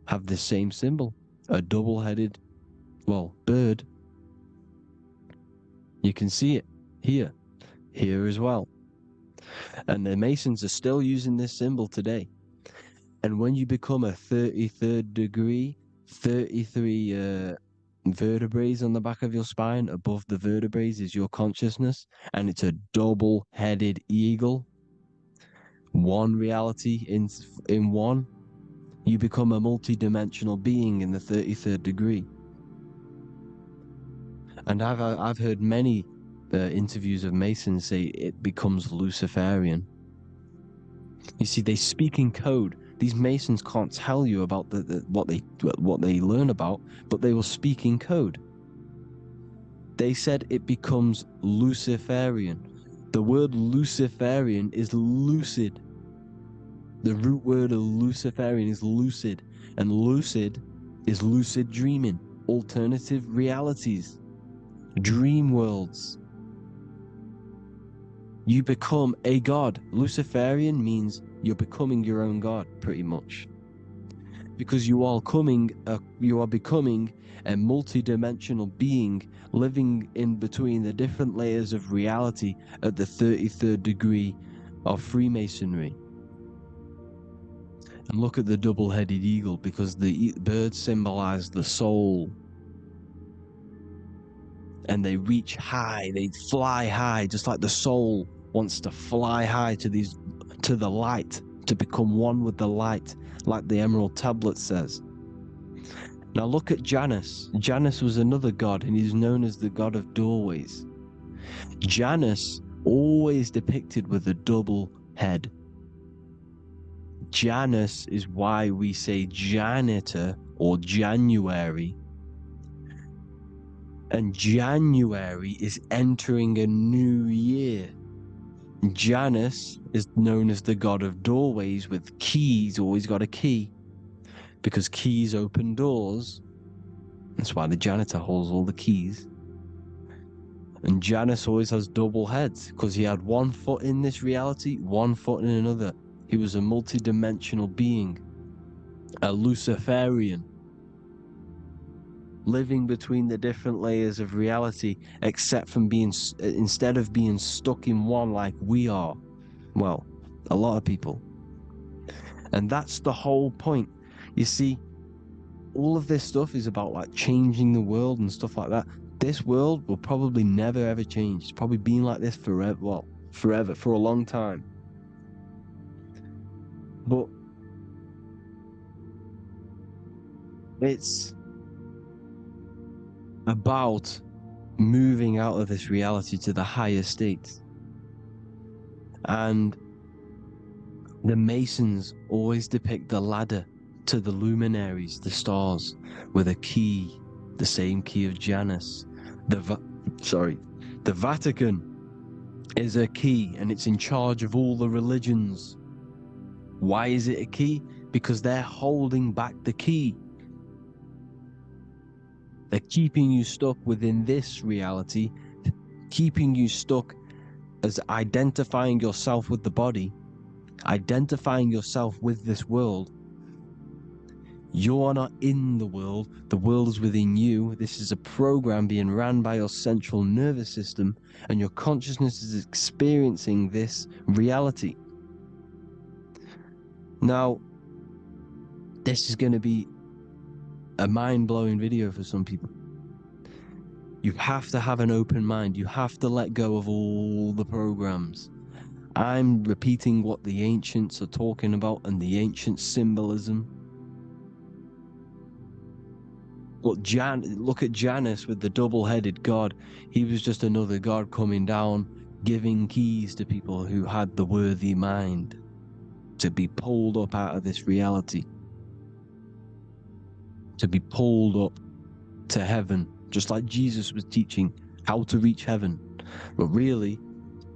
have the same symbol. A double-headed, bird. You can see it here. Here as well. And the Masons are still using this symbol today. And when you become a 33rd degree, 33 vertebrae on the back of your spine, above the vertebrae is your consciousness, and it's a double-headed eagle. One reality in one, you become a multi-dimensional being in the 33rd degree. And I've heard many interviews of Masons say it becomes Luciferian. You see, they speak in code. These Masons can't tell you about what they learn about, but they will speak in code. They said it becomes Luciferian. The word Luciferian is lucid. The root word of Luciferian is lucid, and lucid is lucid dreaming, alternative realities, dream worlds. You become a god. Luciferian means you're becoming your own god, pretty much, because you are becoming a multi-dimensional being living in between the different layers of reality at the 33rd degree of Freemasonry. And look at the double-headed eagle, because the birds symbolize the soul. And they reach high, they fly high, just like the soul wants to fly high to the light, to become one with the light, like the Emerald Tablet says. Now look at Janus. Janus was another god, and he's known as the god of doorways. Janus always depicted with a double head. Janus is why we say janitor or January. And January is entering a new year. Janus is known as the god of doorways with keys, always got a key. Because keys open doors. That's why the janitor holds all the keys. And Janus always has double heads because he had one foot in this reality, one foot in another. He was a multi-dimensional being, a Luciferian, living between the different layers of reality, except from instead of being stuck in one like we are. Well, a lot of people. And that's the whole point. You see, all of this stuff is about like changing the world and stuff like that. This world will probably never ever change. It's probably been like this forever. Well, forever, for a long time. But it's about moving out of this reality to the higher states. And the Masons always depict the ladder to the luminaries, the stars, with a key, the same key of Janus. The Vatican is a key, and it's in charge of all the religions. Why is it a key? Because they're holding back the key. They're keeping you stuck within this reality, keeping you stuck as identifying yourself with the body, identifying yourself with this world. You are not in the world is within you. This is a program being ran by your central nervous system, and your consciousness is experiencing this reality. Now, this is going to be a mind-blowing video for some people. You have to have an open mind. You have to let go of all the programs. I'm repeating what the ancients are talking about and the ancient symbolism. Look at Janus with the double-headed god. He was just another god coming down, giving keys to people who had the worthy mind to be pulled up out of this reality, to be pulled up to heaven, just like Jesus was teaching how to reach heaven. But really,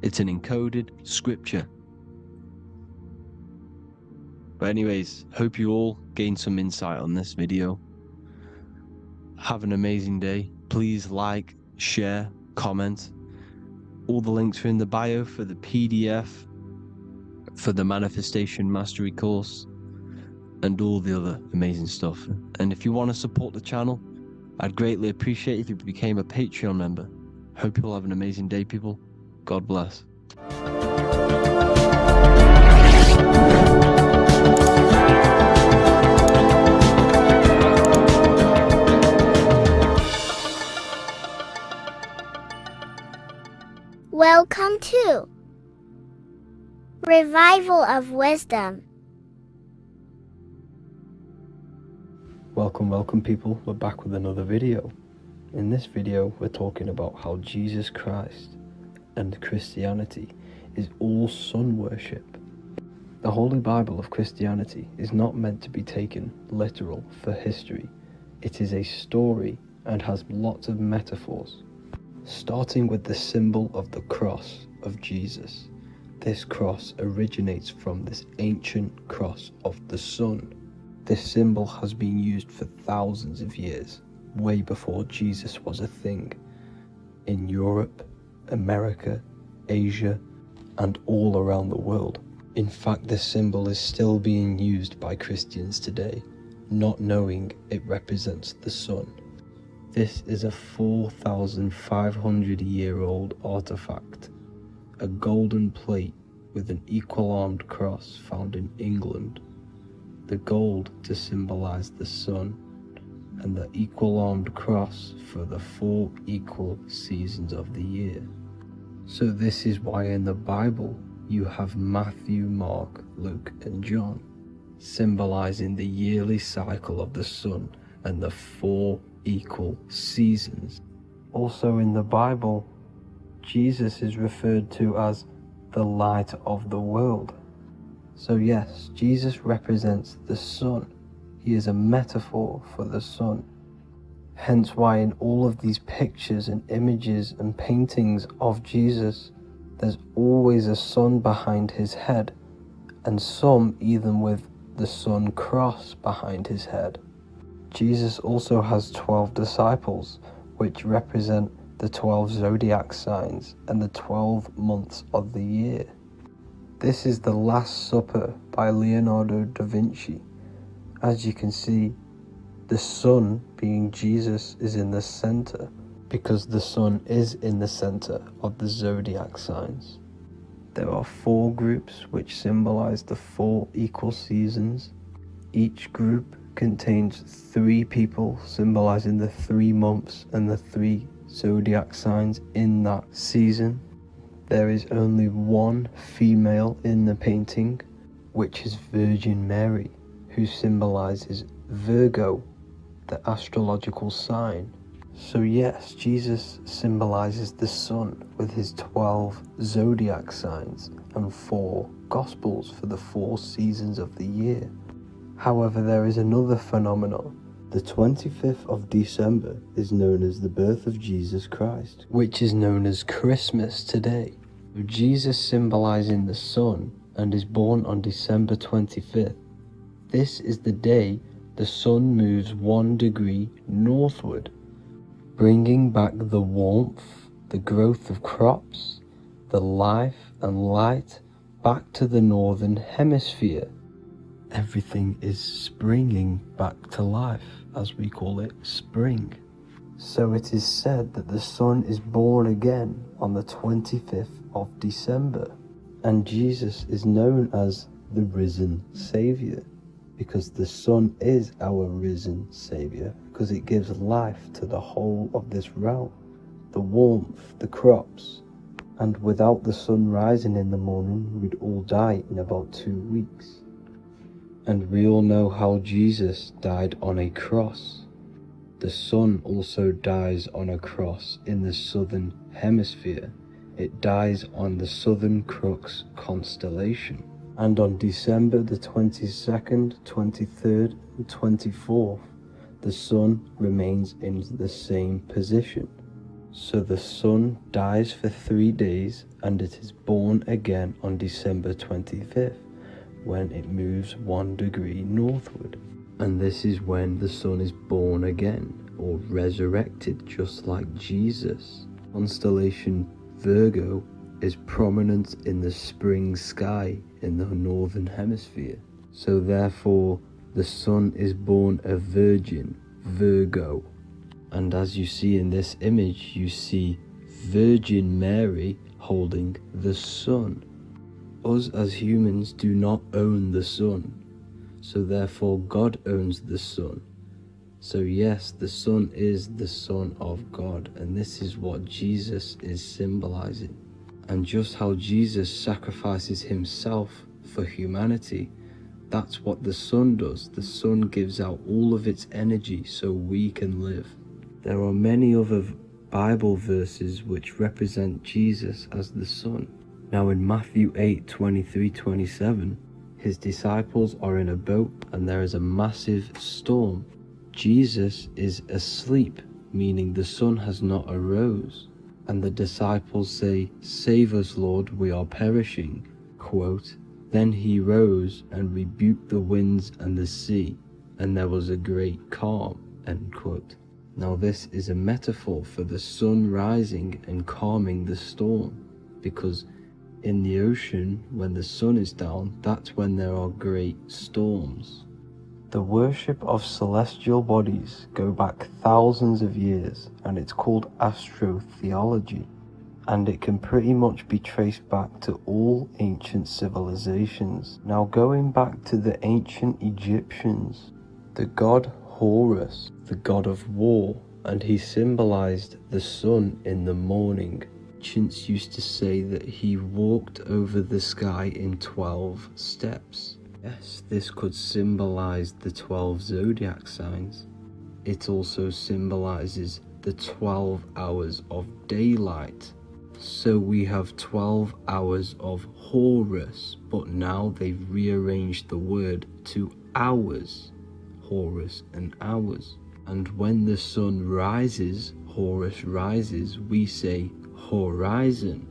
it's an encoded scripture. But anyways, hope you all gained some insight on this video. Have an amazing day. Please like, share, comment. All the links are in the bio for the PDF, for the Manifestation Mastery course, and all the other amazing stuff. And if you want to support the channel, I'd greatly appreciate if you became a Patreon member. Hope you'll have an amazing day, people. God bless. Welcome to Revival of Wisdom. Welcome people, we're back with another video. In this video we're talking about how Jesus Christ and Christianity is all sun worship. The Holy Bible of Christianity is not meant to be taken literal for history. It is a story and has lots of metaphors. Starting with the symbol of the cross of Jesus. This cross originates from this ancient cross of the sun. This symbol has been used for thousands of years, way before Jesus was a thing, in Europe, America, Asia, and all around the world. In fact, this symbol is still being used by Christians today, not knowing it represents the sun. This is a 4,500-year-old artifact, a golden plate with an equal-armed cross found in England. The gold to symbolize the sun, and the equal-armed cross for the 4 equal seasons of the year. So this is why in the Bible you have Matthew, Mark, Luke, and John, symbolizing the yearly cycle of the sun and the 4 equal seasons. Also in the Bible, Jesus is referred to as the light of the world. So yes, Jesus represents the sun. He is a metaphor for the sun. Hence why in all of these pictures and images and paintings of Jesus, there's always a sun behind his head, and some even with the sun cross behind his head. Jesus also has 12 disciples, which represent the 12 zodiac signs and the 12 months of the year. This is the Last Supper by Leonardo da Vinci. As you can see, the sun, being Jesus, is in the center, because the sun is in the center of the zodiac signs. There are 4 groups which symbolize the 4 equal seasons. Each group contains 3 people symbolizing the 3 months and the 3 zodiac signs in that season. There is only one female in the painting, which is Virgin Mary, who symbolizes Virgo, the astrological sign. So yes, Jesus symbolizes the sun with his 12 zodiac signs and 4 gospels for the 4 seasons of the year. However, there is another phenomenon. The 25th of December is known as the birth of Jesus Christ, which is known as Christmas today. Jesus symbolizing the sun and is born on December 25th. This is the day the sun moves 1 degree northward, bringing back the warmth, the growth of crops, the life and light back to the northern hemisphere. Everything is springing back to life, as we call it, spring. So it is said that the sun is born again on the 25th of December, and Jesus is known as the risen Saviour, because the sun is our risen Saviour, because it gives life to the whole of this realm, the warmth, the crops. And without the sun rising in the morning, we'd all die in about 2 weeks. And we all know how Jesus died on a cross. The sun also dies on a cross in the southern hemisphere. It dies on the Southern Crux constellation. And on December the 22nd, 23rd and 24th, the sun remains in the same position. So the sun dies for 3 days and it is born again on December 25th, when it moves 1 degree northward. And this is when the sun is born again, or resurrected, just like Jesus. Constellation Virgo is prominent in the spring sky in the northern hemisphere. So therefore, the sun is born a virgin, Virgo. And as you see in this image, you see Virgin Mary holding the sun. Us as humans do not own the sun, so therefore God owns the sun. So yes, the sun is the Son of God, and this is what Jesus is symbolizing. And just how Jesus sacrifices himself for humanity, that's what the sun does. The sun gives out all of its energy so we can live. There are many other Bible verses which represent Jesus as the sun. Now in Matthew 8:23-27, his disciples are in a boat and there is a massive storm. Jesus is asleep, meaning the sun has not arose. And the disciples say, "Save us, Lord, we are perishing." Quote, "Then he rose and rebuked the winds and the sea, and there was a great calm." End quote. Now this is a metaphor for the sun rising and calming the storm, because in the ocean, when the sun is down, that's when there are great storms. The worship of celestial bodies go back thousands of years, and it's called astrotheology, and it can pretty much be traced back to all ancient civilizations. Now going back to the ancient Egyptians, the god Horus, the god of war, and he symbolized the sun in the morning. Ancients used to say that he walked over the sky in 12 steps. Yes, this could symbolize the 12 zodiac signs. It also symbolizes the 12 hours of daylight. So we have 12 hours of Horus, but now they've rearranged the word to hours. Horus and hours. And when the sun rises, Horus rises, we say horizon,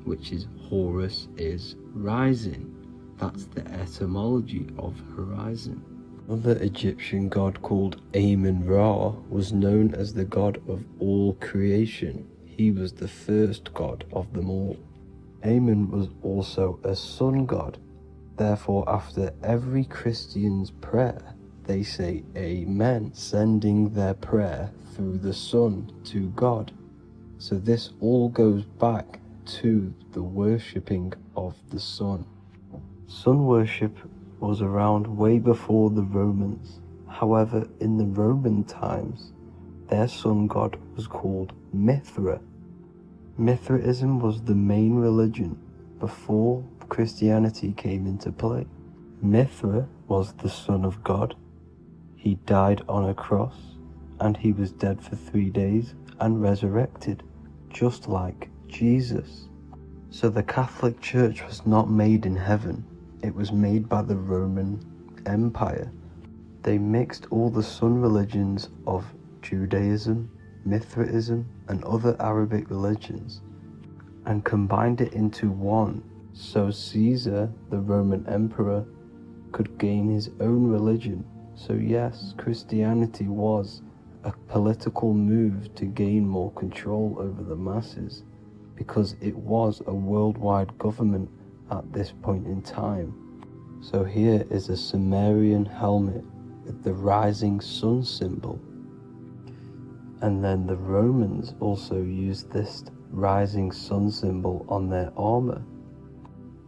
which is Horus is rising. That's the etymology of horizon. Another Egyptian god called Amun-Ra was known as the god of all creation. He was the first god of them all. Amun was also a sun god. Therefore, after every Christian's prayer, they say Amen, sending their prayer through the sun to God. So this all goes back to the worshipping of the sun. Sun worship was around way before the Romans. However, in the Roman times, their sun god was called Mithra. Mithraism was the main religion before Christianity came into play. Mithra was the son of God. He died on a cross, and he was dead for 3 days and resurrected, just like Jesus. So the Catholic Church was not made in heaven. It was made by the Roman Empire. They mixed all the sun religions of Judaism, Mithraism, and other Arabic religions and combined it into one, so Caesar, the Roman emperor, could gain his own religion. So yes, Christianity was a political move to gain more control over the masses, because it was a worldwide government at this point in time. So here is a Sumerian helmet with the rising sun symbol. And then the Romans also used this rising sun symbol on their armor.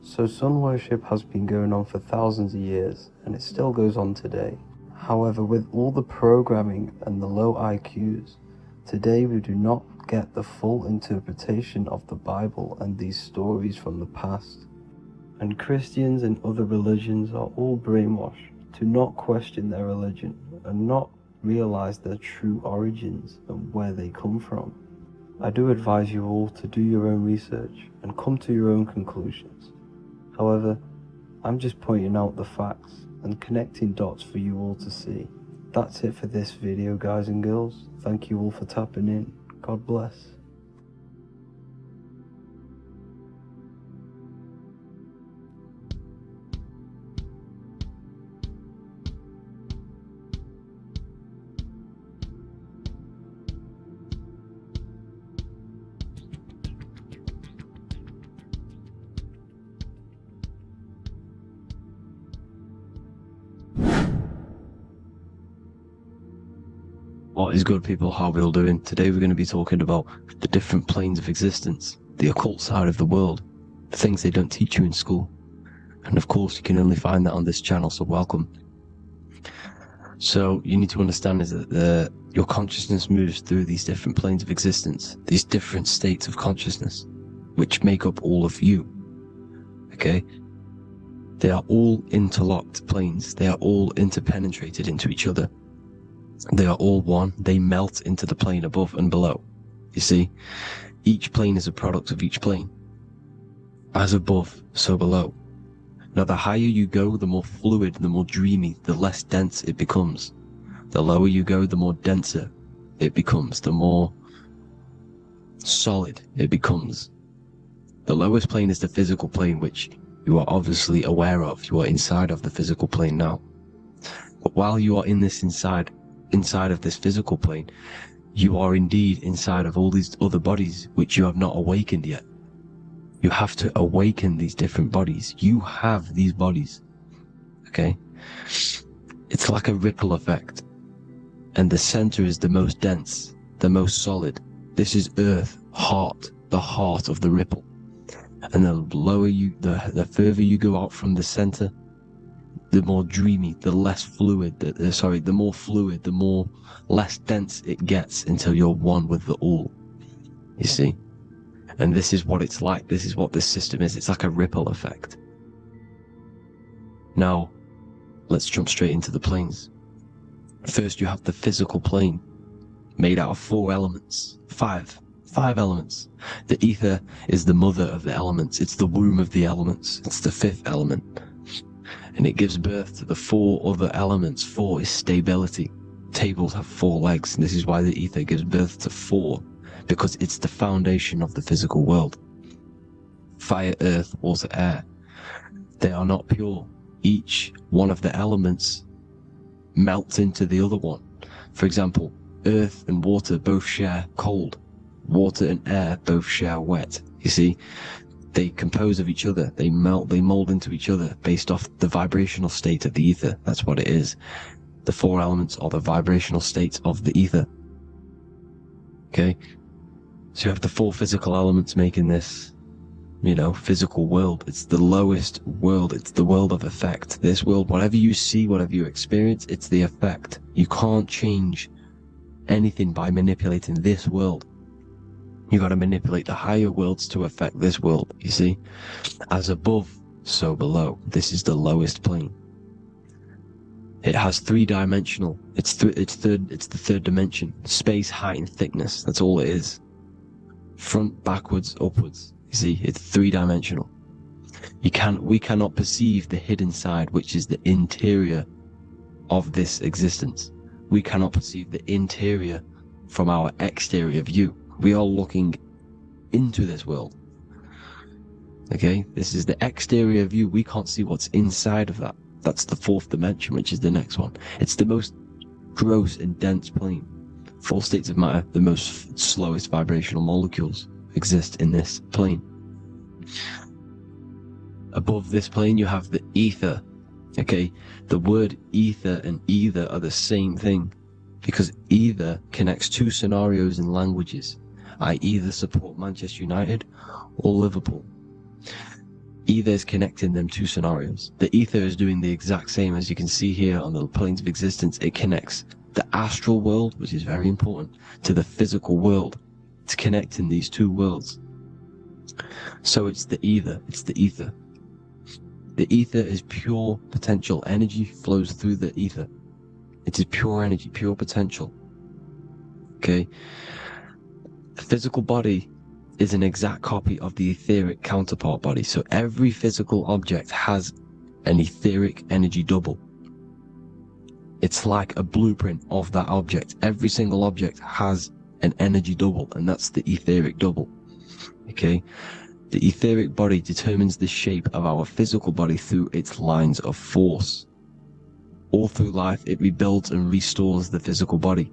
So sun worship has been going on for thousands of years, and it still goes on today. However, with all the programming and the low IQs, today we do not get the full interpretation of the Bible and these stories from the past. And Christians and other religions are all brainwashed to not question their religion and not realize their true origins and where they come from. I do advise you all to do your own research and come to your own conclusions. However, I'm just pointing out the facts and connecting dots for you all to see. That's it for this video, guys and girls. Thank you all for tapping in. God bless. What is good, people? How are we all doing? Today we're going to be talking about the different planes of existence, the occult side of the world, the things they don't teach you in school. And of course, you can only find that on this channel, so welcome. So you need to understand is that your consciousness moves through these different planes of existence, these different states of consciousness, which make up all of you. Okay? They are all interlocked planes. They are all interpenetrated into each other. They are all one. They melt into the plane above and below. You see, each plane is a product of each plane. As above, so below. Now, the higher you go, the more fluid, the more dreamy, the less dense it becomes. The lower you go, the more denser it becomes, the more solid it becomes. The lowest plane is the physical plane, which you are obviously aware of. You are inside of the physical plane now. But while you are in this inside of this physical plane, you are indeed inside of all these other bodies which you have not awakened yet. You have to awaken these different bodies. You have these bodies. Okay? It's like a ripple effect. And the center is the most dense, the most solid. This is Earth, heart, the heart of the ripple. And the lower you, the further you go out from the center, the more dreamy, the less fluid, the more fluid, the more less dense it gets until you're one with the all. You see? And this is what it's like. This is what this system is. It's like a ripple effect. Now, let's jump straight into the planes. First, you have the physical plane, made out of 4 elements. 5 5 elements. The ether is the mother of the elements. It's the womb of the elements. It's the 5th element. And it gives birth to the 4 other elements. 4 is stability. Tables have 4 legs, and this is why the ether gives birth to 4, because it's the foundation of the physical world. Fire, earth, water, air. They are not pure. Each one of the elements melts into the other one. For example, earth and water both share cold. Water and air both share wet. You see, they compose of each other. They melt, they mold into each other based off the vibrational state of the ether. That's what it is. The 4 elements are the vibrational states of the ether. Okay? So you have the 4 physical elements making this, physical world. It's the lowest world. It's the world of effect. This world, whatever you see, whatever you experience, it's the effect. You can't change anything by manipulating this world. You got to manipulate the higher worlds to affect this world, you see? As above, so below. This is the lowest plane. It has 3-dimensional. It's the 3rd dimension. Space, height, and thickness. That's all it is. Front, backwards, upwards. You see, it's 3-dimensional. We cannot perceive the hidden side, which is the interior of this existence. We cannot perceive the interior from our exterior view. We are looking into this world. Okay, this is the exterior view. We can't see what's inside of that. That's the 4th dimension, which is the next one. It's the most gross and dense plane. 4 states of matter, the most slowest vibrational molecules, exist in this plane. Above this plane, you have the ether. Okay, the word ether and either are the same thing, because either connects 2 scenarios in languages. I either support Manchester United or Liverpool. Either is connecting them 2 scenarios. The ether is doing the exact same, as you can see here on the planes of existence. It connects the astral world, which is very important, to the physical world. It's connecting these 2 worlds. So it's the ether. It's the ether. The ether is pure potential. Energy flows through the ether. It is pure energy, pure potential. Okay? The physical body is an exact copy of the etheric counterpart body. So every physical object has an etheric energy double. It's like a blueprint of that object. Every single object has an energy double, and that's the etheric double. Okay? The etheric body determines the shape of our physical body through its lines of force. All through life, it rebuilds and restores the physical body.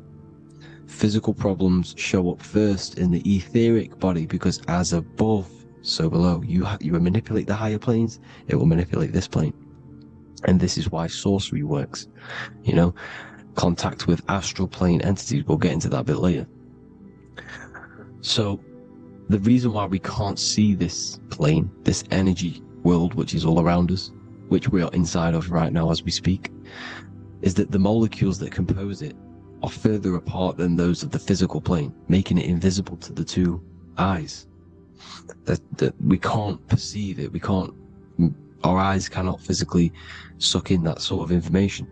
Physical problems show up first in the etheric body, because as above, so below. You manipulate the higher planes, it will manipulate this plane. And this is why sorcery works. Contact with astral plane entities. We'll get into that a bit later. So, the reason why we can't see this plane, this energy world, which is all around us, which we are inside of right now as we speak, is that the molecules that compose it are further apart than those of the physical plane, making it invisible to the 2 eyes. That we can't perceive it. Our eyes cannot physically suck in that sort of information,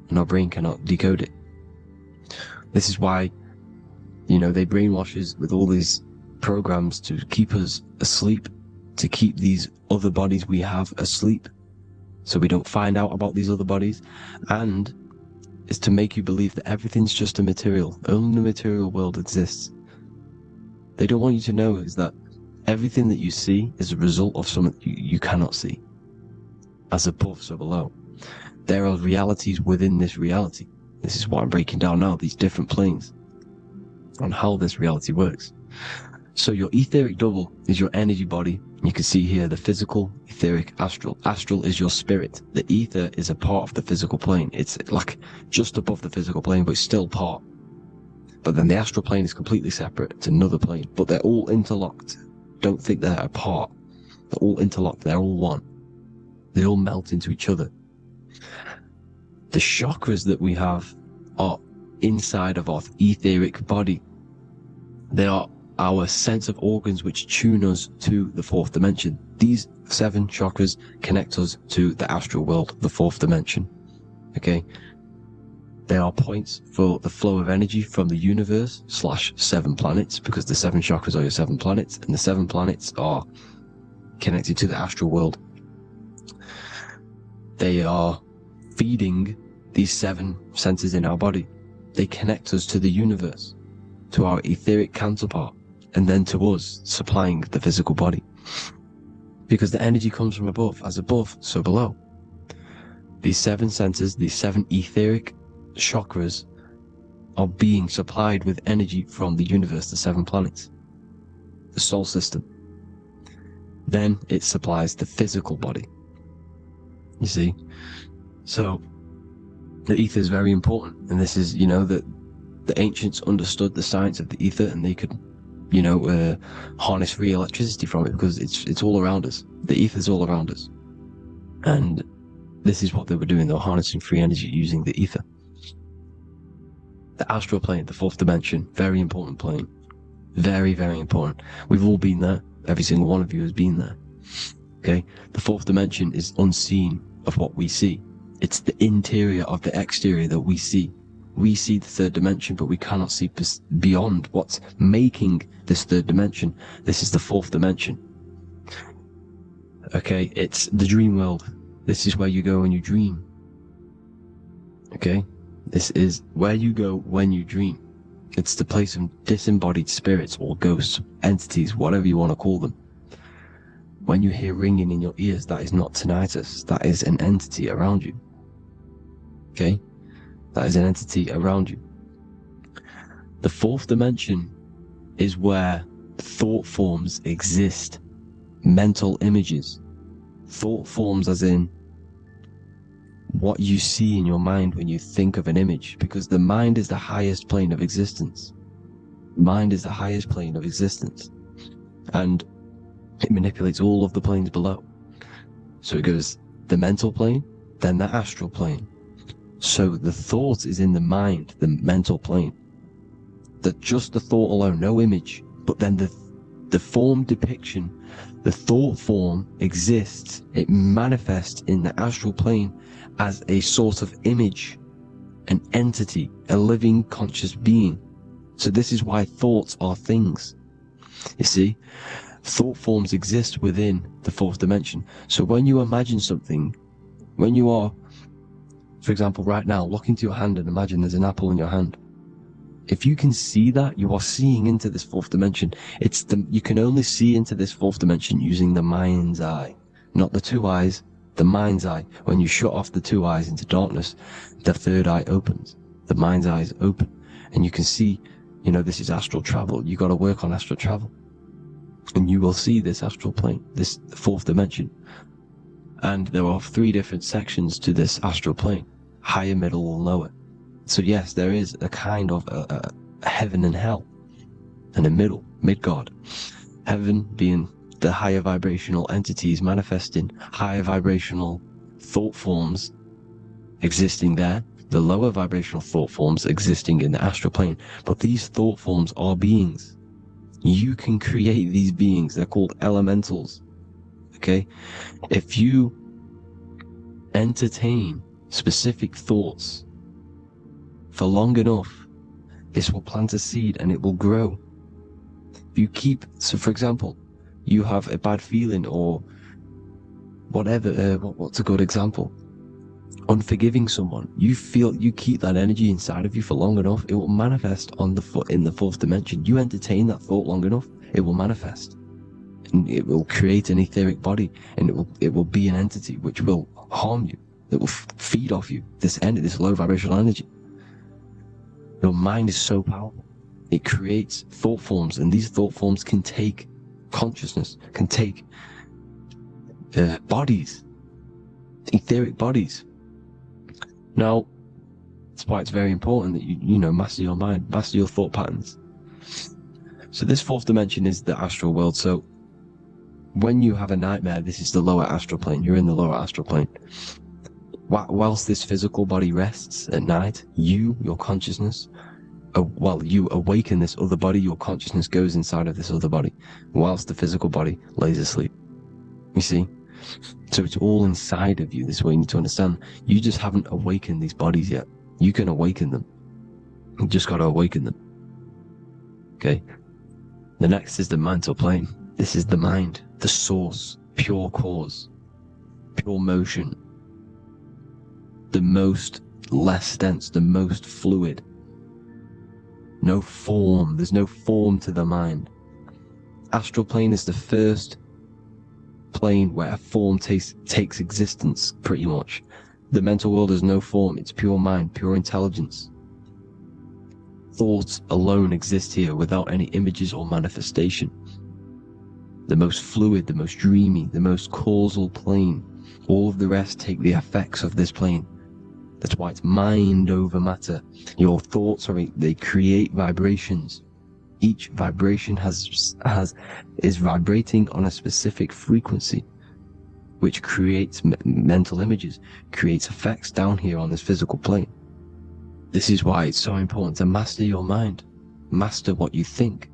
and our brain cannot decode it. This is why, they brainwash us with all these programs to keep us asleep, to keep these other bodies we have asleep, so we don't find out about these other bodies, and is to make you believe that everything's just a material. Only the material world exists. They don't want you to know is that everything that you see is a result of something you cannot see. As above, so below. There are realities within this reality. This is what I'm breaking down now, these different planes, on how this reality works. So your etheric double is your energy body. You can see here the physical, etheric, astral. Astral is your spirit. The ether is a part of the physical plane. It's like just above the physical plane, but it's still part. But then the astral plane is completely separate. It's another plane, but they're all interlocked. Don't think they're apart. They're all interlocked. They're all one. They all melt into each other. The chakras that we have are inside of our etheric body. They are our sense of organs which tune us to the 4th dimension. These 7 chakras connect us to the astral world, the 4th dimension. Okay? They are points for the flow of energy from the universe / 7 planets, because the 7 chakras are your 7 planets, and the 7 planets are connected to the astral world. They are feeding these 7 centers in our body. They connect us to the universe, to our etheric counterpart, and then to us, supplying the physical body. Because the energy comes from above. As above, so below. These 7 centers, these 7 etheric chakras, are being supplied with energy from the universe, the 7 planets, the solar system. Then it supplies the physical body. You see? So the ether is very important, and this is, you know, that the ancients understood the science of the ether, and they could, you know, harness free electricity from it, because it's all around us. The ether is all around us, and this is what they were doing. They were harnessing free energy using the ether. The astral plane, the 4th dimension, very important plane. Very, very important. We've all been there. Every single one of you has been there. Okay? The 4th dimension is unseen of what we see. It's the interior of the exterior that we see. We see the 3rd dimension, but we cannot see beyond what's making this 3rd dimension. This is the 4th dimension. Okay? It's the dream world. This is where you go when you dream. Okay? This is where you go when you dream. It's the place of disembodied spirits or ghosts, entities, whatever you want to call them. When you hear ringing in your ears, that is not tinnitus. That is an entity around you. Okay? That is an entity around you. The 4th dimension is where thought forms exist. Mental images. Thought forms as in what you see in your mind when you think of an image, because the mind is the highest plane of existence. Mind is the highest plane of existence, and it manipulates all of the planes below. So it goes the mental plane, then the astral plane. So the thought is in the mind, the mental plane. That just the thought alone, no image, but then the form depiction, the thought form exists. It manifests in the astral plane as a sort of image, an entity, a living conscious being. So this is why thoughts are things. You see, thought forms exist within the 4th dimension. So when you imagine something, when you are, for example, right now, look into your hand and imagine there's an apple in your hand. If you can see that, you are seeing into this 4th dimension. You can only see into this 4th dimension using the mind's eye, not the 2 eyes, the mind's eye. When you shut off the 2 eyes into darkness, the 3rd eye opens. The mind's eye is open, and you can see, you know, this is astral travel. You got to work on astral travel, and you will see this astral plane, this 4th dimension. And there are 3 different sections to this astral plane: higher, middle, or lower. So yes, there is a kind of a heaven and hell, and a middle, Midgard. Heaven being the higher vibrational entities manifesting higher vibrational thought forms existing there, the lower vibrational thought forms existing in the astral plane. But these thought forms are beings. You can create these beings. They're called elementals. Okay? If you entertain specific thoughts for long enough, this will plant a seed and it will grow. If you keep, so for example, you have a bad feeling or whatever, what's a good example? Unforgiving someone. You keep that energy inside of you for long enough, it will manifest in the 4th dimension. You entertain that thought long enough, it will manifest. And it will create an etheric body, and it will be an entity which will harm you. It will feed off you, this low vibrational energy. Your mind is so powerful. It creates thought forms, and these thought forms can take consciousness, can take bodies, etheric bodies. Now, that's why it's very important that you master your mind, master your thought patterns. So this 4th dimension is the astral world. So when you have a nightmare, this is the lower astral plane. You're in the lower astral plane. Whilst this physical body rests at night, your consciousness, you awaken this other body, your consciousness goes inside of this other body, whilst the physical body lays asleep. You see? So it's all inside of you. This is what you need to understand. You just haven't awakened these bodies yet. You can awaken them. You just got to awaken them. Okay? The next is the mental plane. This is the mind, the source, pure cause, pure motion, the most less dense, the most fluid. No form. There's no form to the mind. Astral plane is the first plane where a form takes existence, pretty much. The mental world has no form. It's pure mind, pure intelligence. Thoughts alone exist here without any images or manifestation. The most fluid, the most dreamy, the most causal plane. All of the rest take the effects of this plane. That's why it's mind over matter. Your thoughts they create vibrations. Each vibration is vibrating on a specific frequency, which creates mental images, creates effects down here on this physical plane. This is why it's so important to master your mind. Master what you think.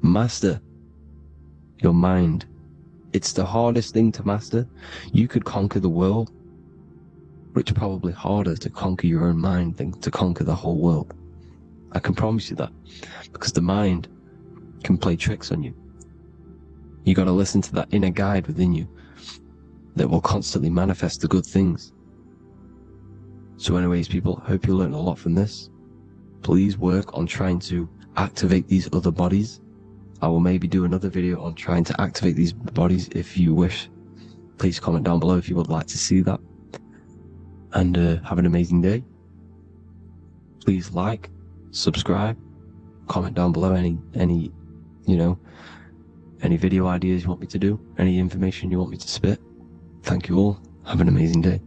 Master your mind. It's the hardest thing to master. You could conquer the world, but it's probably harder to conquer your own mind than to conquer the whole world. I can promise you that, because the mind can play tricks on you. You got to listen to that inner guide within you that will constantly manifest the good things. So anyways, people, hope you learned a lot from this. Please work on trying to activate these other bodies. I will maybe do another video on trying to activate these bodies if you wish. Please comment down below if you would like to see that. And have an amazing day. Please like, subscribe, comment down below any video ideas you want me to do, any information you want me to spit. Thank you all. Have an amazing day.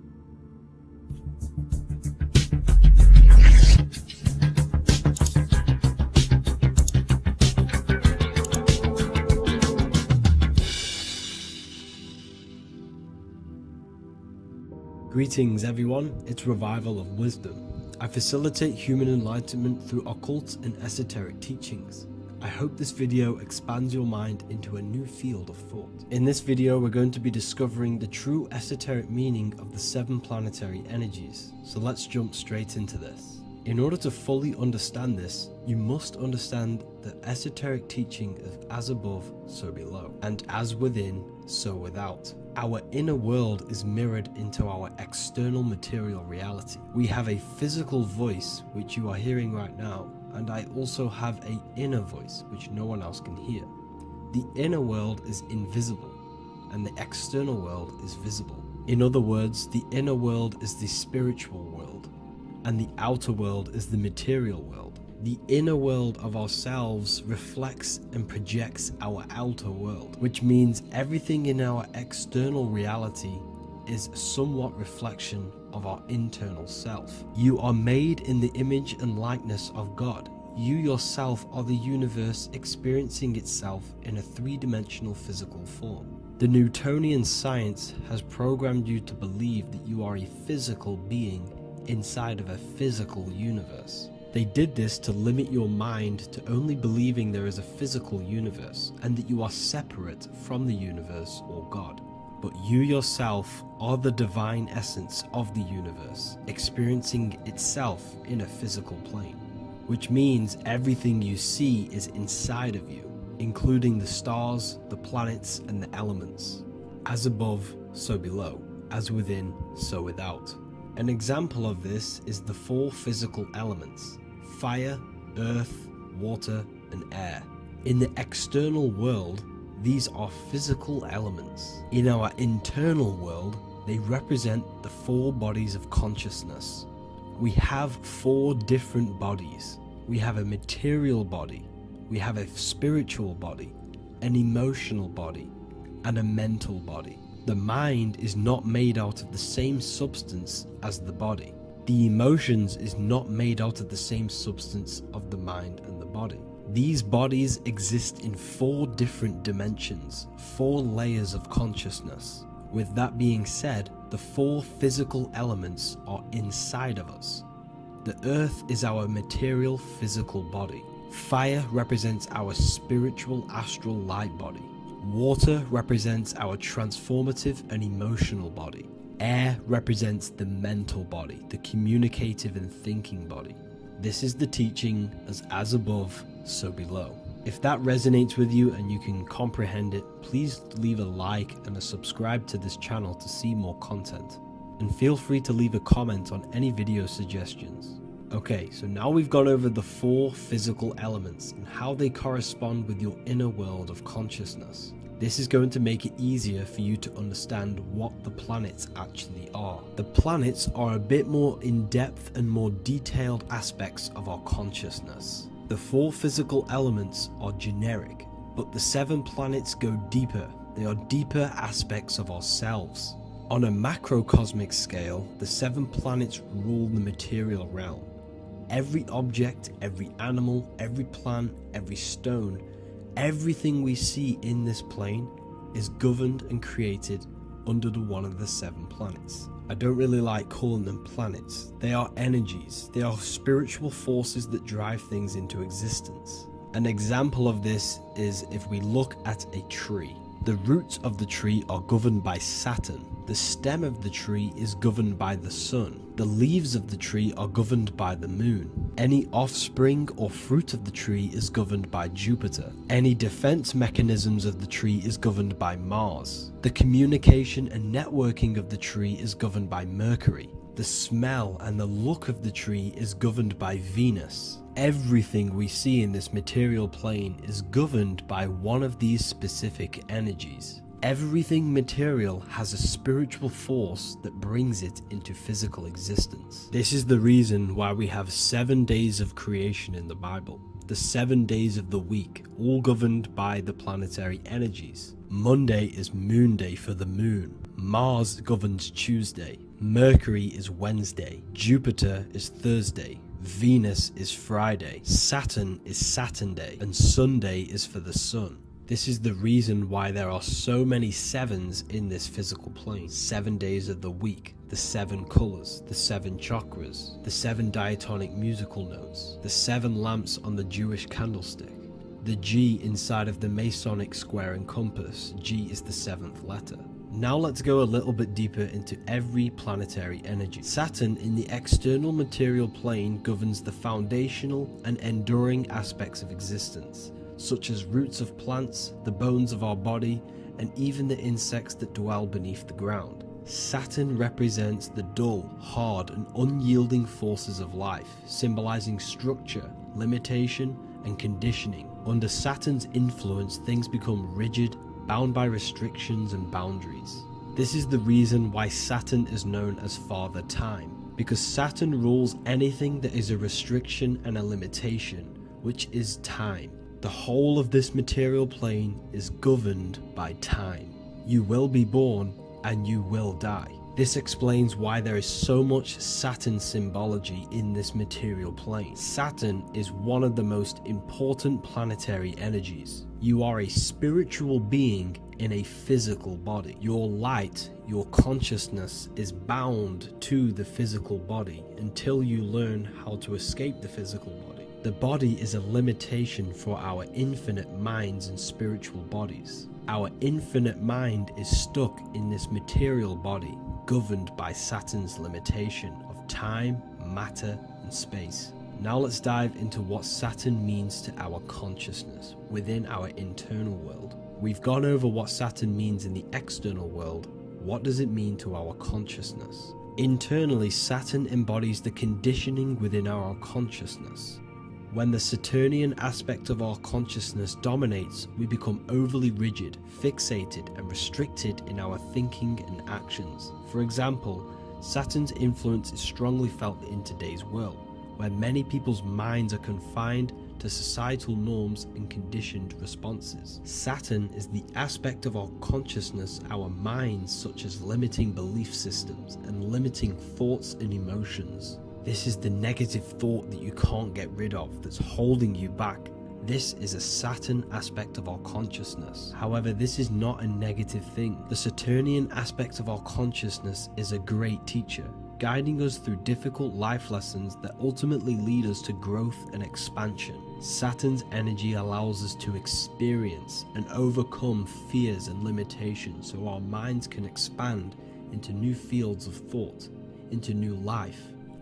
Greetings everyone, it's Revival of Wisdom. I facilitate human enlightenment through occult and esoteric teachings. I hope this video expands your mind into a new field of thought. In this video, we're going to be discovering the true esoteric meaning of the 7 planetary energies. So let's jump straight into this. In order to fully understand this, you must understand the esoteric teaching of as above, so below, and as within, so without. Our inner world is mirrored into our external material reality. We have a physical voice, which you are hearing right now, and I also have an inner voice, which no one else can hear. The inner world is invisible, and the external world is visible. In other words, the inner world is the spiritual world, and the outer world is the material world. The inner world of ourselves reflects and projects our outer world, which means everything in our external reality is somewhat reflection of our internal self. You are made in the image and likeness of God. You yourself are the universe experiencing itself in a 3-dimensional physical form. The Newtonian science has programmed you to believe that you are a physical being inside of a physical universe. They did this to limit your mind to only believing there is a physical universe and that you are separate from the universe or God. But you yourself are the divine essence of the universe, experiencing itself in a physical plane, which means everything you see is inside of you, including the stars, the planets, and the elements. As above, so below. As within, so without. An example of this is the 4 physical elements: fire, earth, water, and air. In the external world, these are physical elements. In our internal world, they represent the 4 bodies of consciousness. We have 4 different bodies. We have a material body, we have a spiritual body, an emotional body, and a mental body. The mind is not made out of the same substance as the body. The emotions is not made out of the same substance of the mind and the body. These bodies exist in 4 different dimensions, 4 layers of consciousness. With that being said, the 4 physical elements are inside of us. The earth is our material physical body. Fire represents our spiritual astral light body. Water represents our transformative and emotional body. Air represents the mental body, the communicative and thinking body. This is the teaching as above, so below. If that resonates with you and you can comprehend it, please leave a like and a subscribe to this channel to see more content. And feel free to leave a comment on any video suggestions. Okay, so now we've gone over the 4 physical elements and how they correspond with your inner world of consciousness. This is going to make it easier for you to understand what the planets actually are. The planets are a bit more in-depth and more detailed aspects of our consciousness. The 4 physical elements are generic, but the 7 planets go deeper. They are deeper aspects of ourselves. On a macrocosmic scale, the 7 planets rule the material realm. Every object, every animal, every plant, every stone, everything we see in this plane is governed and created under one of the 7 planets. I don't really like calling them planets. They are energies. They are spiritual forces that drive things into existence. An example of this is if we look at a tree. The roots of the tree are governed by Saturn. The stem of the tree is governed by the sun. The leaves of the tree are governed by the moon. Any offspring or fruit of the tree is governed by Jupiter. Any defense mechanisms of the tree is governed by Mars. The communication and networking of the tree is governed by Mercury. The smell and the look of the tree is governed by Venus. Everything we see in this material plane is governed by one of these specific energies. Everything material has a spiritual force that brings it into physical existence. This is the reason why we have 7 days of creation in the Bible. The 7 days of the week, all governed by the planetary energies. Monday is moon day for the moon. Mars governs Tuesday. Mercury is Wednesday. Jupiter is Thursday. Venus is Friday. Saturn is Saturn day. And Sunday is for the sun. This is the reason why there are so many 7s in this physical plane. 7 days of the week, the 7 colors, the 7 chakras, the 7 diatonic musical notes, the 7 lamps on the Jewish candlestick, the G inside of the Masonic square and compass. G is the 7th letter. Now let's go a little bit deeper into every planetary energy. Saturn in the external material plane governs the foundational and enduring aspects of existence, such as roots of plants, the bones of our body, and even the insects that dwell beneath the ground. Saturn represents the dull, hard, and unyielding forces of life, symbolizing structure, limitation, and conditioning. Under Saturn's influence, things become rigid, bound by restrictions and boundaries. This is the reason why Saturn is known as Father Time, because Saturn rules anything that is a restriction and a limitation, which is time. The whole of this material plane is governed by time. You will be born and you will die. This explains why there is so much Saturn symbology in this material plane. Saturn is one of the most important planetary energies. You are a spiritual being in a physical body. Your light, your consciousness is bound to the physical body until you learn how to escape the physical body. The body is a limitation for our infinite minds and spiritual bodies. Our infinite mind is stuck in this material body, governed by Saturn's limitation of time, matter, and space. Now let's dive into what Saturn means to our consciousness within our internal world. We've gone over what Saturn means in the external world. What does it mean to our consciousness? Internally, Saturn embodies the conditioning within our consciousness. When the Saturnian aspect of our consciousness dominates, we become overly rigid, fixated, and restricted in our thinking and actions. For example, Saturn's influence is strongly felt in today's world, where many people's minds are confined to societal norms and conditioned responses. Saturn is the aspect of our consciousness, our minds, such as limiting belief systems and limiting thoughts and emotions. This is the negative thought that you can't get rid of, that's holding you back. This is a Saturn aspect of our consciousness. However, this is not a negative thing. The Saturnian aspect of our consciousness is a great teacher, guiding us through difficult life lessons that ultimately lead us to growth and expansion. Saturn's energy allows us to experience and overcome fears and limitations so our minds can expand into new fields of thought, into new life.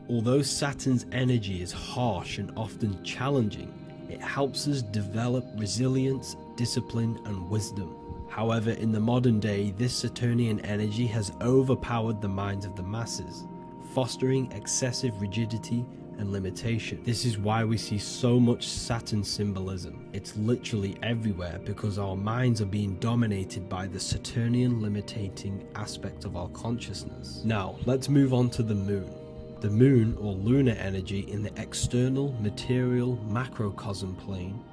Although Saturn's energy is harsh and often challenging, it helps us develop resilience, discipline, and wisdom. However, in the modern day, this Saturnian energy has overpowered the minds of the masses, fostering excessive rigidity and limitation. This is why we see so much Saturn symbolism. It's literally everywhere because our minds are being dominated by the Saturnian limiting aspect of our consciousness. Now, let's move on to the moon. The moon, or lunar energy in the external material macrocosm plane,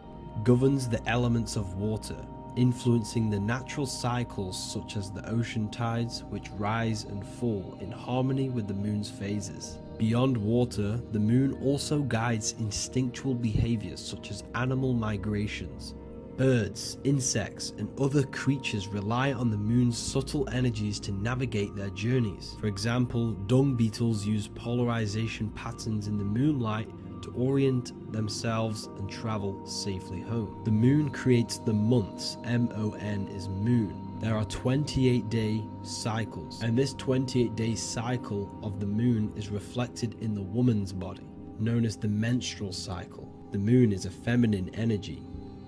governs the elements of water, influencing the natural cycles such as the ocean tides, which rise and fall in harmony with the moon's phases. Beyond water, the moon also guides instinctual behaviors such as animal migrations. Birds, insects, and other creatures rely on the moon's subtle energies to navigate their journeys. For example, dung beetles use polarization patterns in the moonlight to orient themselves and travel safely home. The moon creates the months. M-O-N is moon. There are 28-day cycles, and this 28-day cycle of the moon is reflected in the woman's body, known as the menstrual cycle. The moon is a feminine energy,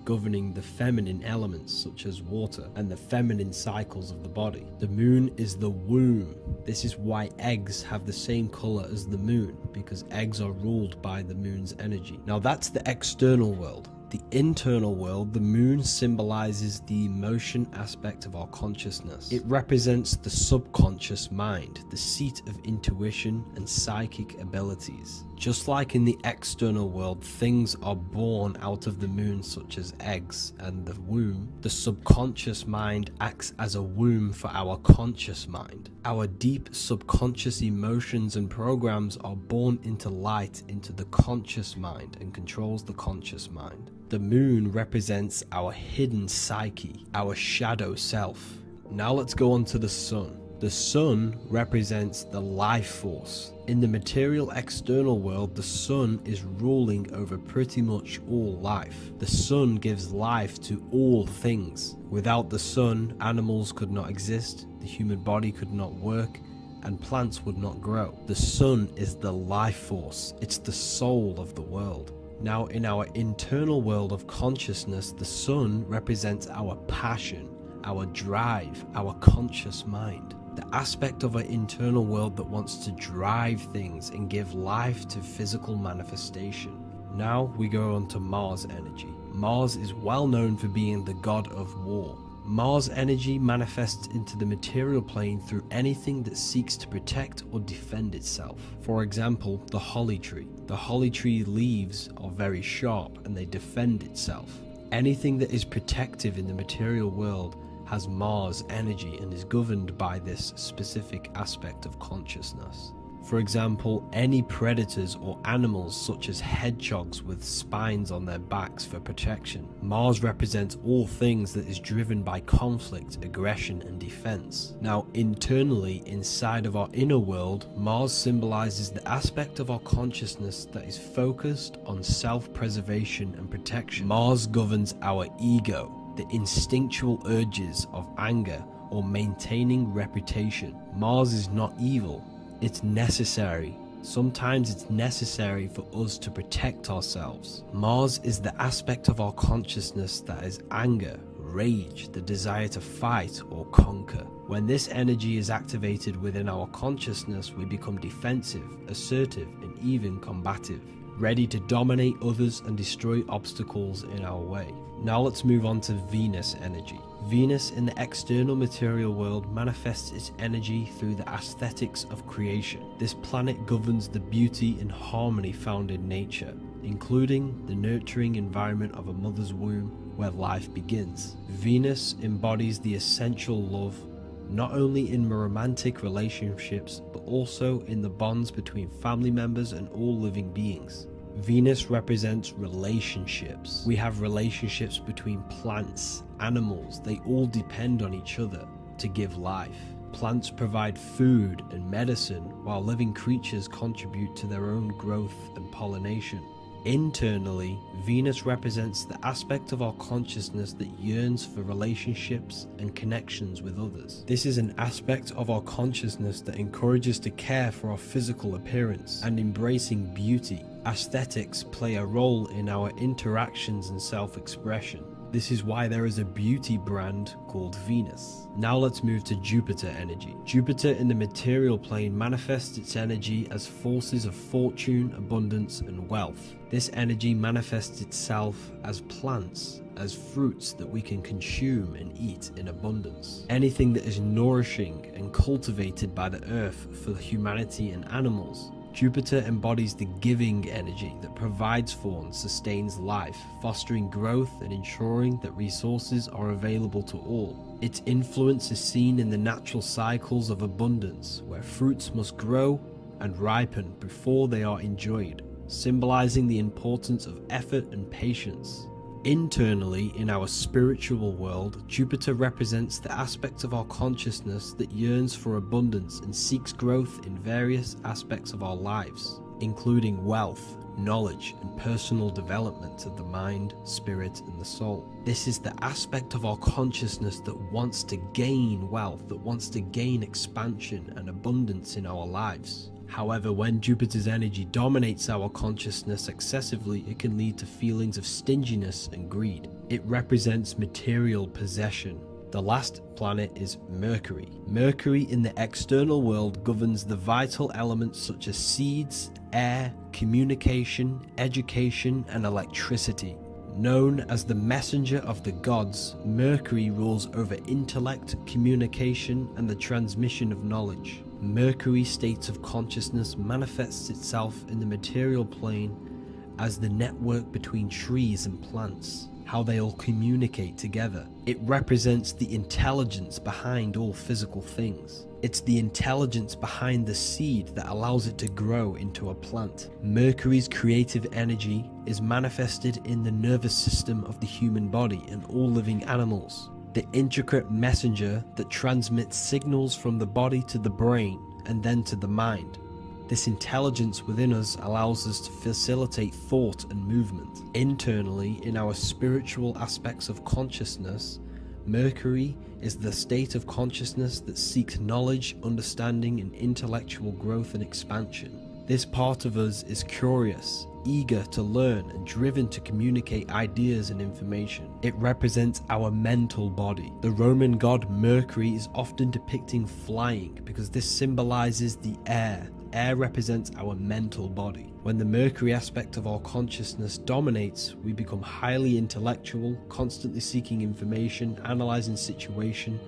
governing the feminine elements such as water and the feminine cycles of the body. The moon is the womb. This is why eggs have the same color as the moon, because eggs are ruled by the moon's energy. Now that's the external world. The internal world, the moon symbolizes the emotion aspect of our consciousness. It represents the subconscious mind, the seat of intuition and psychic abilities. Just like in the external world, things are born out of the moon, such as eggs and the womb. The subconscious mind acts as a womb for our conscious mind. Our deep subconscious emotions and programs are born into light into the conscious mind and controls the conscious mind. The moon represents our hidden psyche, our shadow self. Now let's go on to the sun. The sun represents the life force. In the material external world, the sun is ruling over pretty much all life. The sun gives life to all things. Without the sun, animals could not exist, the human body could not work, and plants would not grow. The sun is the life force. It's the soul of the world. Now, in our internal world of consciousness, the sun represents our passion, our drive, our conscious mind. The aspect of our internal world that wants to drive things and give life to physical manifestation. Now we go on to Mars energy. Mars is well known for being the god of war. Mars energy manifests into the material plane through anything that seeks to protect or defend itself. For example, the holly tree. The holly tree leaves are very sharp and they defend itself. Anything that is protective in the material world has Mars energy and is governed by this specific aspect of consciousness. For example, any predators or animals such as hedgehogs with spines on their backs for protection. Mars represents all things that is driven by conflict, aggression, and defense. Now, internally, inside of our inner world, Mars symbolizes the aspect of our consciousness that is focused on self-preservation and protection. Mars governs our ego, the instinctual urges of anger or maintaining reputation. Mars is not evil. It's necessary. Sometimes it's necessary for us to protect ourselves. Mars is the aspect of our consciousness that is anger, rage, the desire to fight or conquer. When this energy is activated within our consciousness, we become defensive, assertive, and even combative, ready to dominate others and destroy obstacles in our way. Now let's move on to Venus energy. Venus in the external material world manifests its energy through the aesthetics of creation. This planet governs the beauty and harmony found in nature, including the nurturing environment of a mother's womb where life begins. Venus embodies the essential love, not only in romantic relationships, but also in the bonds between family members and all living beings. Venus represents relationships. We have relationships between plants, animals. They all depend on each other to give life. Plants provide food and medicine, while living creatures contribute to their own growth and pollination. Internally, Venus represents the aspect of our consciousness that yearns for relationships and connections with others. This is an aspect of our consciousness that encourages to care for our physical appearance and embracing beauty. Aesthetics play a role in our interactions and self-expression. This is why there is a beauty brand called Venus. Now let's move to Jupiter energy. Jupiter in the material plane manifests its energy as forces of fortune, abundance, and wealth. This energy manifests itself as plants, as fruits that we can consume and eat in abundance. Anything that is nourishing and cultivated by the earth for humanity and animals. Jupiter embodies the giving energy that provides for and sustains life, fostering growth and ensuring that resources are available to all. Its influence is seen in the natural cycles of abundance, where fruits must grow and ripen before they are enjoyed, symbolizing the importance of effort and patience. Internally, in our spiritual world, Jupiter represents the aspect of our consciousness that yearns for abundance and seeks growth in various aspects of our lives, including wealth, knowledge, and personal development of the mind, spirit, and the soul. This is the aspect of our consciousness that wants to gain wealth, that wants to gain expansion and abundance in our lives. However, when Jupiter's energy dominates our consciousness excessively, it can lead to feelings of stinginess and greed. It represents material possession. The last planet is Mercury. Mercury in the external world governs the vital elements such as seeds, air, communication, education, and electricity. Known as the messenger of the gods, Mercury rules over intellect, communication, and the transmission of knowledge. Mercury's state of consciousness manifests itself in the material plane as the network between trees and plants, how they all communicate together. It represents the intelligence behind all physical things. It's the intelligence behind the seed that allows it to grow into a plant. Mercury's creative energy is manifested in the nervous system of the human body and all living animals. The intricate messenger that transmits signals from the body to the brain and then to the mind. This intelligence within us allows us to facilitate thought and movement. Internally, in our spiritual aspects of consciousness, Mercury is the state of consciousness that seeks knowledge, understanding, and intellectual growth and expansion. This part of us is curious, eager to learn, and driven to communicate ideas and information. It represents our mental body. The Roman god Mercury is often depicting flying because this symbolizes the air. Air represents our mental body. When the Mercury aspect of our consciousness dominates, we become highly intellectual, constantly seeking information, analyzing situation,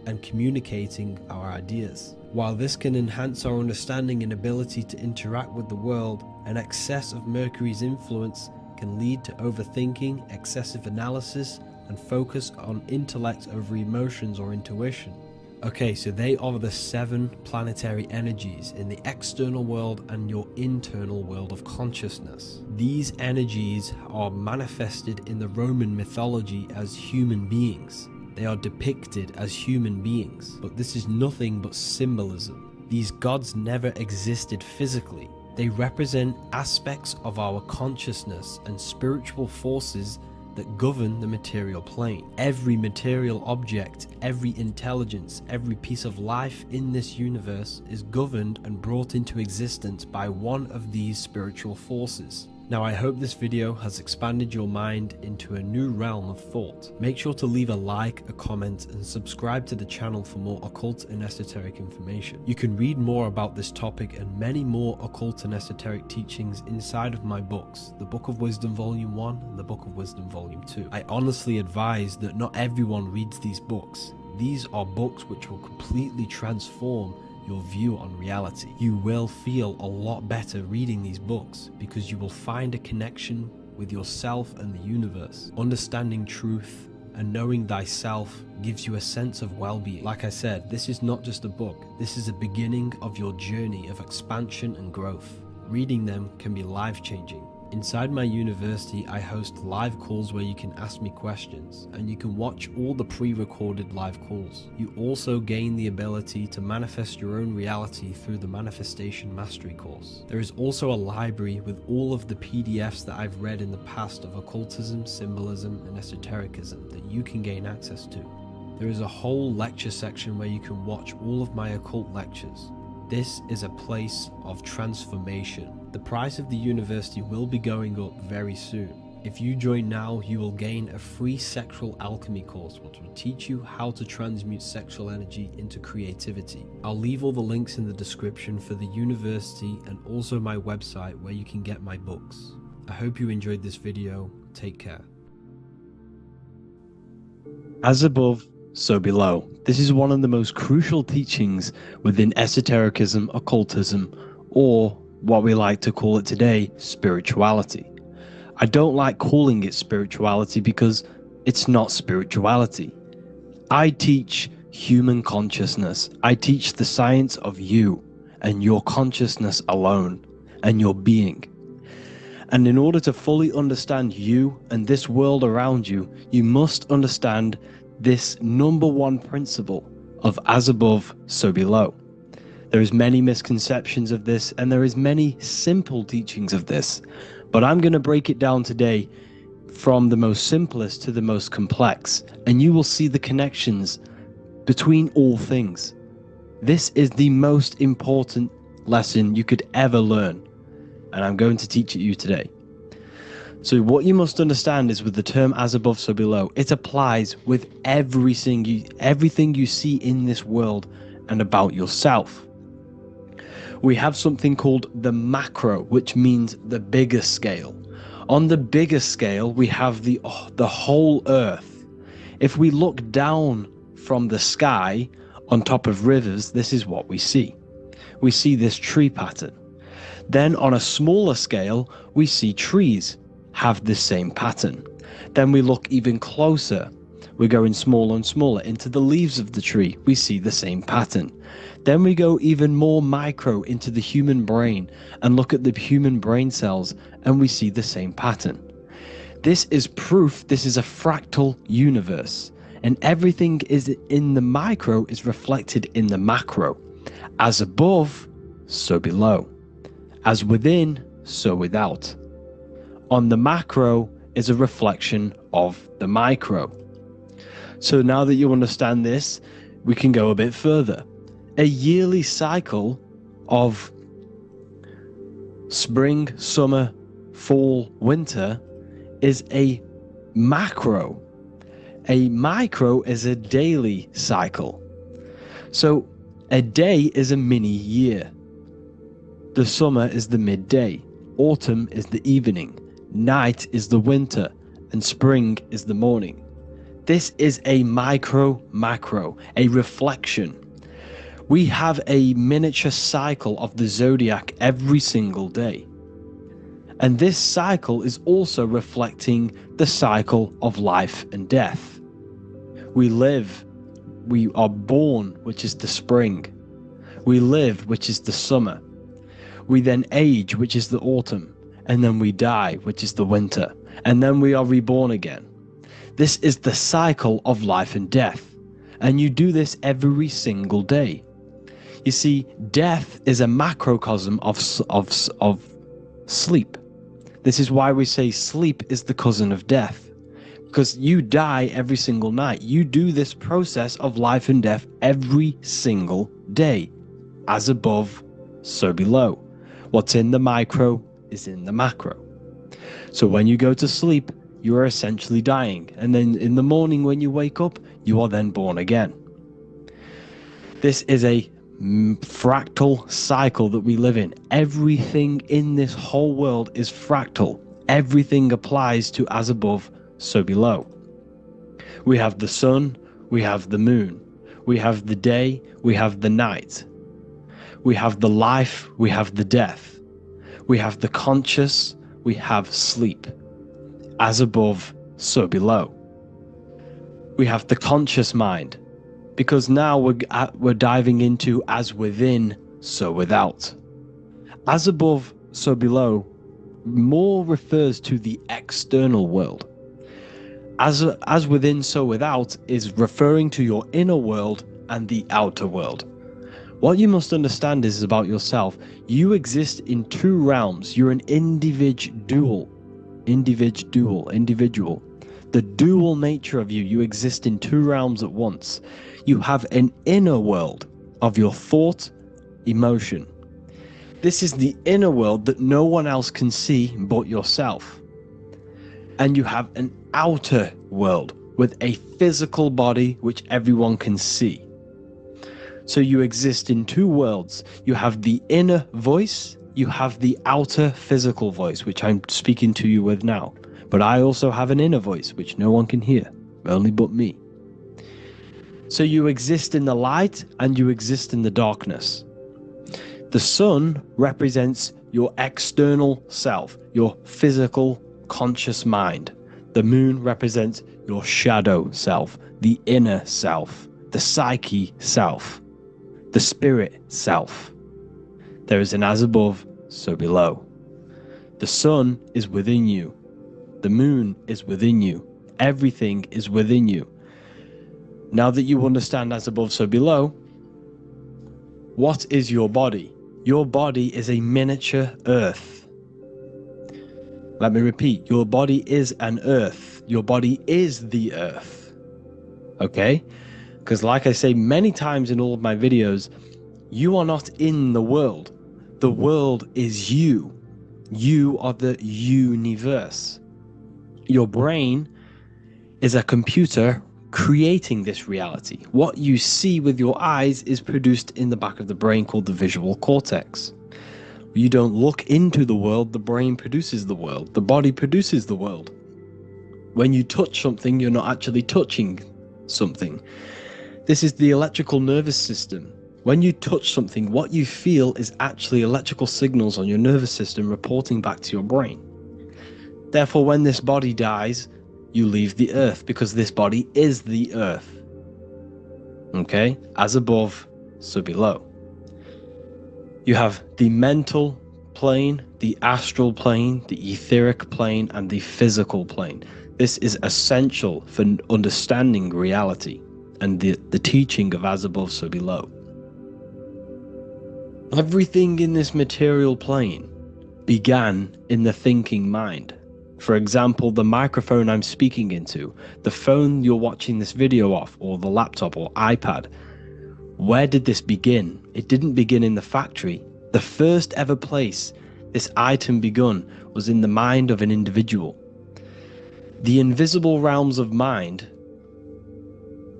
and communicating our ideas. While this can enhance our understanding and ability to interact with the world, an excess of Mercury's influence can lead to overthinking, excessive analysis, and focus on intellect over emotions or intuition. Okay, so they are the 7 planetary energies in the external world and your internal world of consciousness. These energies are manifested in the Roman mythology as human beings. They are depicted as human beings, but this is nothing but symbolism. These gods never existed physically. They represent aspects of our consciousness and spiritual forces that govern the material plane. Every material object, every intelligence, every piece of life in this universe is governed and brought into existence by one of these spiritual forces. Now, I hope this video has expanded your mind into a new realm of thought. Make sure to leave a like, a comment, and subscribe to the channel for more occult and esoteric information. You can read more about this topic and many more occult and esoteric teachings inside of my books, the Book of Wisdom Volume 1 and the Book of Wisdom Volume 2. I honestly advise that not everyone reads these books. These are books which will completely transform your view on reality. You will feel a lot better reading these books because you will find a connection with yourself and the universe. Understanding truth and knowing thyself gives you a sense of well-being. Like I said, this is not just a book. This is a beginning of your journey of expansion and growth. Reading them can be life-changing. Inside my university, I host live calls where you can ask me questions, and you can watch all the pre-recorded live calls. You also gain the ability to manifest your own reality through the Manifestation Mastery course. There is also a library with all of the PDFs that I've read in the past of occultism, symbolism, and esotericism that you can gain access to. There is a whole lecture section where you can watch all of my occult lectures. This is a place of transformation. The price of the university will be going up very soon. If you join now, you will gain a free sexual alchemy course which will teach you how to transmute sexual energy into creativity. I'll leave all the links in the description for the university and also my website where you can get my books. I hope you enjoyed this video. Take care. As above, so below. This is one of the most crucial teachings within esotericism, occultism, or what we like to call it today, spirituality. I don't like calling it spirituality because it's not spirituality. I teach human consciousness. I teach the science of you and your consciousness alone and your being. And in order to fully understand you and this world around you, you must understand this number one principle of as above, so below. There is many misconceptions of this, and there is many simple teachings of this, but I'm going to break it down today from the most simplest to the most complex, and you will see the connections between all things. This is the most important lesson you could ever learn, and I'm going to teach it you today. So what you must understand is with the term as above, so below, it applies with everything you see in this world and about yourself. We have something called the macro, which means the bigger scale. On the bigger scale, we have the whole earth. If we look down from the sky on top of rivers, this is what we see. We see this tree pattern. Then on a smaller scale, we see trees have the same pattern. Then we look even closer. We're going smaller and smaller into the leaves of the tree. We see the same pattern. Then we go even more micro into the human brain and look at the human brain cells, and we see the same pattern. This is proof this is a fractal universe, and everything is in the micro is reflected in the macro. As above, so below. As within, so without. On the macro is a reflection of the micro. So now that you understand this, we can go a bit further. A yearly cycle of spring, summer, fall, winter is a macro. A micro is a daily cycle. So a day is a mini year. The summer is the midday. Autumn is the evening. Night is the winter. And spring is the morning. This is a macro, a reflection. We have a miniature cycle of the zodiac every single day. And this cycle is also reflecting the cycle of life and death. We live, we are born, which is the spring. We live, which is the summer. We then age, which is the autumn. And then we die, which is the winter. And then we are reborn again. This is the cycle of life and death. And you do this every single day. You see, death is a macrocosm of sleep. This is why we say sleep is the cousin of death. Because you die every single night. You do this process of life and death every single day. As above, so below. What's in the micro is in the macro. So when you go to sleep, you are essentially dying. And then in the morning when you wake up, you are then born again. This is a fractal cycle that we live in. Everything in this whole world is fractal. Everything applies to as above, so below. We have the sun, we have the moon, we have the day, we have the night. We have the life, we have the death. We have the conscious, we have sleep. As above, so below. We have the conscious mind, because now we're diving into as within, so without. As above, so below more refers to the external world. As within, so without is referring to your inner world and the outer world. What you must understand is about yourself. You exist in two realms. You're an individual. The dual nature of you. You exist in two realms at once. You have an inner world of your thought, emotion. This is the inner world that no one else can see but yourself. And you have an outer world with a physical body which everyone can see. So you exist in two worlds. You have the inner voice, you have the outer physical voice, which I'm speaking to you with now. But I also have an inner voice, which no one can hear, only but me. So you exist in the light and you exist in the darkness. The sun represents your external self, your physical, conscious mind. The moon represents your shadow self, the inner self, the psyche self, the spirit self. There is an as above, so below. The sun is within you. The moon is within you. Everything is within you. Now that you understand as above, so below, what is your body? Your body is a miniature earth. Let me repeat, your body is an earth. Your body is the earth. Okay? Because like I say many times in all of my videos, you are not in the world. The world is you. You are the universe. Your brain is a computer creating this reality. What you see with your eyes is produced in the back of the brain called the visual cortex. You don't look into the world, the brain produces the world. The body produces the world. When you touch something, you're not actually touching something. This is the electrical nervous system. When you touch something, what you feel is actually electrical signals on your nervous system reporting back to your brain. Therefore, when this body dies, you leave the earth because this body is the earth. Okay? As above, so below. You have the mental plane, the astral plane, the etheric plane, and the physical plane. This is essential for understanding reality and the teaching of as above, so below. Everything in this material plane began in the thinking mind. For example, the microphone I'm speaking into, the phone you're watching this video off, or the laptop or iPad. Where did this begin? It didn't begin in the factory. The first ever place this item begun was in the mind of an individual. The invisible realms of mind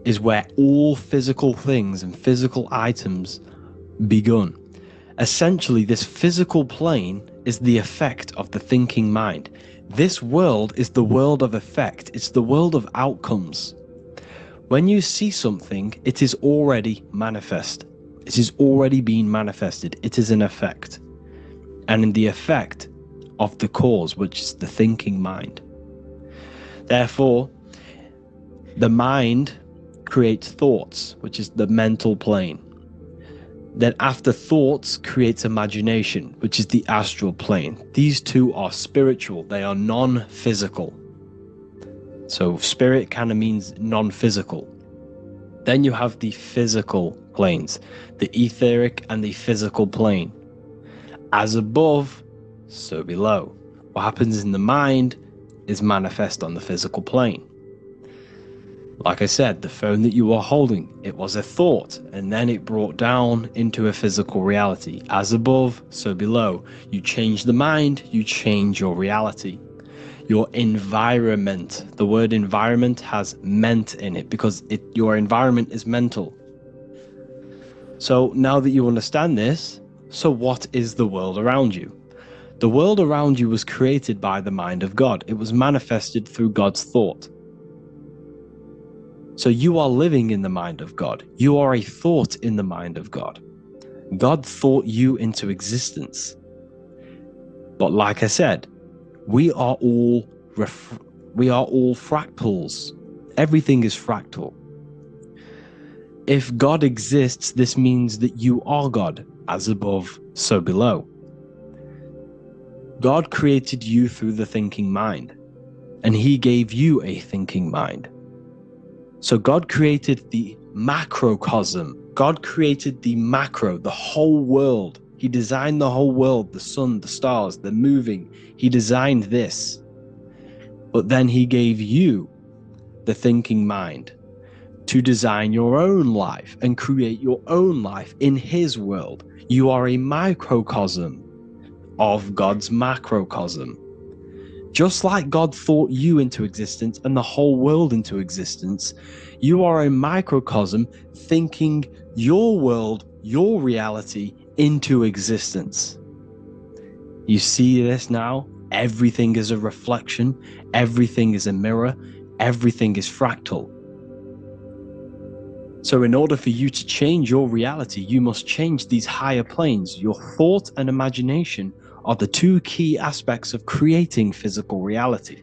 is where all physical things and physical items begun. Essentially, this physical plane is the effect of the thinking mind. This world is the world of effect. It's the world of outcomes. When you see something, it is already manifest. It is already being manifested. It is an effect. And in the effect of the cause, which is the thinking mind. Therefore, the mind creates thoughts, which is the mental plane. Then after thoughts creates imagination, which is the astral plane. These two are spiritual. They are non-physical. So spirit kind of means non-physical. Then you have the physical planes, the etheric and the physical plane. As above, so below. What happens in the mind is manifest on the physical plane. Like I said, the phone that you are holding, it was a thought, and then it brought down into a physical reality. As above, so below. You change the mind, you change your reality. Your environment. The word environment has ment in it because your environment is mental. So now that you understand this, so what is the world around you? The world around you was created by the mind of God. It was manifested through God's thought. So you are living in the mind of God. You are a thought in the mind of God. God thought you into existence. But like I said, we are all fractals. Everything is fractal. If God exists, this means that you are God, as above, so below. God created you through the thinking mind, and he gave you a thinking mind. So God created the macrocosm. God created the macro, the whole world. He designed the whole world, the sun, the stars, the moving. He designed this. But then he gave you the thinking mind to design your own life and create your own life in his world. You are a microcosm of God's macrocosm. Just like God thought you into existence and the whole world into existence, you are a microcosm thinking your world, your reality into existence. You see this now? Everything is a reflection, everything is a mirror, everything is fractal. So in order for you to change your reality, you must change these higher planes. Your thought and imagination are the two key aspects of creating physical reality.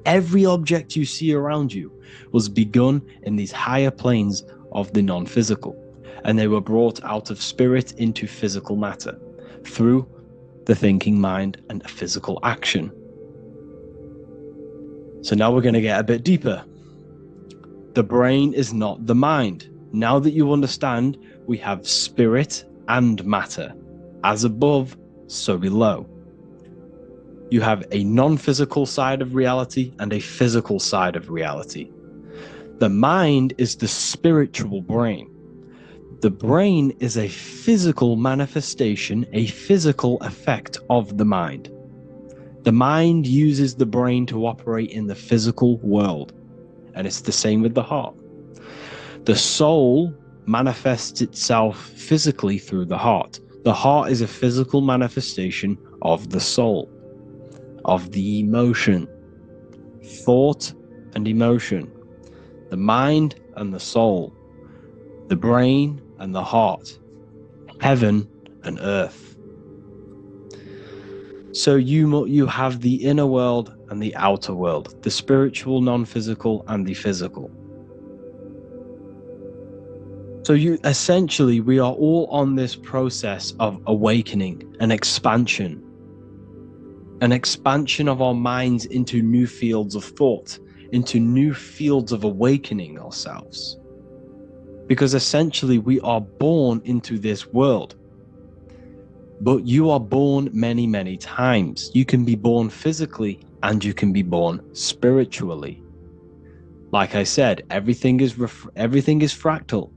Every object you see around you was begun in these higher planes of the non-physical, and they were brought out of spirit into physical matter through the thinking mind and physical action. So now we're going to get a bit deeper. The brain is not the mind. Now that you understand, we have spirit and matter. As above, so below. You have a non-physical side of reality and a physical side of reality. The mind is the spiritual brain. The brain is a physical manifestation, a physical effect of the mind. The mind uses the brain to operate in the physical world, and it's the same with the heart. The soul manifests itself physically through the heart. The heart is a physical manifestation of the soul, of the emotion, thought and emotion, the mind and the soul, the brain and the heart, heaven and earth. So you have the inner world and the outer world, the spiritual, non-physical, and the physical. So we are all on this process of awakening, an expansion of our minds into new fields of thought, into new fields of awakening ourselves. Because essentially we are born into this world, but you are born many, many times. You can be born physically and you can be born spiritually. Like I said, everything is fractal.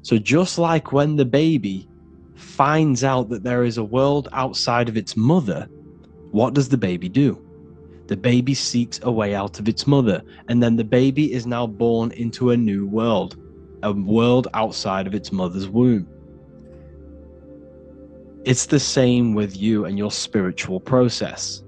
So just like when the baby finds out that there is a world outside of its mother, what does the baby do? The baby seeks a way out of its mother, and then the baby is now born into a new world, a world outside of its mother's womb. It's the same with you and your spiritual process.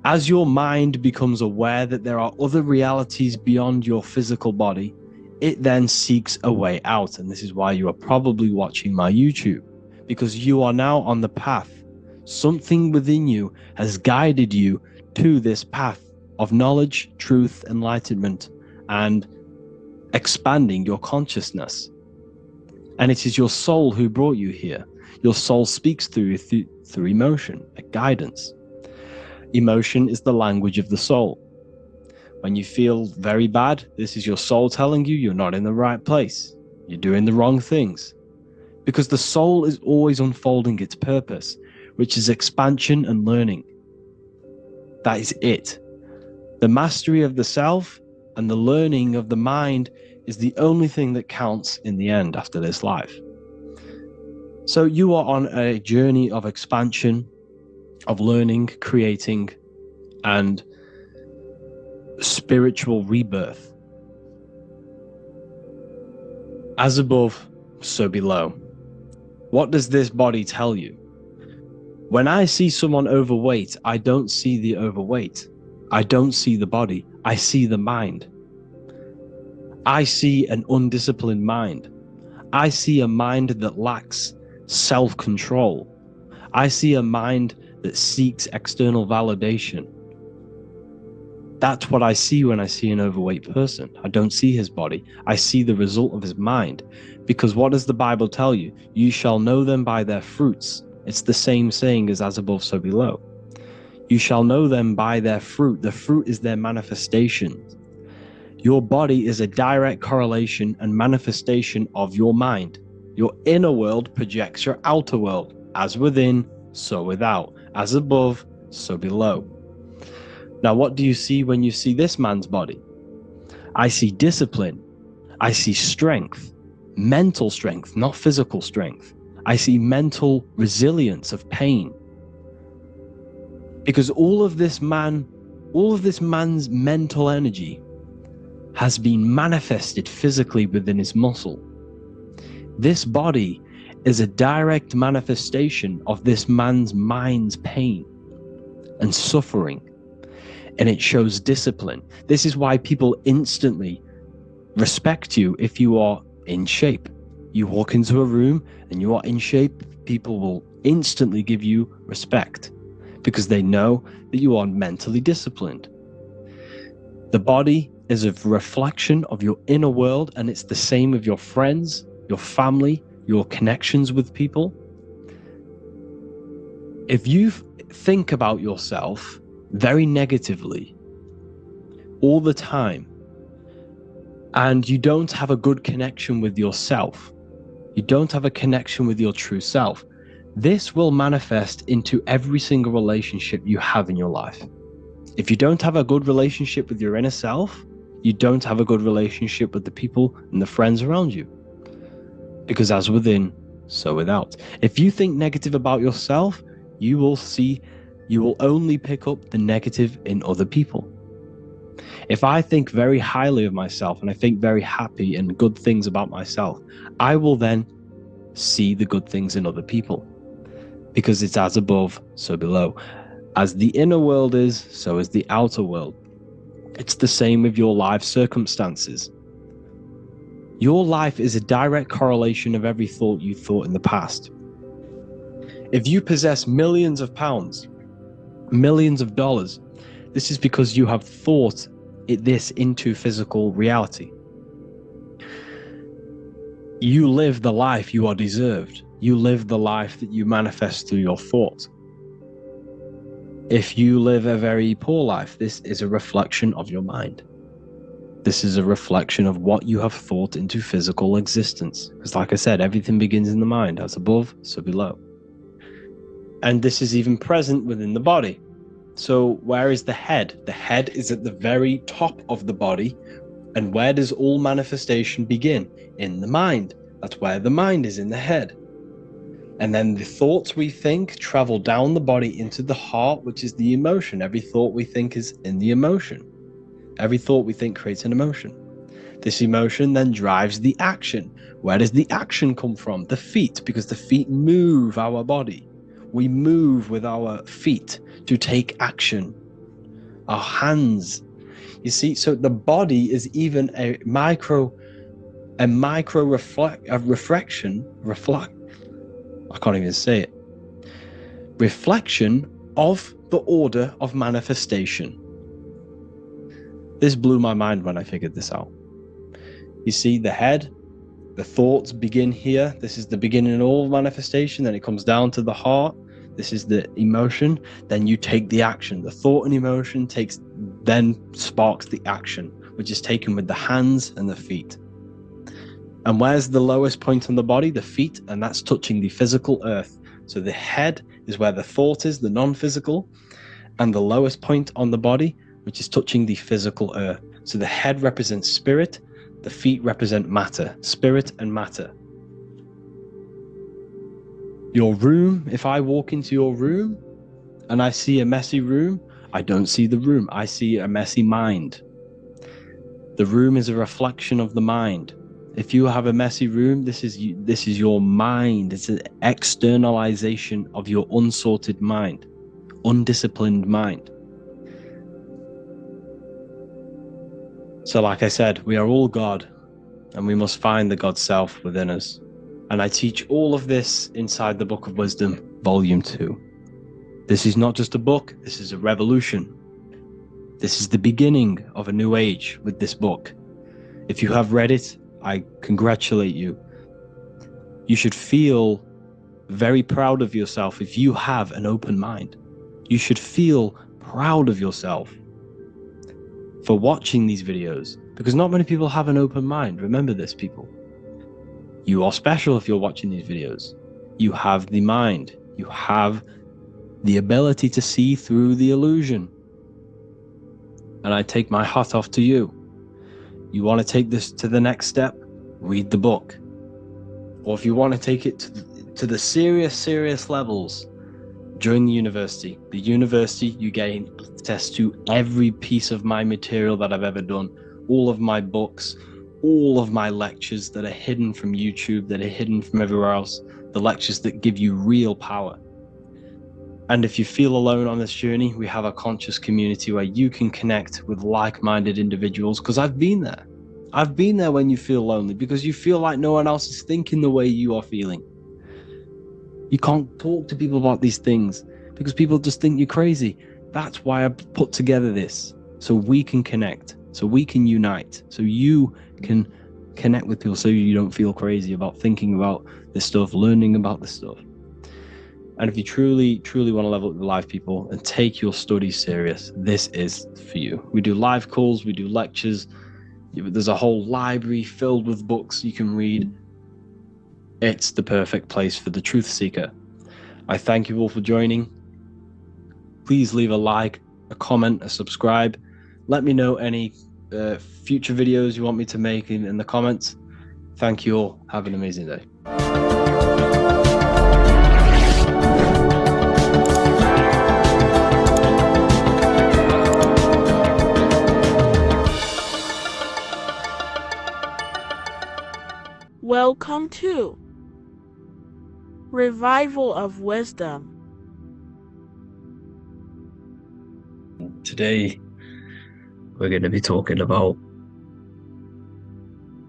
As your mind becomes aware that there are other realities beyond your physical body, it then seeks a way out. And this is why you are probably watching my YouTube, because you are now on the path. Something within you has guided you to this path of knowledge, truth, enlightenment, and expanding your consciousness. And it is your soul who brought you here. Your soul speaks through emotion, a guidance. Emotion is the language of the soul. When you feel very bad, this is your soul telling you you're not in the right place. You're doing the wrong things. Because the soul is always unfolding its purpose, which is expansion and learning. That is it. The mastery of the self and the learning of the mind is the only thing that counts in the end after this life. So you are on a journey of expansion, of learning, creating, and spiritual rebirth. As above, so below. What does this body tell you? When I see someone overweight, I don't see the overweight. I don't see the body. I see the mind. I see an undisciplined mind. I see a mind that lacks self-control. I see a mind that seeks external validation. That's what I see when I see an overweight person. I don't see his body. I see the result of his mind. Because what does the Bible tell you? You shall know them by their fruits. It's the same saying as above, so below. You shall know them by their fruit. The fruit is their manifestation. Your body is a direct correlation and manifestation of your mind. Your inner world projects your outer world. As within, so without. As above, so below. Now, what do you see when you see this man's body? I see discipline. I see strength. Mental strength, not physical strength. I see mental resilience of pain. Because all of this man's mental energy has been manifested physically within his muscle. This body is a direct manifestation of this man's mind's pain and suffering, and it shows discipline. This is why people instantly respect you if you are in shape. You walk into a room and you are in shape, people will instantly give you respect because they know that you are mentally disciplined. The body is a reflection of your inner world, and it's the same with your friends, your family, your connections with people. If you think about yourself very negatively all the time, and you don't have a good connection with yourself, you don't have a connection with your true self, this will manifest into every single relationship you have in your life. If you don't have a good relationship with your inner self, you don't have a good relationship with the people and the friends around you. Because as within, so without. If you think negative about yourself, you will only pick up the negative in other people. If I think very highly of myself and I think very happy and good things about myself, I will then see the good things in other people. Because it's as above, so below. As the inner world is, so is the outer world. It's the same with your life circumstances. Your life is a direct correlation of every thought you thought in the past. If you possess millions of pounds, millions of dollars, this is because you have thought this into physical reality. You live the life you are deserved. You live the life that you manifest through your thought. If you live a very poor life, this is a reflection of your mind. This is a reflection of what you have thought into physical existence. Because like I said, everything begins in the mind. As above, so below. And this is even present within the body. So where is the head? The head is at the very top of the body. And where does all manifestation begin? In the mind. That's where the mind is, in the head. And then the thoughts we think travel down the body into the heart, which is the emotion. Every thought we think is in the emotion. Every thought we think creates an emotion. This emotion then drives the action. Where does the action come from? The feet, because the feet move our body. We move with our feet to take action. Our hands. You see, so the body is even a reflection of the order of manifestation. This blew my mind when I figured this out. You see, the head, the thoughts begin here. This is the beginning of all manifestation. Then it comes down to the heart. This is the emotion. Then you take the action. The thought and emotion then sparks the action, which is taken with the hands and the feet. And where's the lowest point on the body? The feet, and that's touching the physical earth. So the head is where the thought is, the non-physical, and the lowest point on the body, which is touching the physical earth. So the head represents spirit, the feet represent matter, spirit and matter. Your room, if I walk into your room and I see a messy room, I don't see the room, I see a messy mind. The room is a reflection of the mind. If you have a messy room, this is your mind. It's an externalization of your unsorted mind, undisciplined mind. So like I said, we are all God, and we must find the God self within us. And I teach all of this inside the Book of Wisdom, Volume 2. This is not just a book, this is a revolution. This is the beginning of a new age with this book. If you have read it, I congratulate you. You should feel very proud of yourself if you have an open mind. You should feel proud of yourself for watching these videos, because not many people have an open mind. Remember this, people. You are special if you're watching these videos. You have the mind. You have the ability to see through the illusion. And I take my hat off to you. You want to take this to the next step? Read the book. Or if you want to take it to the serious levels, join the university. The university, you gain access to every piece of my material that I've ever done, all of my books, all of my lectures that are hidden from YouTube, that are hidden from everywhere else, the lectures that give you real power. And if you feel alone on this journey, we have a conscious community where you can connect with like-minded individuals, because I've been there. I've been there when you feel lonely, because you feel like no one else is thinking the way you are feeling. You can't talk to people about these things because people just think you're crazy. That's why I put together this, so we can connect, so we can unite, so you can connect with people, so you don't feel crazy about thinking about this stuff, learning about this stuff. And if you truly want to level up your life, people, and take your studies serious, this is for you. We do live calls, we do lectures. There's a whole library filled with books you can read. It's the perfect place for the truth seeker. I thank you all for joining. Please leave a like, a comment, a subscribe. Let me know any future videos you want me to make in the comments. Thank you all. Have an amazing day. Welcome to Revival of Wisdom. Today, we're going to be talking about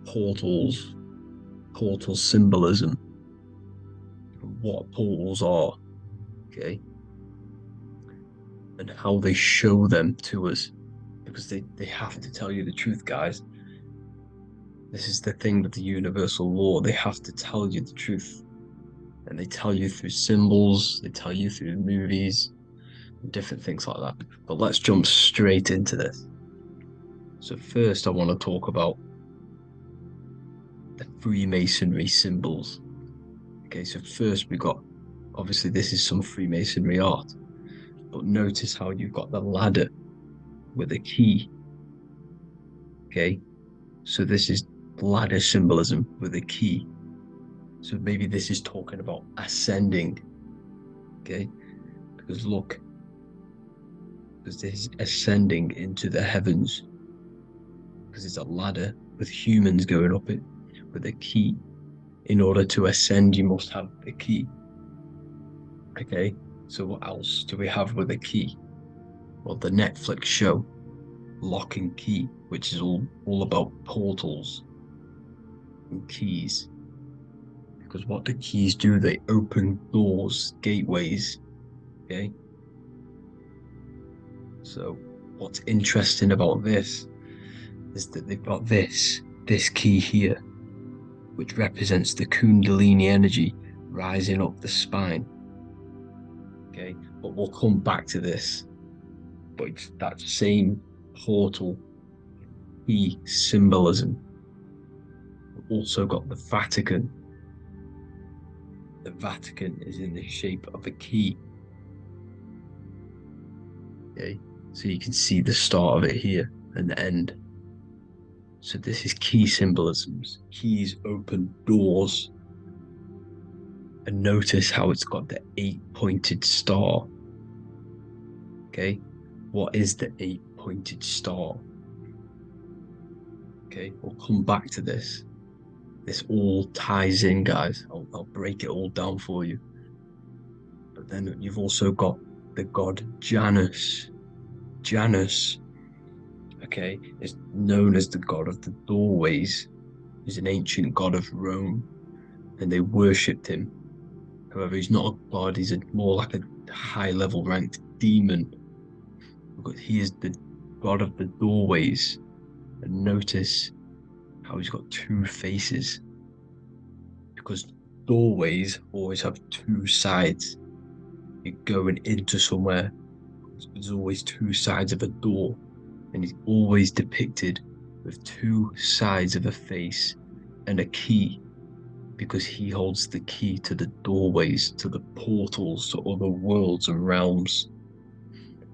portals, portal symbolism, what portals are, okay, and how they show them to us, because they have to tell you the truth, guys. This is the thing with the universal law. They have to tell you the truth. And they tell you through symbols, they tell you through movies, and different things like that. But let's jump straight into this. So first I want to talk about the Freemasonry symbols. Okay, so first we got, obviously this is some Freemasonry art, but notice how you've got the ladder with a key. Okay, so this is ladder symbolism with a key. So maybe this is talking about ascending, okay? Because look, because this is ascending into the heavens, because it's a ladder with humans going up it with a key. In order to ascend, you must have the key. Okay, so what else do we have with a key? Well, the Netflix show Lock and Key, which is all about portals and keys. Because what the keys do, they open doors, gateways, okay? So what's interesting about this is that they've got this key here, which represents the Kundalini energy rising up the spine, okay? But we'll come back to this. But it's that same portal key symbolism. We've also got the Vatican. The Vatican is in the shape of a key. Okay, so you can see the start of it here and the end. So this is key symbolisms. Keys open doors. And notice how it's got the 8-pointed star. Okay, what is the 8-pointed star? Okay, we'll come back to this. This all ties in, guys. I'll break it all down for you. But then you've also got the god Janus. Janus, okay, is known as the god of the doorways. He's an ancient god of Rome, and they worshipped him. However, he's not a god, he's more like a high-level ranked demon. Because he is the god of the doorways. And notice how he's got two faces, because doorways always have two sides. You're going into somewhere There's always two sides of a door, and he's always depicted with two sides of a face and a key, because he holds the key to the doorways, to the portals, to other worlds and realms.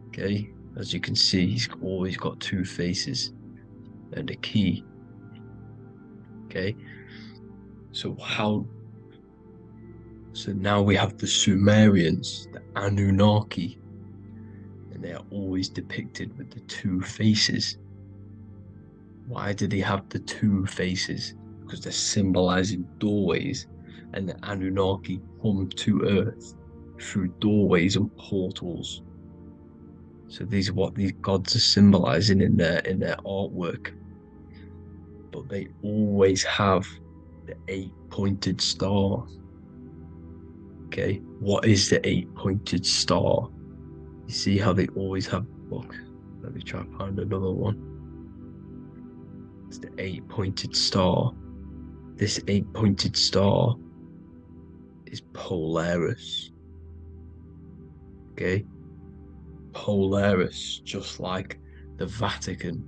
Okay, as you can see, he's always got two faces and a key. Okay, so now we have the Sumerians, the Anunnaki, and they are always depicted with the two faces. Why do they have the two faces? Because they're symbolizing doorways, and the Anunnaki come to Earth through doorways and portals. So these are what these gods are symbolizing in their artwork. But they always have the 8-pointed star. Okay, what is the 8-pointed star? You see how they always have. Look, let me try and find another one. It's the 8-pointed star. This 8-pointed star is Polaris. Okay, Polaris, just like the Vatican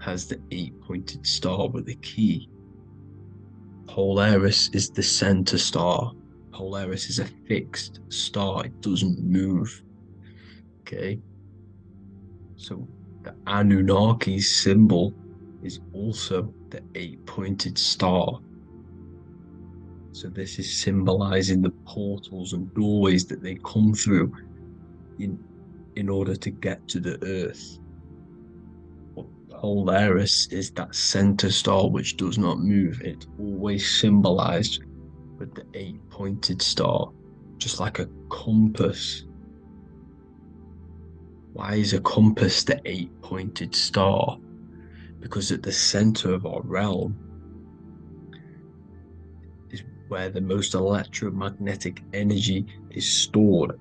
has the 8-pointed star with a key. Polaris is the center star. Polaris is a fixed star, it doesn't move. Okay, so the Anunnaki's symbol is also the 8-pointed star. So this is symbolizing the portals and doorways that they come through in order to get to the Earth. But Polaris is that center star which does not move. It's always symbolized with the 8-pointed star, just like a compass. Why is a compass the 8-pointed star? Because at the center of our realm is where the most electromagnetic energy is stored.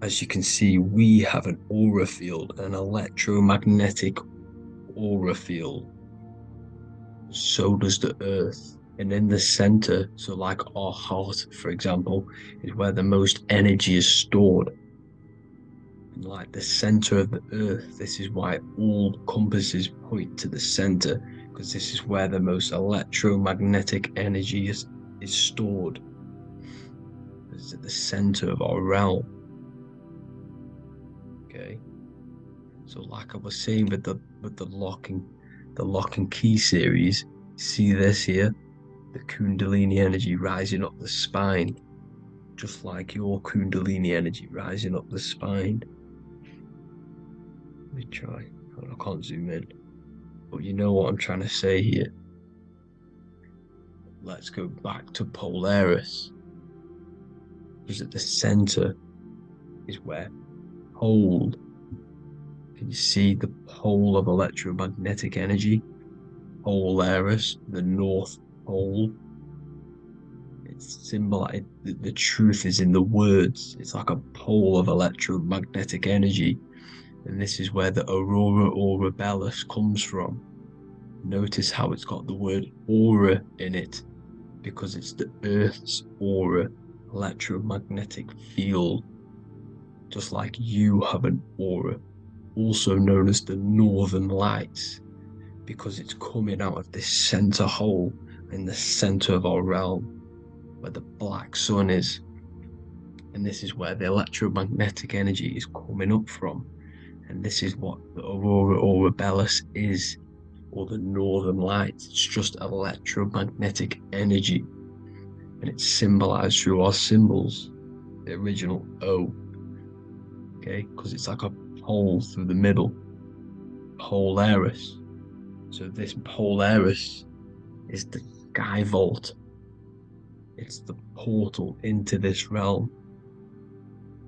As you can see, we have an aura field, an electromagnetic aura field. So does the Earth. And in the center, so like our heart, for example, is where the most energy is stored. And like the center of the Earth, this is why all compasses point to the center, because this is where the most electromagnetic energy is stored. It's at the center of our realm. Okay. So like I was saying with the lock and key series, see this here? The Kundalini energy rising up the spine, just like your Kundalini energy rising up the spine. Let me try. I can't zoom in, but you know what I'm trying to say here. Let's go back to Polaris, because at the center is where pole. Can you see the pole of electromagnetic energy? Polaris, the North Pole. It's symbolized. The truth is in the words. It's like a pole of electromagnetic energy. And this is where the Aurora Borealis comes from. Notice how it's got the word aura in it, because it's the Earth's aura, electromagnetic field. Just like you have an aura, also known as the Northern Lights, because it's coming out of this center hole in the center of our realm, where the black sun is. And this is where the electromagnetic energy is coming up from. And this is what the Aurora Borealis is, or the Northern Lights. It's just electromagnetic energy. And it's symbolized through our symbols, the original O. Okay, because it's like a hole through the middle. Polaris. So this Polaris is the sky vault. It's the portal into this realm,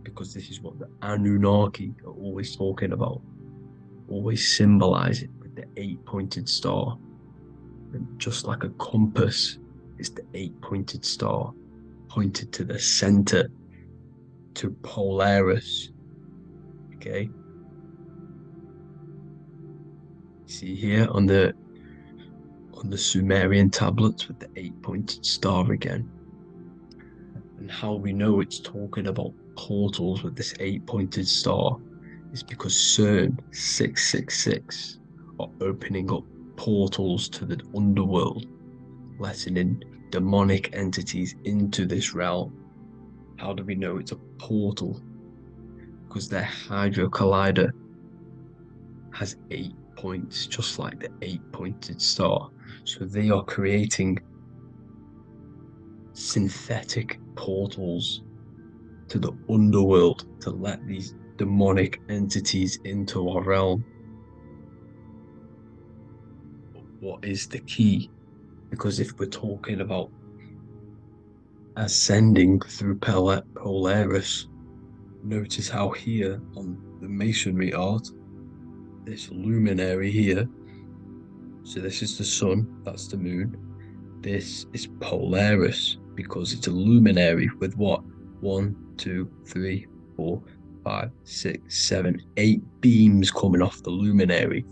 because this is what the Anunnaki are always talking about, always symbolize it with the 8-pointed star. And just like a compass, it's the 8-pointed star pointed to the center, to Polaris. Okay, see here on the Sumerian tablets with the 8-pointed star again. And how we know it's talking about portals with this 8-pointed star is because CERN 666 are opening up portals to the underworld, letting in demonic entities into this realm. How do we know it's a portal? Because their Hydro Collider has 8 points, just like the 8-pointed star. So they are creating synthetic portals to the underworld to let these demonic entities into our realm. But what is the key? Because if we're talking about ascending through Polaris, notice how here on the masonry art, this luminary here, so this is the sun, that's the moon, this is Polaris because it's a luminary with what? 1, 2, 3, 4, 5, 6, 7, 8 beams coming off the luminary,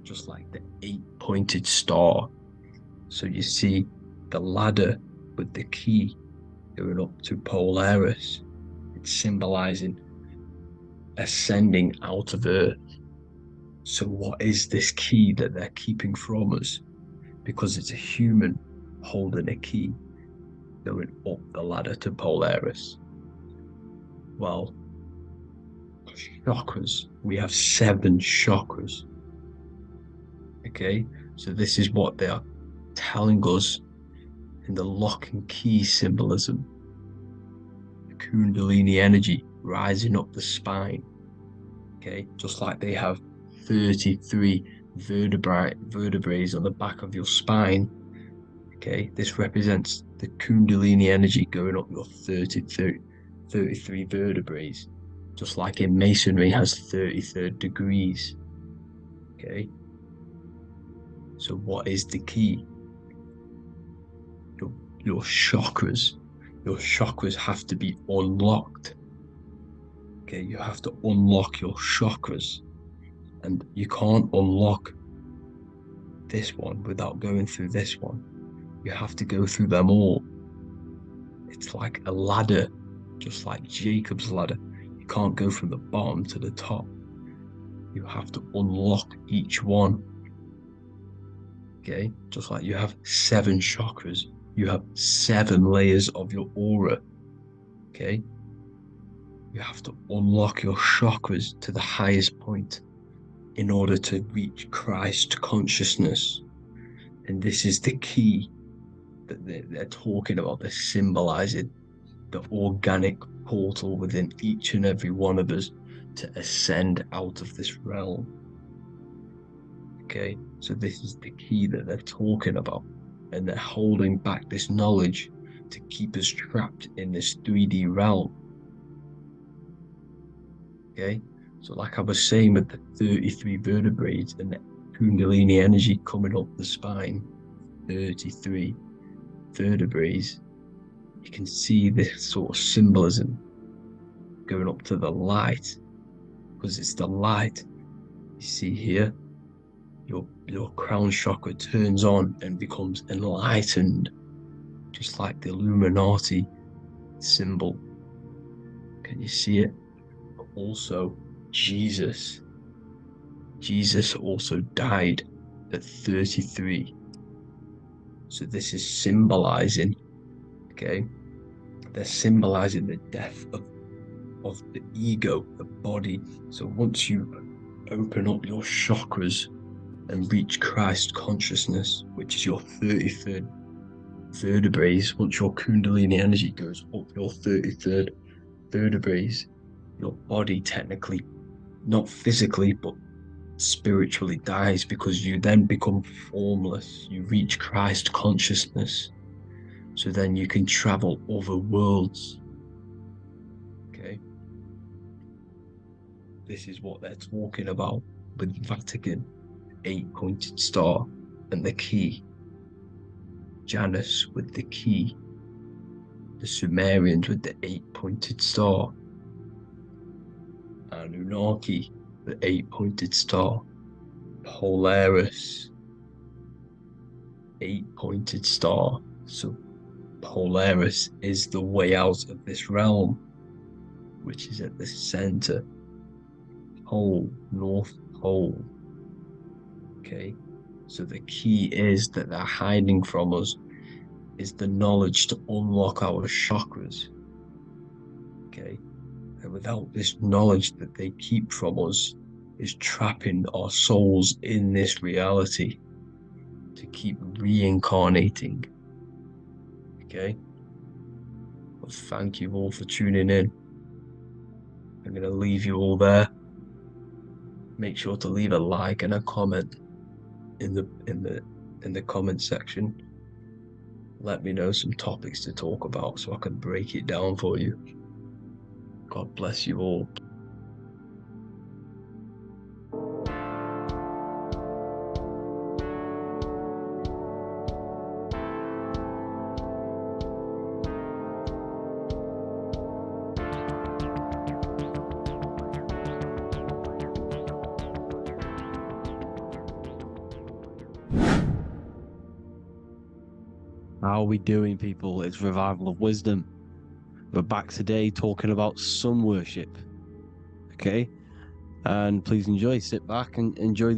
just like the 8-pointed star. So you see the ladder with the key going up to Polaris. It's symbolizing ascending out of Earth. So what is this key that they're keeping from us? Because it's a human holding a key going up the ladder to Polaris. Well, chakras. We have 7 chakras. Okay, so this is what they are telling us in the lock and key symbolism. The Kundalini energy rising up the spine. Okay, just like they have 33 vertebrae on the back of your spine. Okay, this represents the Kundalini energy going up your 33 vertebrae, just like in masonry has 33 degrees. Okay, so what is the key? Your chakras. Your chakras have to be unlocked. Okay, you have to unlock your chakras, and you can't unlock this one without going through this one. You have to go through them all. It's like a ladder, just like Jacob's ladder. You can't go from the bottom to the top. You have to unlock each one. Okay, just like you have 7 chakras, you have 7 layers of your aura. Okay, you have to unlock your chakras to the highest point in order to reach Christ consciousness. And this is the key that they're talking about. They're symbolizing the organic portal within each and every one of us to ascend out of this realm. Okay, so this is the key that they're talking about, and they're holding back this knowledge to keep us trapped in this 3D realm. Okay, so like I was saying with the 33 vertebrae and the Kundalini energy coming up the spine, 33 vertebrae, you can see this sort of symbolism going up to the light, because it's the light. You see here, your crown chakra turns on and becomes enlightened, just like the Illuminati symbol. Can you see it? But also Jesus also died at 33. So this is symbolizing, okay, they're symbolizing the death of the ego, the body. So once you open up your chakras and reach Christ consciousness, which is your 33rd vertebrae, once your Kundalini energy goes up your 33rd vertebrae, your body technically, not physically, but spiritually dies, because you then become formless. You reach Christ consciousness. So then you can travel other worlds. Okay. This is what they're talking about with Vatican, 8-pointed star and the key. Janus with the key. The Sumerians with the 8-pointed star. Anunnaki, the 8-pointed star. Polaris, 8-pointed star. So Polaris is the way out of this realm, which is at the center pole, North Pole. Okay, so the key is that they're hiding from us is the knowledge to unlock our chakras. Okay, and without this knowledge that they keep from us, is trapping our souls in this reality to keep reincarnating. Okay, well, thank you all for tuning in. I'm going to leave you all there. Make sure to leave a like and a comment in the comment section. Let me know some topics to talk about so I can break it down for you. God bless you all. How are we doing, people? It's Revival of Wisdom. We're back today talking about sun worship. Okay? And please enjoy, sit back and enjoy the